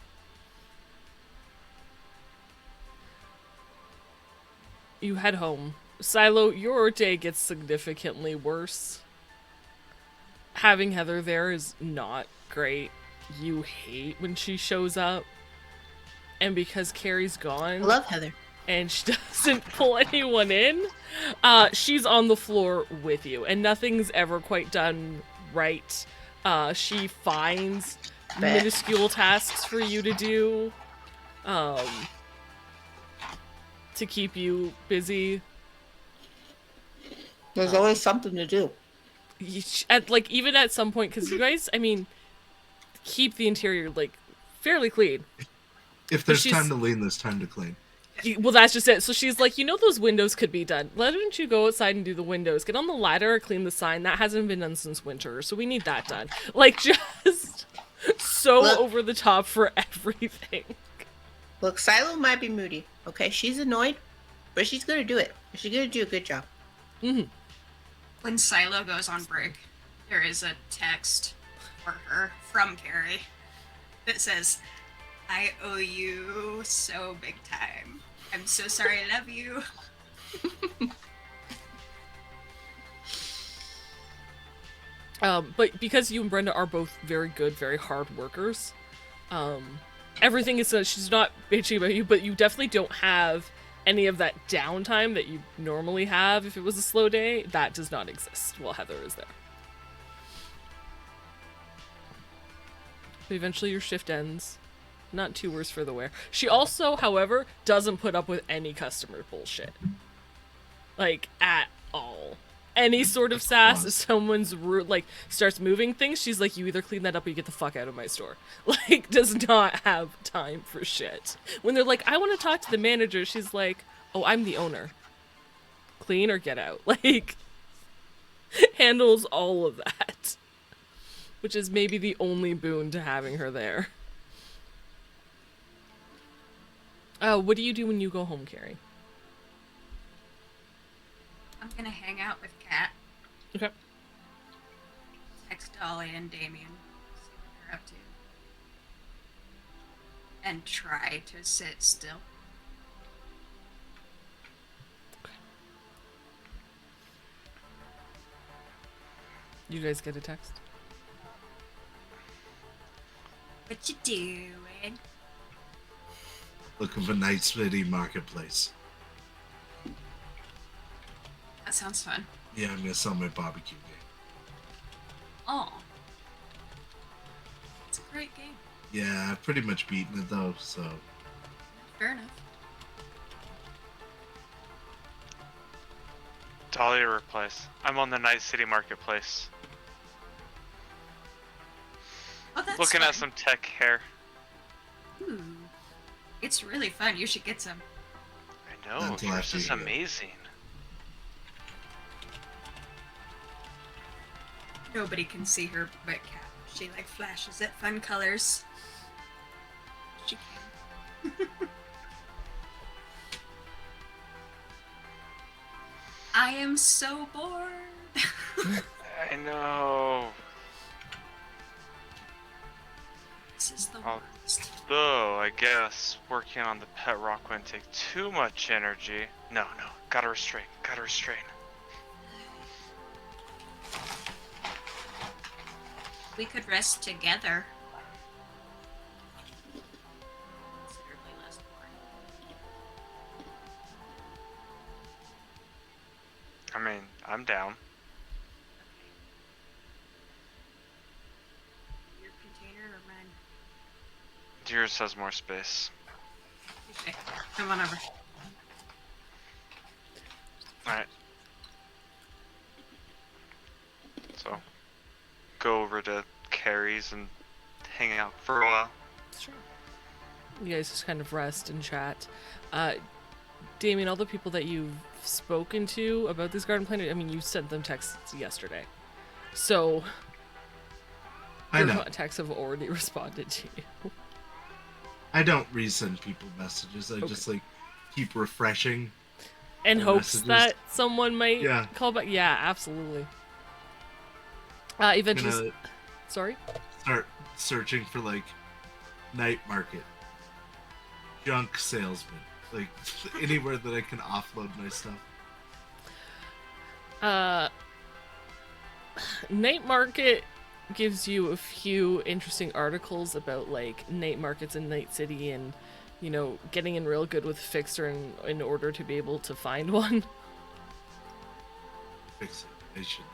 You head home. Silo, your day gets significantly worse. Having Heather there is not great. You hate when she shows up. And because Carrie's I gone, love Heather. and she doesn't pull anyone in, she's on the floor with you, and nothing's ever quite done right. She finds minuscule tasks for you to do, to keep you busy. There's always something to do. Even at some point, because you guys, I mean, keep the interior, like, fairly clean. If there's she's- time to lean, there's time to clean. Well, that's just it. So she's like, those windows could be done. Why don't you go outside and do the windows? Get on the ladder, clean the sign. That hasn't been done since winter, so we need that done. Like, just so Look. over the top for everything. Look, Silo might be moody, okay? She's annoyed, but she's gonna do it. She's gonna do a good job. Mm-hmm. When Silo goes on break, there is a text for her from Carrie that says, I owe you so big time. I'm so sorry I love you. But because you and Brenda are both very good, very hard workers, everything is, she's not bitching about you, but you definitely don't have any of that downtime that you normally have if it was a slow day. That does not exist while Heather is there. But eventually your shift ends. Not too worse for the wear. She also, however, doesn't put up with any customer bullshit. Like, at all. Any sort of sass, if someone's starts moving things, she's like, you either clean that up or you get the fuck out of my store. Like, does not have time for shit. When they're like, I want to talk to the manager, she's like, oh, I'm the owner. Clean or get out. Like, handles all of that. Which is maybe the only boon to having her there. What do you do when you go home, Carrie? I'm gonna hang out with Kat, Okay. text Dolly and Damien, see what they're up to, and try to sit still. You guys get a text? What you doing? Looking for Night City Marketplace. That sounds fun. Yeah, I'm gonna sell my barbecue game. Oh. It's a great game. Yeah, I've pretty much beaten it though, so. Fair enough. Dahlia replies, I'm on the Night City Marketplace. Oh, that's Looking fun. at some tech hair. Ooh. It's really fun. You should get some. I know, Until yours after is you- amazing. Nobody can see her but Kat. She flashes at fun colors. She can. I am so bored. I know. This is the Oh. worst. Though, I guess working on the pet rock wouldn't take too much energy. No, gotta restrain, We could rest together. Considerably less boring. I mean, I'm down. Your container or mine? Yours has more space. Okay, come on over. Alright. So, go over to Carrie's and hang out for a while. Sure. You guys just kind of rest and chat. Damien, all the people that you've spoken to about this garden planet, I mean, you sent them texts yesterday. So, I their know. contacts have already responded to you. I don't resend people messages. I just like keep refreshing. And The hopes messages. that someone might Yeah. call back. Yeah, absolutely. Eventually. Gonna Sorry? start searching for like night market, junk salesman, like anywhere that I can offload my stuff. Night Market gives you a few interesting articles about like night markets in Night City and, you know, getting in real good with Fixer in order to be able to find one. Fix it. I should.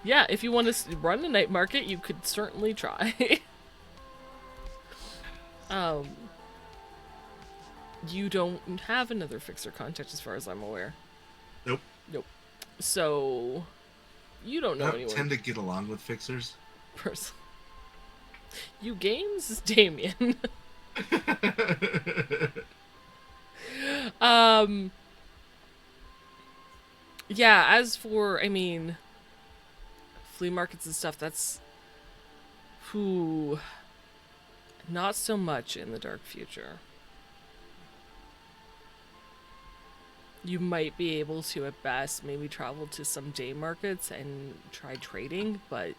Yeah, if you want to run a night market, you could certainly try. You don't have another Fixer contact as far as I'm aware. Nope. So, you don't I know don't anyone. tend to get along with fixers. Person. You games, Damien. Yeah, as for, I mean, flea markets and stuff, that's not so much in the dark future. You might be able to, at best, maybe travel to some day markets and try trading, but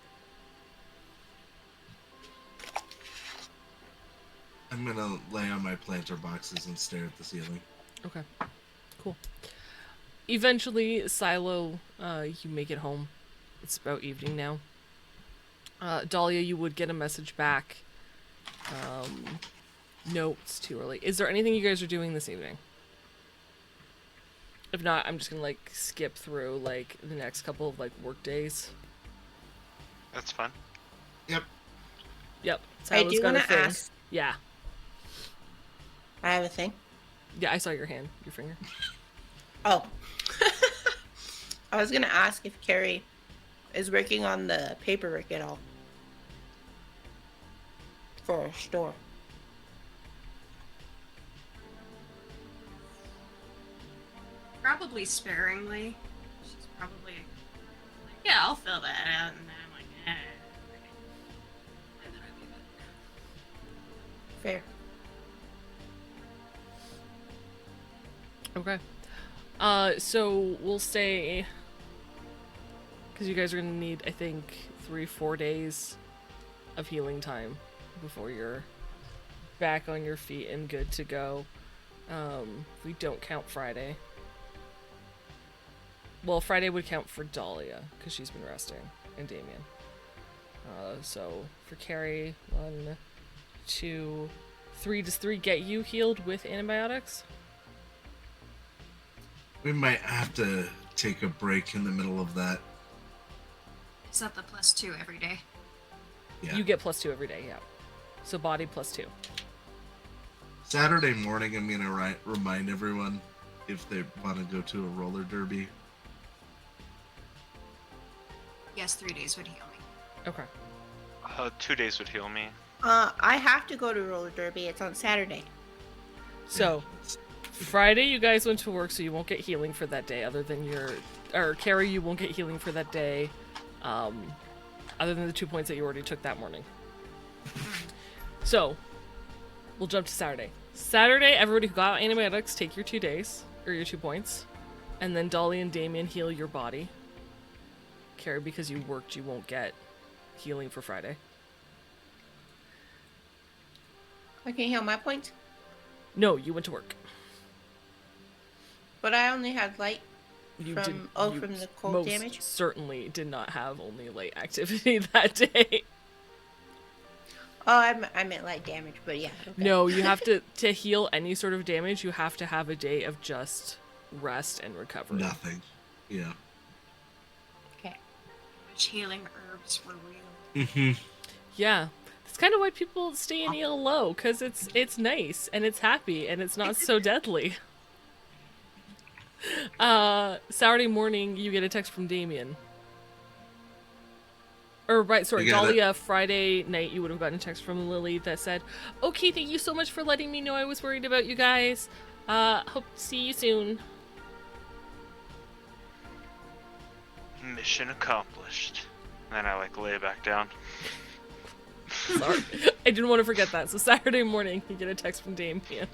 I'm gonna lay on my planter boxes and stare at the ceiling. okay, cool. Eventually, Silo, you make it home. It's about evening now. Dahlia, you would get a message back. No, it's too early. Is there anything you guys are doing this evening? If not, I'm just gonna like skip through like the next couple of like work days. That's fun. Yep. Yep. I Silo's do got a want to thing. ask. Yeah. I have a thing. Yeah, I saw your hand, your finger. Oh. I was gonna ask if Carrie is working on the paperwork at all for a store. Probably sparingly. She's probably like, yeah, I'll fill that out, and then I'm like, eh. And then I leave it. Fair. Okay. So we'll say, because you guys are gonna need, I think, 3-4 days of healing time before you're back on your feet and good to go. We don't count Friday. Well, Friday would count for Dahlia, because she's been resting, and Damien. So, for Carrie, 1, 2, 3. Does 3 get you healed with antibiotics? We might have to take a break in the middle of that. Is that the +2 every day? Yeah. You get +2 every day, yeah. So body +2. Saturday morning, I'm gonna remind everyone if they want to go to a roller derby. Yes, 3 days would heal me. Okay. 2 days would heal me. I have to go to roller derby. It's on Saturday. So, Friday you guys went to work, so you won't get healing for that day, other than Carrie, you won't get healing for that day, other than the 2 points that you already took that morning. So, we'll jump to Saturday. Saturday, everybody who got antibiotics, take your 2 days, or your 2 points, and then Dolly and Damien heal your body. Carrie, because you worked, you won't get healing for Friday. I can heal my points, No, you went to work. but I only had light You from did. You from the cold most damage. certainly did not have only light activity that day. Oh, I meant light damage, but yeah. Okay. No, you have to heal any sort of damage. You have to have a day of just rest and recovery. Nothing. Yeah. Okay. Which healing herbs were real. Mm-hmm. Yeah, that's kind of why people stay in ELO, because it's nice and it's happy and it's not so deadly. Saturday morning, you get a text from Damien. Or, right, sorry, I got it. Dahlia, Friday night, you would have gotten a text from Lily that said, okay, thank you so much for letting me know I was worried about you guys. Hope to see you soon. Mission accomplished. Then I lay back down. Sorry. I didn't want to forget that. So Saturday morning, you get a text from Damien.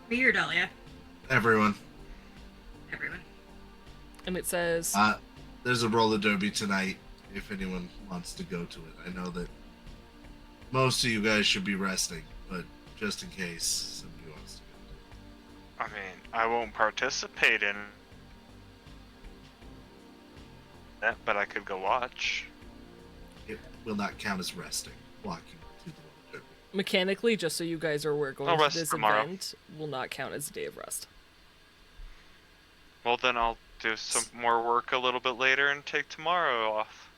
Me or Dahlia? Everyone. Everyone. And it says, There's a roller derby tonight if anyone wants to go to it. I know that most of you guys should be resting, but just in case somebody wants to go. I mean, I won't participate in that, but I could go watch. It will not count as resting, walking to the roller derby. mechanically, just so you guys are aware, going I'll to rest this tomorrow. event will not count as a day of rest. Well, then I'll do some more work a little bit later and take tomorrow off.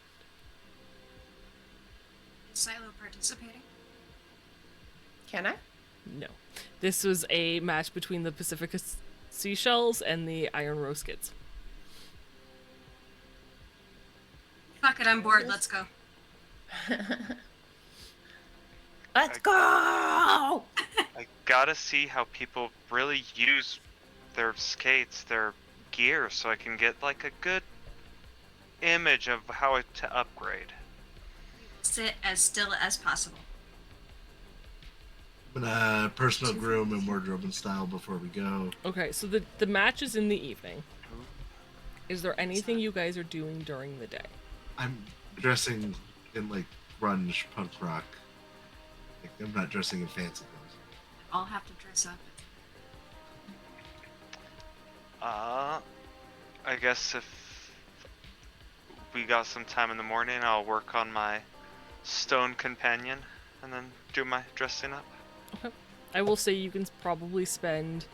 Silo participating? Can I? No. This was a match between the Pacific Seashells and the Iron Roskits. Fuck it, I'm bored. Let's go. Let's go! I gotta see how people really use their skates, their gear, so I can get a good image of how to upgrade. Sit as still as possible. I'm gonna personal groom and wardrobe and style before we go. Okay, so the match is in the evening. Is there anything you guys are doing during the day? I'm dressing in grunge punk rock. I'm not dressing in fancy clothes. I'll have to dress up. I guess if we got some time in the morning, I'll work on my stone companion and then do my dressing up. Okay. I will say you can probably spend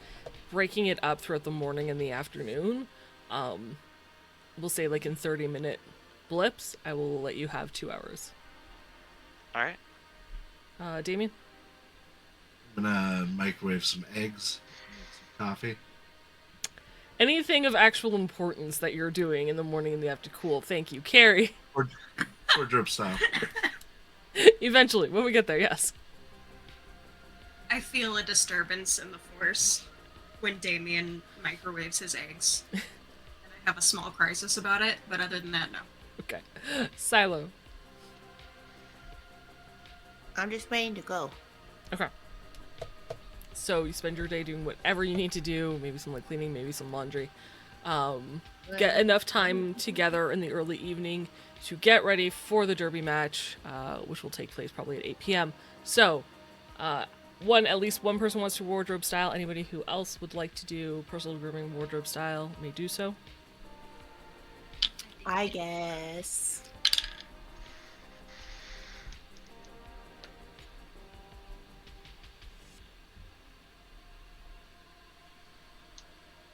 breaking it up throughout the morning and the afternoon. We'll say in 30-minute blips. I will let you have 2 hours. Alright. Damien? I'm gonna microwave some eggs, make some coffee. Anything of actual importance that you're doing in the morning and the afternoon? Cool, thank you. Carrie? Wardrobe style. Eventually, when we get there, yes. I feel a disturbance in the force when Damien microwaves his eggs. And I have a small crisis about it, but other than that, no. Okay. Silo? I'm just waiting to go. Okay. So you spend your day doing whatever you need to do, maybe some cleaning, maybe some laundry. Get enough time together in the early evening to get ready for the derby match, which will take place probably at 8 p.m. So, at least one person wants to wardrobe style. Anybody who else would like to do personal grooming wardrobe style may do so. I guess.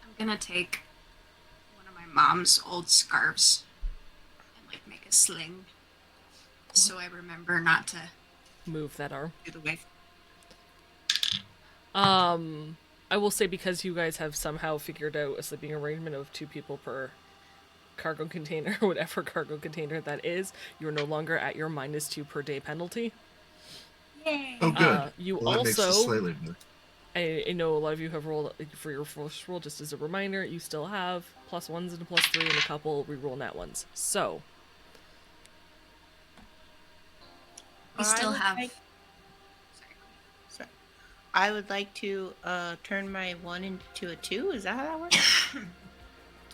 I'm gonna take one of my mom's old scarves and make a sling, so I remember not to Move that arm. do the wave. I will say, because you guys have somehow figured out a sleeping arrangement of 2 people per cargo container, whatever cargo container that is, you're no longer at your -2 per day penalty. Yay! Oh, good. You Well, that makes it also, slightly better. I know a lot of you have rolled for your first roll. Just as a reminder, you still have +1s and a +3 and a couple reroll nat ones. So We still I would have. like- Sorry. I would like to turn my 1 into a 2. Is that how that works?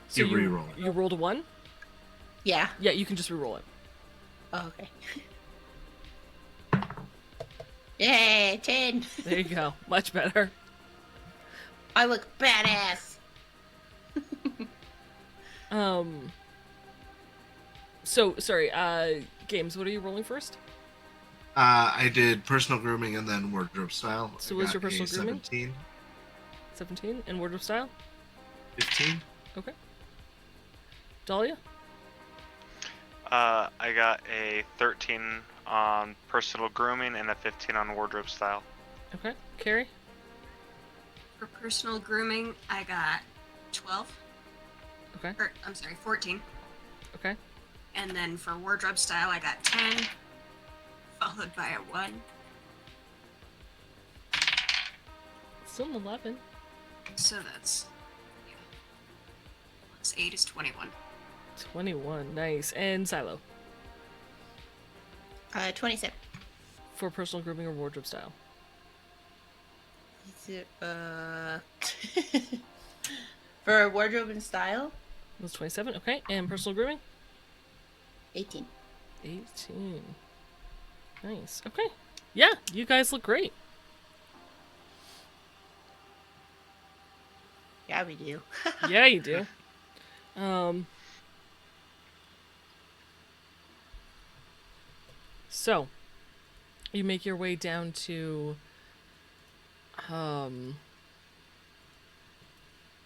so You reroll it. You rolled a 1? Yeah. Yeah, you can just reroll it. Oh, okay. Yay, 10. There you go. Much better. I look badass. So sorry, Games, what are you rolling first? I did personal grooming and then wardrobe style. So I what's got your personal a grooming? 17, 17 and wardrobe style? 15. Okay. Dahlia? I got a 13 on personal grooming and a 15 on wardrobe style. Okay. Carrie? For personal grooming, I got 12. Okay. Or, I'm sorry, 14. Okay. And then for wardrobe style, I got 10, followed by a 1. Still an 11. So that's, yeah. Plus 8 is 21. 21. Nice. And Silo? 27. For personal grooming or wardrobe style? For wardrobe and style, It was 27. Okay. And personal grooming? 18. 18. Nice. Okay. Yeah, you guys look great. Yeah, we do. Yeah, you do. So, you make your way down to the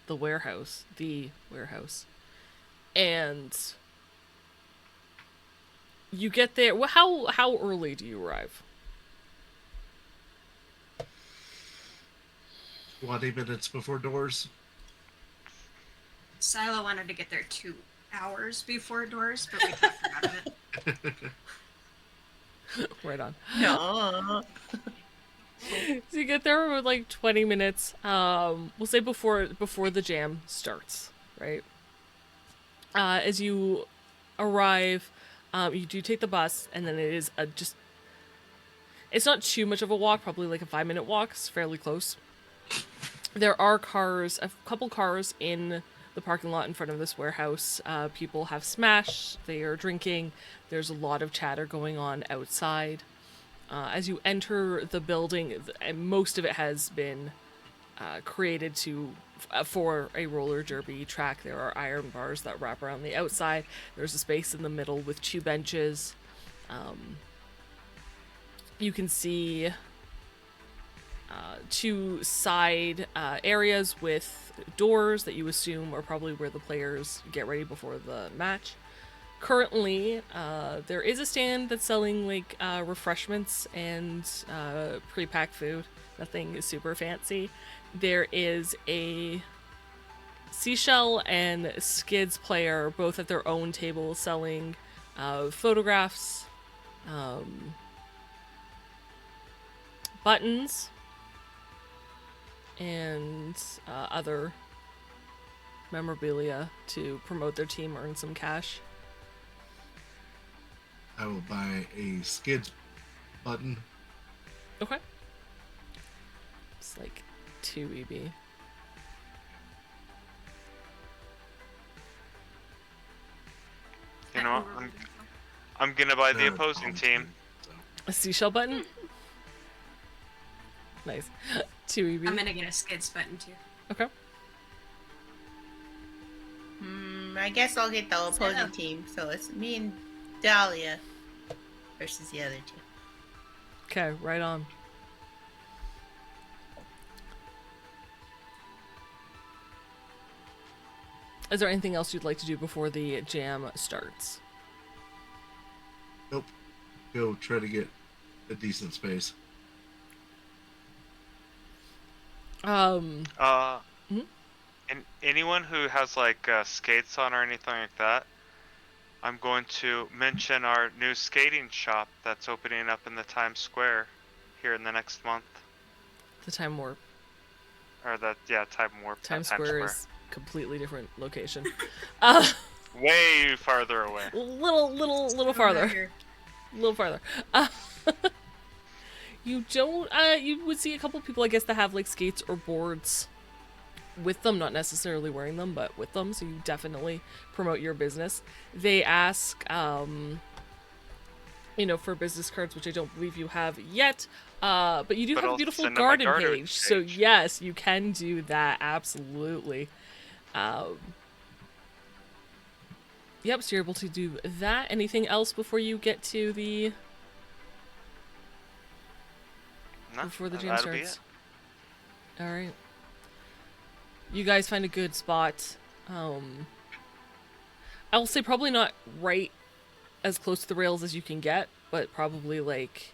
warehouse, and you get there. Well, how early do you arrive? 20 minutes before doors. Silo wanted to get there 2 hours before doors, but we talked her out of it. Right on. No. So you get there with like 20 minutes. We'll say before the jam starts, right? As you arrive, you do take the bus, and then it is it's not too much of a walk, probably like a 5-minute walk. It's fairly close. There are cars, a couple cars in the parking lot in front of this warehouse. People have smashed, they are drinking. There's a lot of chatter going on outside. As you enter the building, and most of it has been created for a roller derby track. There are iron bars that wrap around the outside. There's a space in the middle with 2 benches. You can see 2 side areas with doors that you assume are probably where the players get ready before the match. Currently, there is a stand that's selling like refreshments and pre-packed food. Nothing super fancy. There is a Seashell and Skids player both at their own table selling photographs, buttons, and other memorabilia to promote their team, earn some cash. I will buy a skids button. Okay. It's like 2 EB. You know what? I'm gonna buy the opposing team. A seashell button? Nice. 2 EB. I'm gonna get a skids button too. Okay. I guess I'll get the opposing team. So it's me and Dahlia versus the other 2. Okay, right on. Is there anything else you'd like to do before the jam starts? Nope. Go try to get a decent space. And anyone who has like skates on or anything like that, I'm going to mention our new skating shop that's opening up in the Times Square here in the next month. The Time Warp. Or Time Warp. Times Square is completely different location. Way farther away. Little farther. A little farther. You don't, you would see a couple people, I guess, that have like skates or boards with them, not necessarily wearing them, but with them, so you definitely promote your business. They ask, for business cards, which I don't believe you have yet. But you do But have a I'll beautiful send them my garden garden page. So page. yes, you can do that. Absolutely. Yep, so you're able to do that. Anything else before you get to the... No, before the jam that'll be starts? it. Alright. You guys find a good spot. I will say probably not right as close to the rails as you can get, but probably like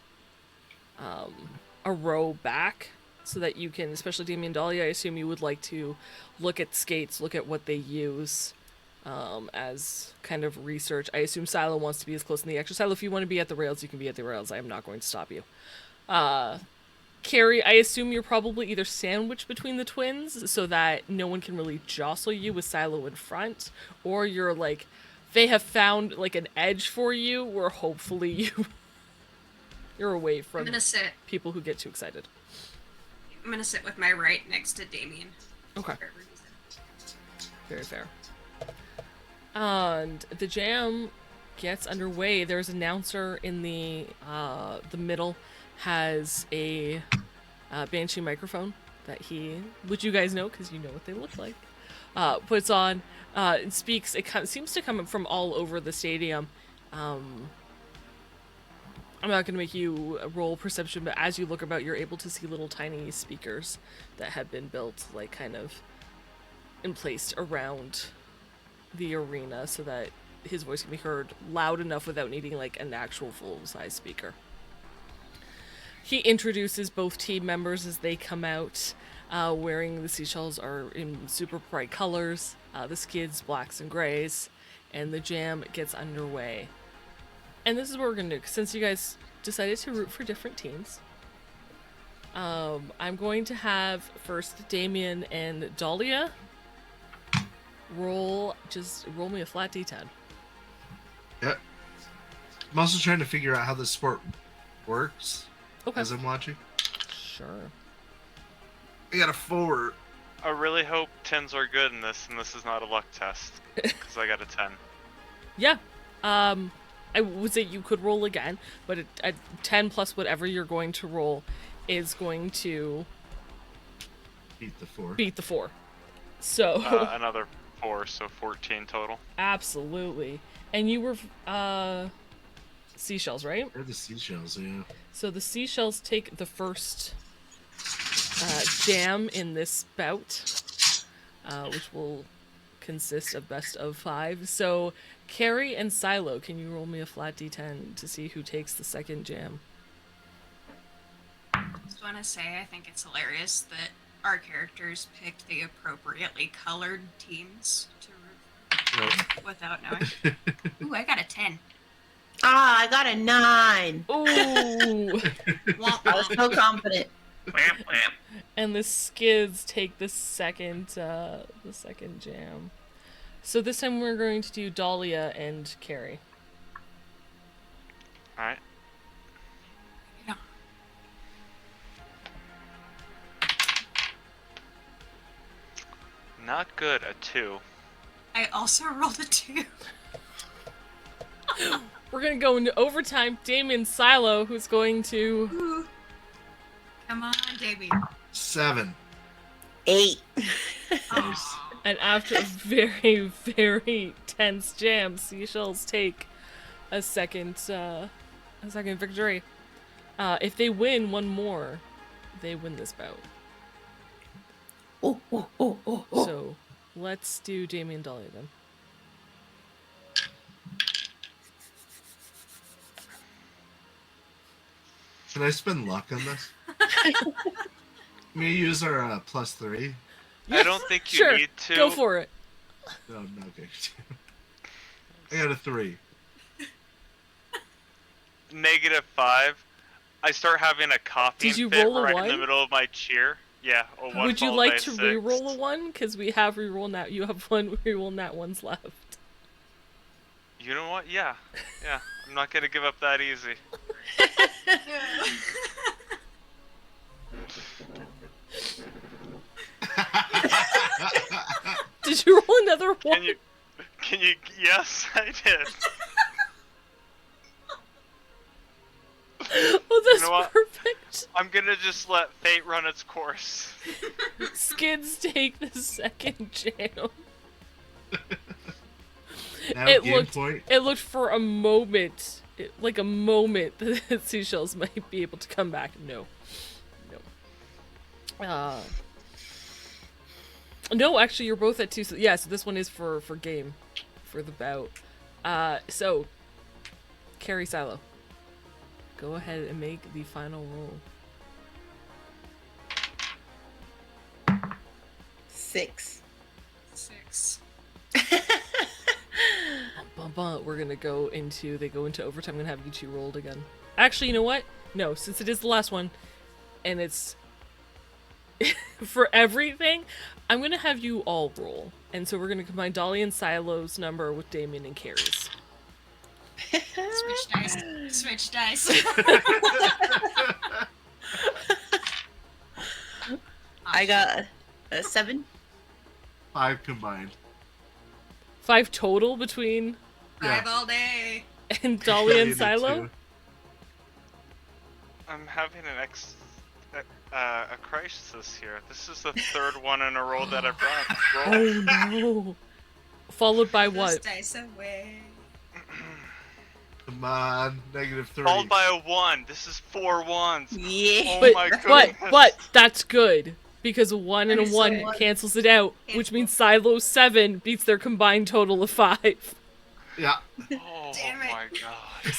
a row back so that you can, especially Damien Dahlia, I assume you would like to look at skates, look at what they use as kind of research. I assume Silo wants to be as close in the extra. Silo, if you want to be at the rails, you can be at the rails. I am not going to stop you. Carrie, I assume you're probably either sandwiched between the twins so that no one can really jostle you with Silo in front, or you're like, they have found like an edge for you where hopefully you're away I'm from gonna sit. people who get too excited. I'm gonna sit with my right next to Damien. Okay. For whatever reason. Very fair. And the jam gets underway. There's an announcer in the middle, has a Banshee microphone that he, which you guys know because you know what they look like, puts on, and speaks. It seems to come from all over the stadium. I'm not going to make you roll perception, but as you look about, you're able to see little tiny speakers that have been built, like kind of and placed around the arena so that his voice can be heard loud enough without needing like an actual full-size speaker. He introduces both team members as they come out, wearing the seashells are in super bright colors, the skids blacks and grays, and the jam gets underway. And this is what we're gonna do, since you guys decided to root for different teams. I'm going to have first Damien and Dahlia roll me a flat d10. Yep. I'm also trying to figure out how this sport works Okay. as I'm watching. Sure. I got a 4. I really hope 10s are good in this, and this is not a luck test. Because I got a 10. Yeah. I would say you could roll again, but a 10 plus whatever you're going to roll is going to Beat the 4. beat the 4. So Another 4, so 14 total. absolutely. And you were seashells, right? They're the seashells, yeah. So the seashells take the first jam in this bout, which will consist of best of 5. So Carrie and Silo, can you roll me a flat d10 to see who takes the second jam? Just want to say I think it's hilarious that our characters picked the appropriately colored teams to root Right. for without knowing. Ooh, I got a 10. Ah, I got a 9. Ooh! I was so confident. And the skids take the second jam. So this time we're going to do Dahlia and Carrie. Alright. No. Not good, a 2. I also rolled a 2. We're gonna go into overtime. Damien Silo, who's going to... Ooh. Come on, Damien. 7. 8. Nice. And after a very, very tense jam, Seashells take a second victory. If they win one more, they win this bout. Oh. So let's do Damien Dahlia then. Can I spend luck on this? Can we use our +3? I don't think you Sure, need to. go for it. No, I'm not going to. I got a 3. -5. I start having a coughing Did you fit roll a right in 1? the middle of my cheer. Yeah, a 1 Would you followed like by to 6. re-roll a 1? Because we have re-roll nat. You have 1 re-roll nat 1s left. You know what? Yeah. Yeah. I'm not gonna give up that easy. Did you roll another 1? Can you? Yes, I did. know what? perfect. I'm gonna just let fate run its course. Skids take the second jam. Now It game looked point. it looked for a moment, like a moment, that seashells might be able to come back. No. No, actually, you're both at 2. So this one is for game, for the bout. So, Carrie Silo, go ahead and make the final roll. 6. 6. We're gonna go into overtime. I'm gonna have you two rolled again. Actually, you know what? No, since it is the last one, and it's for everything, I'm gonna have you all roll. And so we're gonna combine Dolly and Silo's number with Damien and Carrie's. Switch dice. Switch dice. I got a 7. 5 combined. 5 total between 5 all day. and Dolly You and did Silo. too. I'm having a crisis here. This is the third one in a row that I've rolled. Oh no! Followed by Those what? dice away. Come on, -3. Followed by a 1. This is 4 ones. Yeah. Oh my goodness. But that's good because a 1 and a I'm 1 sorry. cancels it out, which means Silo's 7 beats their combined total of 5. Yeah. Oh Damn it. my god.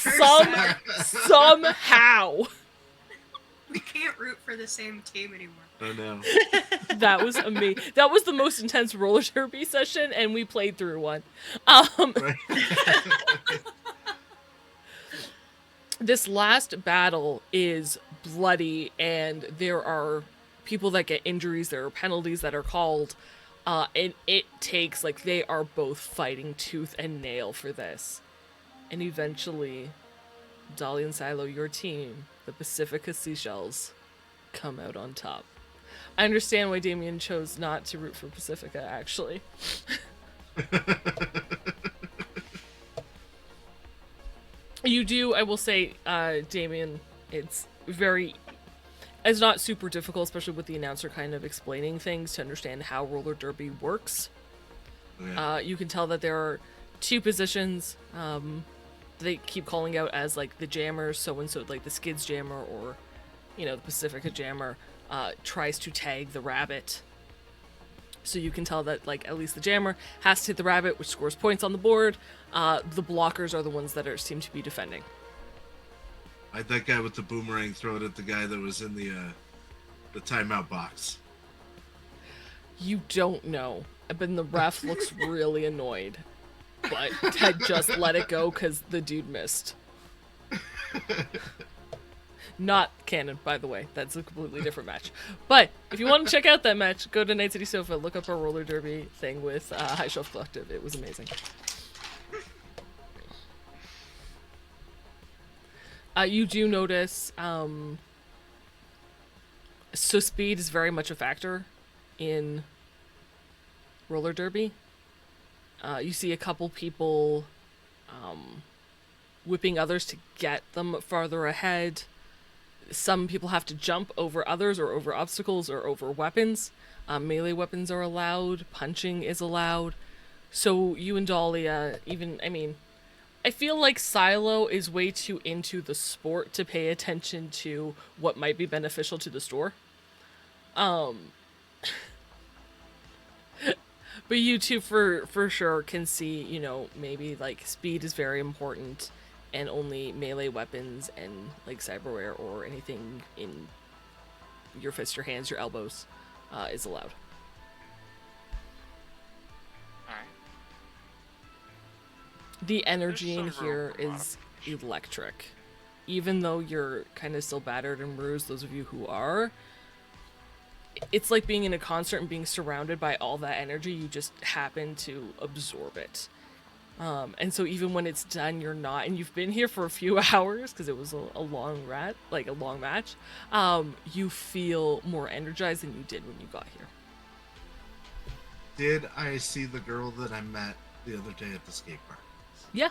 Somehow. We can't root for the same team anymore. I know. That was amazing. That was the most intense roller derby session, and we played through one. Right. This last battle is bloody, and there are people that get injuries. There are penalties that are called, and it takes, like, they are both fighting tooth and nail for this. And eventually, Dolly and Silo, your team, the Pacifica Seashells, come out on top. I understand why Damien chose not to root for Pacifica, actually. You do, I will say, Damien, it's not super difficult, especially with the announcer kind of explaining things, to understand how roller derby works. Yeah. You can tell that there are 2 positions. They keep calling out as, like, the jammers, so-and-so, like the Skids jammer or, the Pacifica jammer tries to tag the rabbit. So you can tell that, like, at least the jammer has to hit the rabbit, which scores points on the board. The blockers are the ones that seem to be defending. I'd that guy with the boomerang throw it at the guy that was in the timeout box. You don't know, but the ref looks really annoyed. But Ted just let it go because the dude missed. Not canon, by the way. That's a completely different match. But if you want to check out that match, go to Night City Sofa, look up our roller derby thing with High Shelf Collective. It was amazing. You do notice, so speed is very much a factor in roller derby. You see a couple people whipping others to get them farther ahead. Some people have to jump over others or over obstacles or over weapons. Melee weapons are allowed. Punching is allowed. So you and Dahlia, I feel like Silo is way too into the sport to pay attention to what might be beneficial to the store. But you two for sure can see, maybe, like, speed is very important and only melee weapons and, like, cyberware or anything in your fists, your hands, your elbows is allowed. Alright. The energy in There's some here room for is electric. Even though you're kind of still battered and bruised, those of you who are, it's like being in a concert and being surrounded by all that energy. You just happen to absorb it. And so even when it's done, you're not, and you've been here for a few hours because it was a long match, you feel more energized than you did when you got here. Did I see the girl that I met the other day at the skate park? Yeah.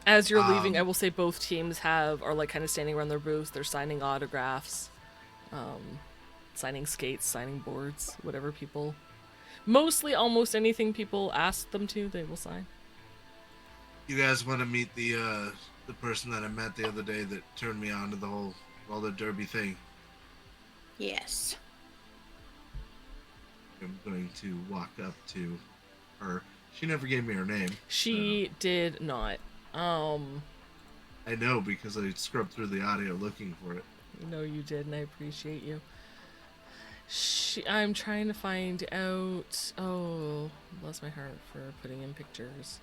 As you're leaving, I will say both teams are like kind of standing around their booths. They're signing autographs, signing skates, signing boards, whatever people. Mostly, almost anything people ask them to, they will sign. You guys want to meet the person that I met the other day that turned me on to the whole roller derby thing? Yes. I'm going to walk up to her. She never gave me her name. She did not. I know because I scrubbed through the audio looking for it. No, you did, and I appreciate you. I'm trying to find out. Oh, bless my heart for putting in pictures.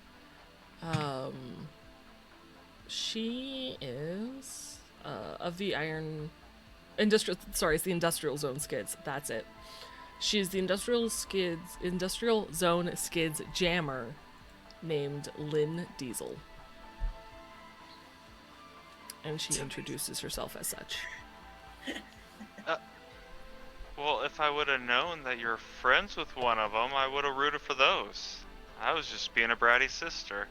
She is of the it's the Industrial Zone Skids. That's it. She's the Industrial Zone Skids jammer named Lynn Diesel. And she introduces herself as such. Well, if I would have known that you're friends with one of them, I would have rooted for those. I was just being a bratty sister.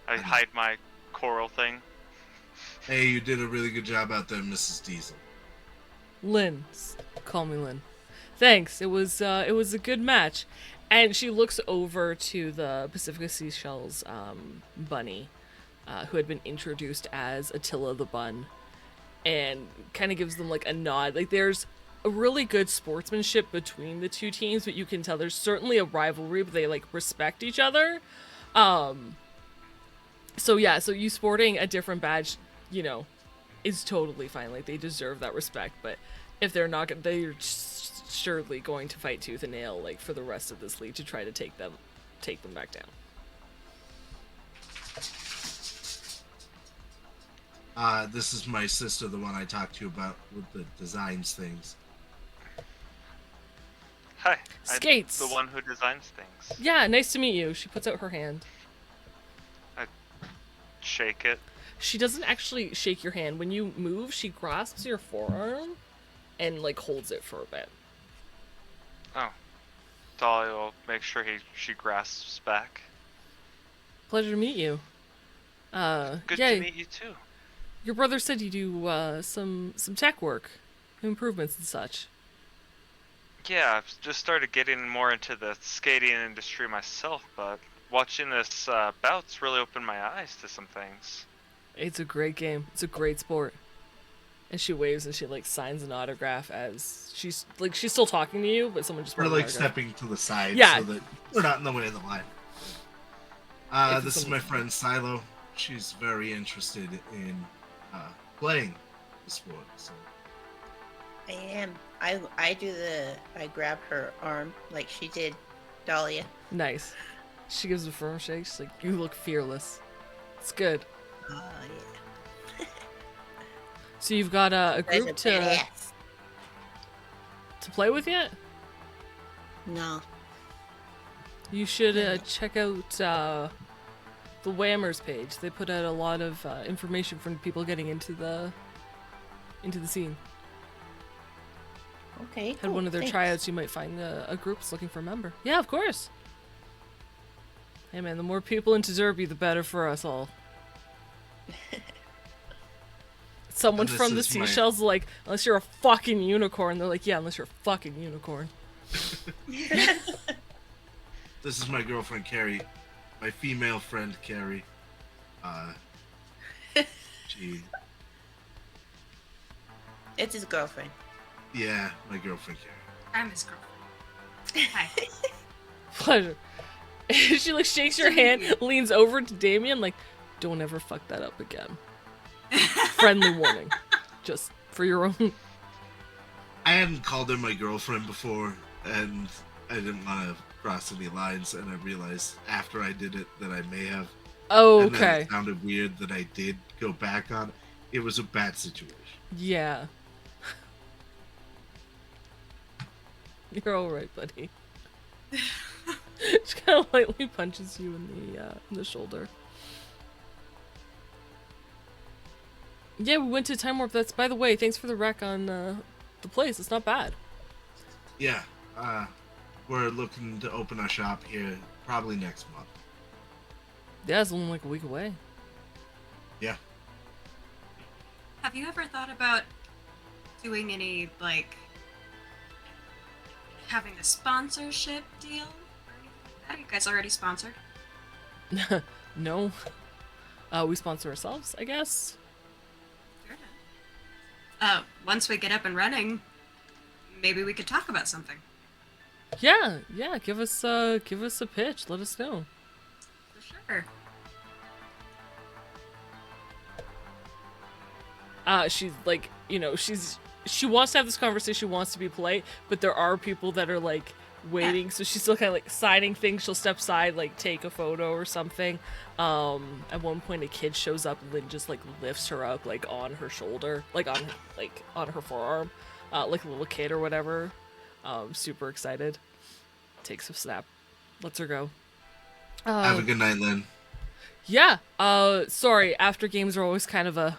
I hide my coral thing. Hey, you did a really good job out there, Mrs. Diesel. Lynn. Call me Lynn. Thanks. It was a good match. And she looks over to the Pacifica Seashells bunny, who had been introduced as Attila the Bun, and kind of gives them like a nod. Like there's a really good sportsmanship between the two teams, but you can tell there's certainly a rivalry, but they like respect each other. So yeah, so you sporting a different badge, you know, is totally fine. Like they deserve that respect, but if they're not, they're surely going to fight tooth and nail like for the rest of this league to try to take them back down. This is my sister, the one I talked to you about with the designs things. Hi. Skates. I'm the one who designs things. Yeah, nice to meet you. She puts out her hand. I shake it. She doesn't actually shake your hand. When you move, she grasps your forearm and like holds it for a bit. Oh. Dolly will make sure she grasps back. Pleasure to meet you. Good yeah, to meet you too. Your brother said you do some tech work, improvements and such. Yeah, I've just started getting more into the skating industry myself, but watching this bout's really opened my eyes to some things. It's a great game. It's a great sport. And she waves and she like signs an autograph as she's still talking to you, but someone just We're wrote an like autograph. stepping to the side Yeah. so that we're not in the way of the line. This is my friend Silo. She's very interested in playing the sport. So. I am. I grab her arm like she did Dahlia. Nice. She gives a firm shake. She's like, "You look fearless." It's good. Yeah. So you've got a group Guys are to badass. play with yet? No. You should check out the Whammers page. They put out a lot of information from people getting into the scene. Okay. Had cool, one of their thanks. tryouts. You might find a group's looking for a member. Yeah, of course. Hey man, the more people into Derby, the better for us all. Someone This from the is my- Seashells like, unless you're a fucking unicorn. They're like, yeah, unless you're a fucking unicorn. This is my girlfriend Carrie, my female friend Carrie. She, It's his girlfriend. yeah, my girlfriend Carrie. I'm his girlfriend. Hi. Pleasure. She like shakes your hand, leans over to Damien, like, don't ever fuck that up again. Friendly warning. Just for your own. I hadn't called her my girlfriend before, and I didn't want to cross any lines, and I realized after I did it that I may have. Oh, And then okay. it sounded weird that I did go back on it. It was a bad situation. Yeah. You're alright, buddy. She kind of lightly punches you in the shoulder. Yeah, we went to Time Warp. That's, by the way, thanks for the rec on the place. It's not bad. Yeah, we're looking to open our shop here probably next month. Yeah, it's only like a week away. Yeah. Have you ever thought about doing any, like, having a sponsorship deal? Or anything like that? Are you guys already sponsored? No. We sponsor ourselves, I guess. Fair enough. Once we get up and running, maybe we could talk about something. Yeah. Give us a pitch. Let us know. For sure. She's like, she wants to have this conversation, wants to be polite, but there are people that are like waiting, so she's still kind of like signing things. She'll step aside, like take a photo or something. At one point a kid shows up, Lynn just like lifts her up like on her shoulder, like on her forearm, like a little kid or whatever. Super excited. Takes a snap, lets her go. Have a good night, Lynn. Yeah. Sorry, after games are always kind of a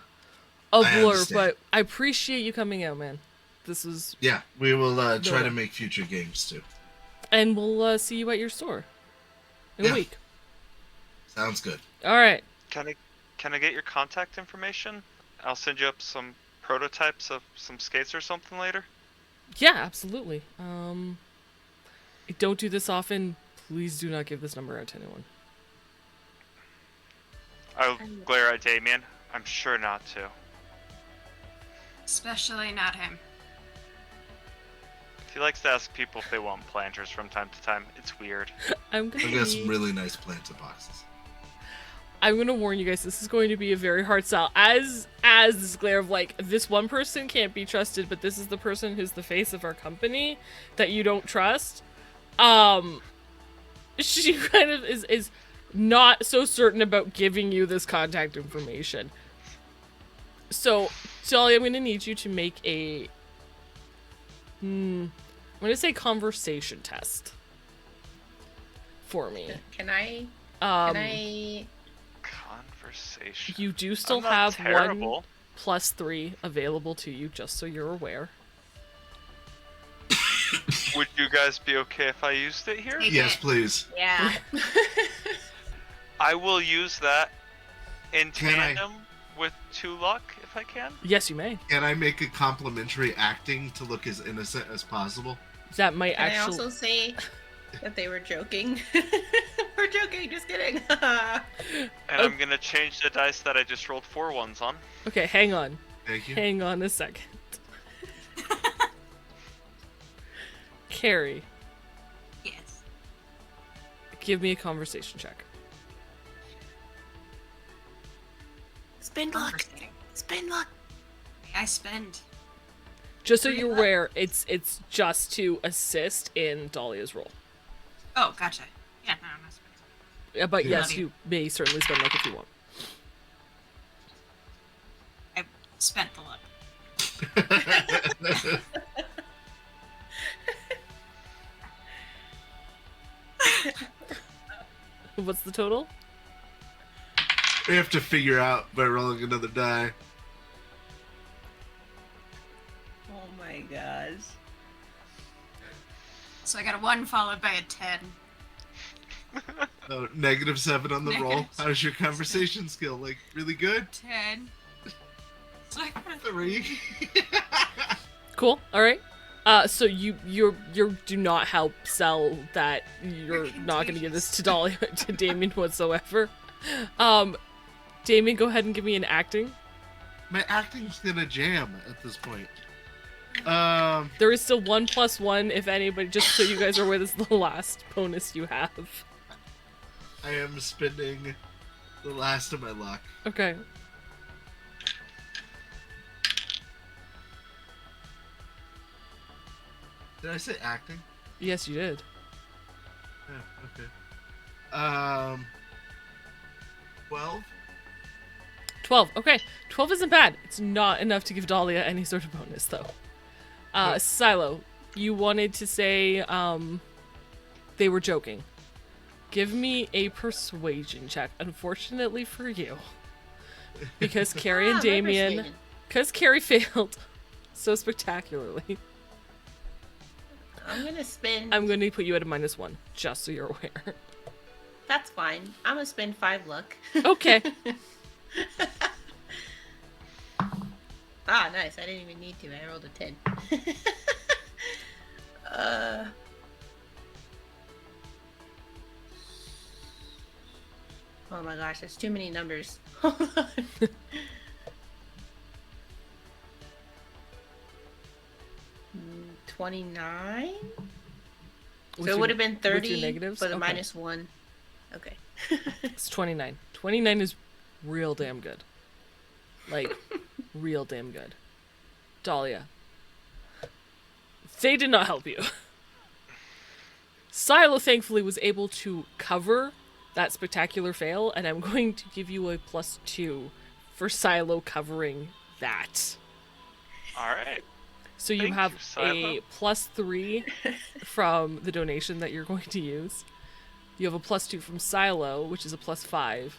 I blur, understand. but I appreciate you coming out, man. This is, Yeah, we will try No. to make future games too. and we'll see you at your store in a Yeah. week. Sounds good. All right. Can I get your contact information? I'll send you up some prototypes of some skates or something later. Yeah, absolutely. I don't do this often. Please do not give this number out to anyone. I'll glare at Damien. I'm sure not to. Especially not him. He likes to ask people if they want planters from time to time. It's weird. I'm I've got gonna some really nice planter boxes. I'm gonna warn you guys. This is going to be a very hard sell. As this glare of like, this one person can't be trusted, but this is the person who's the face of our company that you don't trust. She kind of is not so certain about giving you this contact information. So, Dolly, I'm gonna need you to make a I'm gonna say conversation test for me. Can I? Um, Can I? Conversation. You do still I'm not have terrible. 1 + 3 available to you, just so you're aware. Would you guys be okay if I used it here? Take Yes, it. please. Yeah. I will use that in Can I- tandem with 2 luck if I can. Yes, you may. Can I make a complimentary acting to look as innocent as possible? That might Can I actually. also say that they were joking? We're joking. Just kidding. And I'm gonna change the dice that I just rolled 4 ones on. Okay, hang on. Thank you. Hang on a second. Carrie, Yes. give me a conversation check. Spin luck. Conversating. Spin luck. May I spend? Just so you're aware, it's just to assist in Dahlia's role. Oh, gotcha. Yeah, no, I'm not spending. Yeah, but yes, Love you. you may certainly spend luck if you want. I spent the luck. What's the total? We have to figure out by rolling another die. Oh my gosh. So I got a 1 followed by a 10. Oh, -7 on the roll. Negative How's your conversation skill? Like, really good? 10. So I got a 3. Cool. All right. So you do not help sell that you're not going to give this to Dahlia to Damien whatsoever. Damien, go ahead and give me an acting. My acting's gonna jam at this point. There is still 1 + 1 if anybody. Just so you guys are aware, this is the last bonus you have. I am spending the last of my luck. Okay. Did I say acting? Yes, you did. Yeah, okay. 12? 12. Okay. 12 isn't bad. It's not enough to give Dahlia any sort of bonus, though. Silo, you wanted to say they were joking. Give me a persuasion check. Unfortunately for you. Because Carrie and Ah, my Damien... persuasion. Because Carrie failed so spectacularly. I'm gonna spend. I'm going to put you at a -1, just so you're aware. That's fine. I'm gonna spend 5 luck. Okay. Ah, nice. I didn't even need to. I rolled a 10. uh... Oh my gosh, that's too many numbers. Hold on. 29? So it would have been 30 negatives? but a Okay. -1. Okay. It's 29. 29 is real damn good. Like, real damn good. Dahlia. They did not help you. Silo thankfully was able to cover that spectacular fail, and I'm going to give you a +2 for Silo covering that. Alright. So you Thank have you, Silo. a +3 from the donation that you're going to use. You have a +2 from Silo, which is a +5.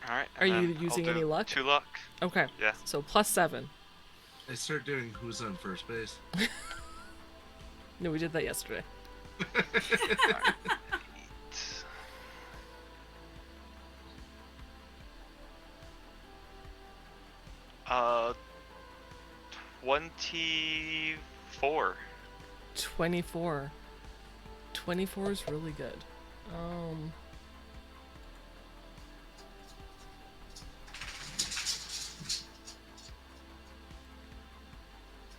Alright. Are you using any luck? 2 luck. Okay. Yeah. So +7. I start doing who's on first base. No, we did that yesterday. Uh, 24. 24. 24 is really good.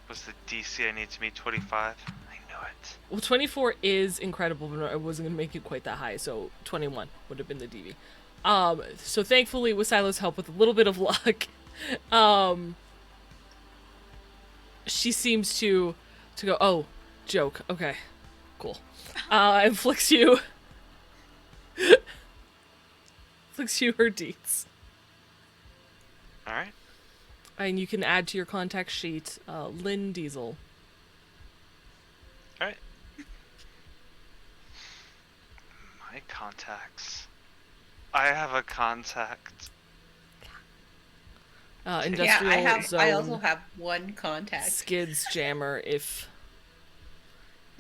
Was the DC I need to meet 25? I knew it. Well, 24 is incredible, but I wasn't going to make it quite that high, so 21 would have been the DV. So thankfully, with Silo's help, with a little bit of luck, she seems to go, oh, joke, okay, cool. And flicks you her deets. Alright. And you can add to your contact sheet Lynn Diesel. Alright. My contacts. I have a contact. Industrial Zone. I also have one contact. Skids Jammer if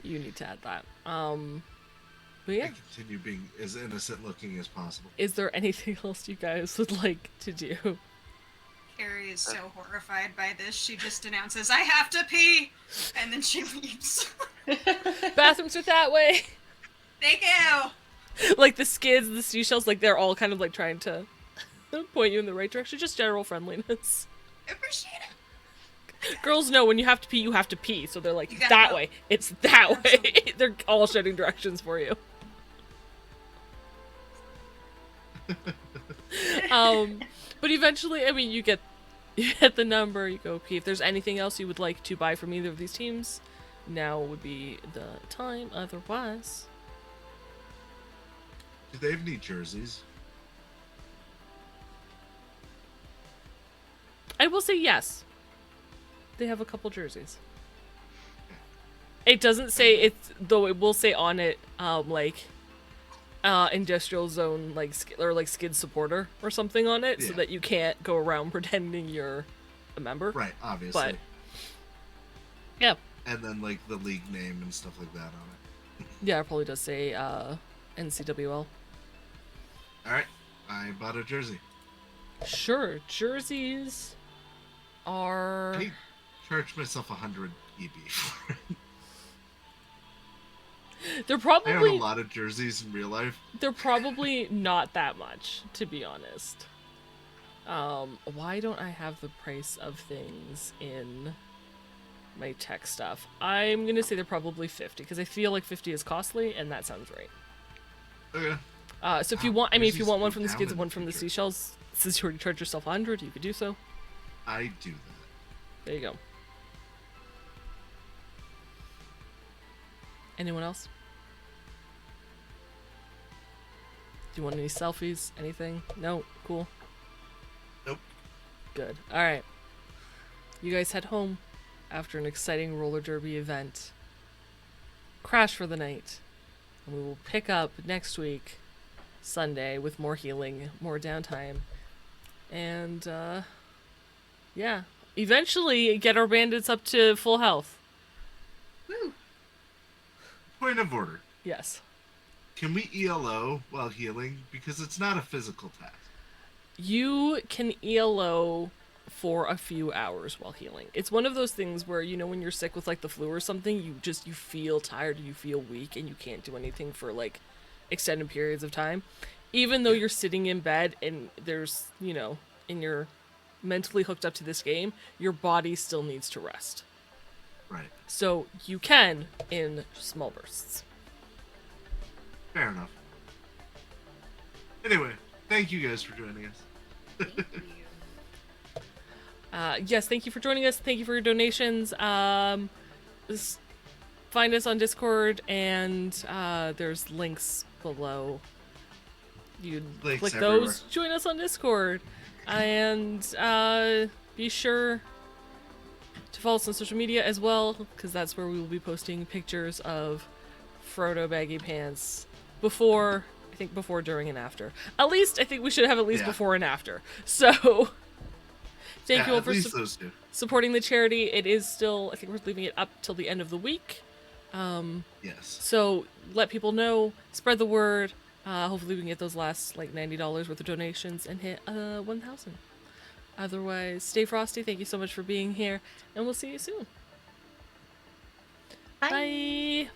you need to add that. But I yeah, continue being as innocent looking as possible. is there anything else you guys would like to do? Carrie is so horrified by this. She just announces, "I have to pee," and then she leaves. Bathrooms are that way. Thank you. Like the skids, the seashells, like they're all kind of like trying to point you in the right direction. Just general friendliness. Appreciate it. Girls know when you have to pee, you have to pee. So they're like, You gotta that go. way. It's that way. Absolutely. They're all shouting directions for you. But eventually, I mean, you get the number, you go pee. If there's anything else you would like to buy from either of these teams, now would be the time. Otherwise, Do they have any jerseys? I will say yes. They have a couple jerseys. It doesn't say it's, though it will say on it, industrial zone, or skid supporter or something on it, so Yeah. that you can't go around pretending you're a member. Right, obviously. But yeah, And then like the league name and stuff like that on it. yeah, it probably does say NCWL. Alright, I bought a jersey. Sure, jerseys are. I charged myself 100 EB for it. They're I own a probably lot of jerseys in real life. they're probably not that much, to be honest. Why don't I have the price of things in my tech stuff? I'm gonna say they're probably 50 because I feel like 50 is costly, and that sounds right. Okay. So if you want, I mean, if you jerseys want one go from the down skids in and one from the future. seashells, since you already charged yourself 100, you could do so. I do that. There you go. Anyone else? Do you want any selfies? Anything? No? Cool. Nope. Good. Alright. You guys head home after an exciting roller derby event. Crash for the night. And we will pick up next week, Sunday, with more healing, more downtime. And, yeah. Eventually get our bandits up to full health. Woo. Point of order. Yes. can we ELO while healing? Because it's not a physical task. You can ELO for a few hours while healing. It's one of those things where, you know, when you're sick with like the flu or something, you feel tired, you feel weak, and you can't do anything for like extended periods of time. Even though you're sitting in bed and there's, you know, and you're mentally hooked up to this game, your body still needs to rest. Right. So you can in small bursts. Fair enough. Anyway, thank you guys for joining us. Thank you. Yes, thank you for joining us. Thank you for your donations. Find us on Discord, and there's links below. You Links click everywhere. those, join us on Discord, and be sure to follow us on social media as well, because that's where we will be posting pictures of Frodo baggy pants before, during, and after. At least I think we should have at least Yeah. before and after. So. Thank you all at for least those two. supporting the charity. It is still, I think we're leaving it up till the end of the week. Yes. So let people know, spread the word. Hopefully we can get those last like $90 worth of donations and hit 1,000. Otherwise, stay frosty. Thank you so much for being here, and we'll see you soon. Bye. Bye.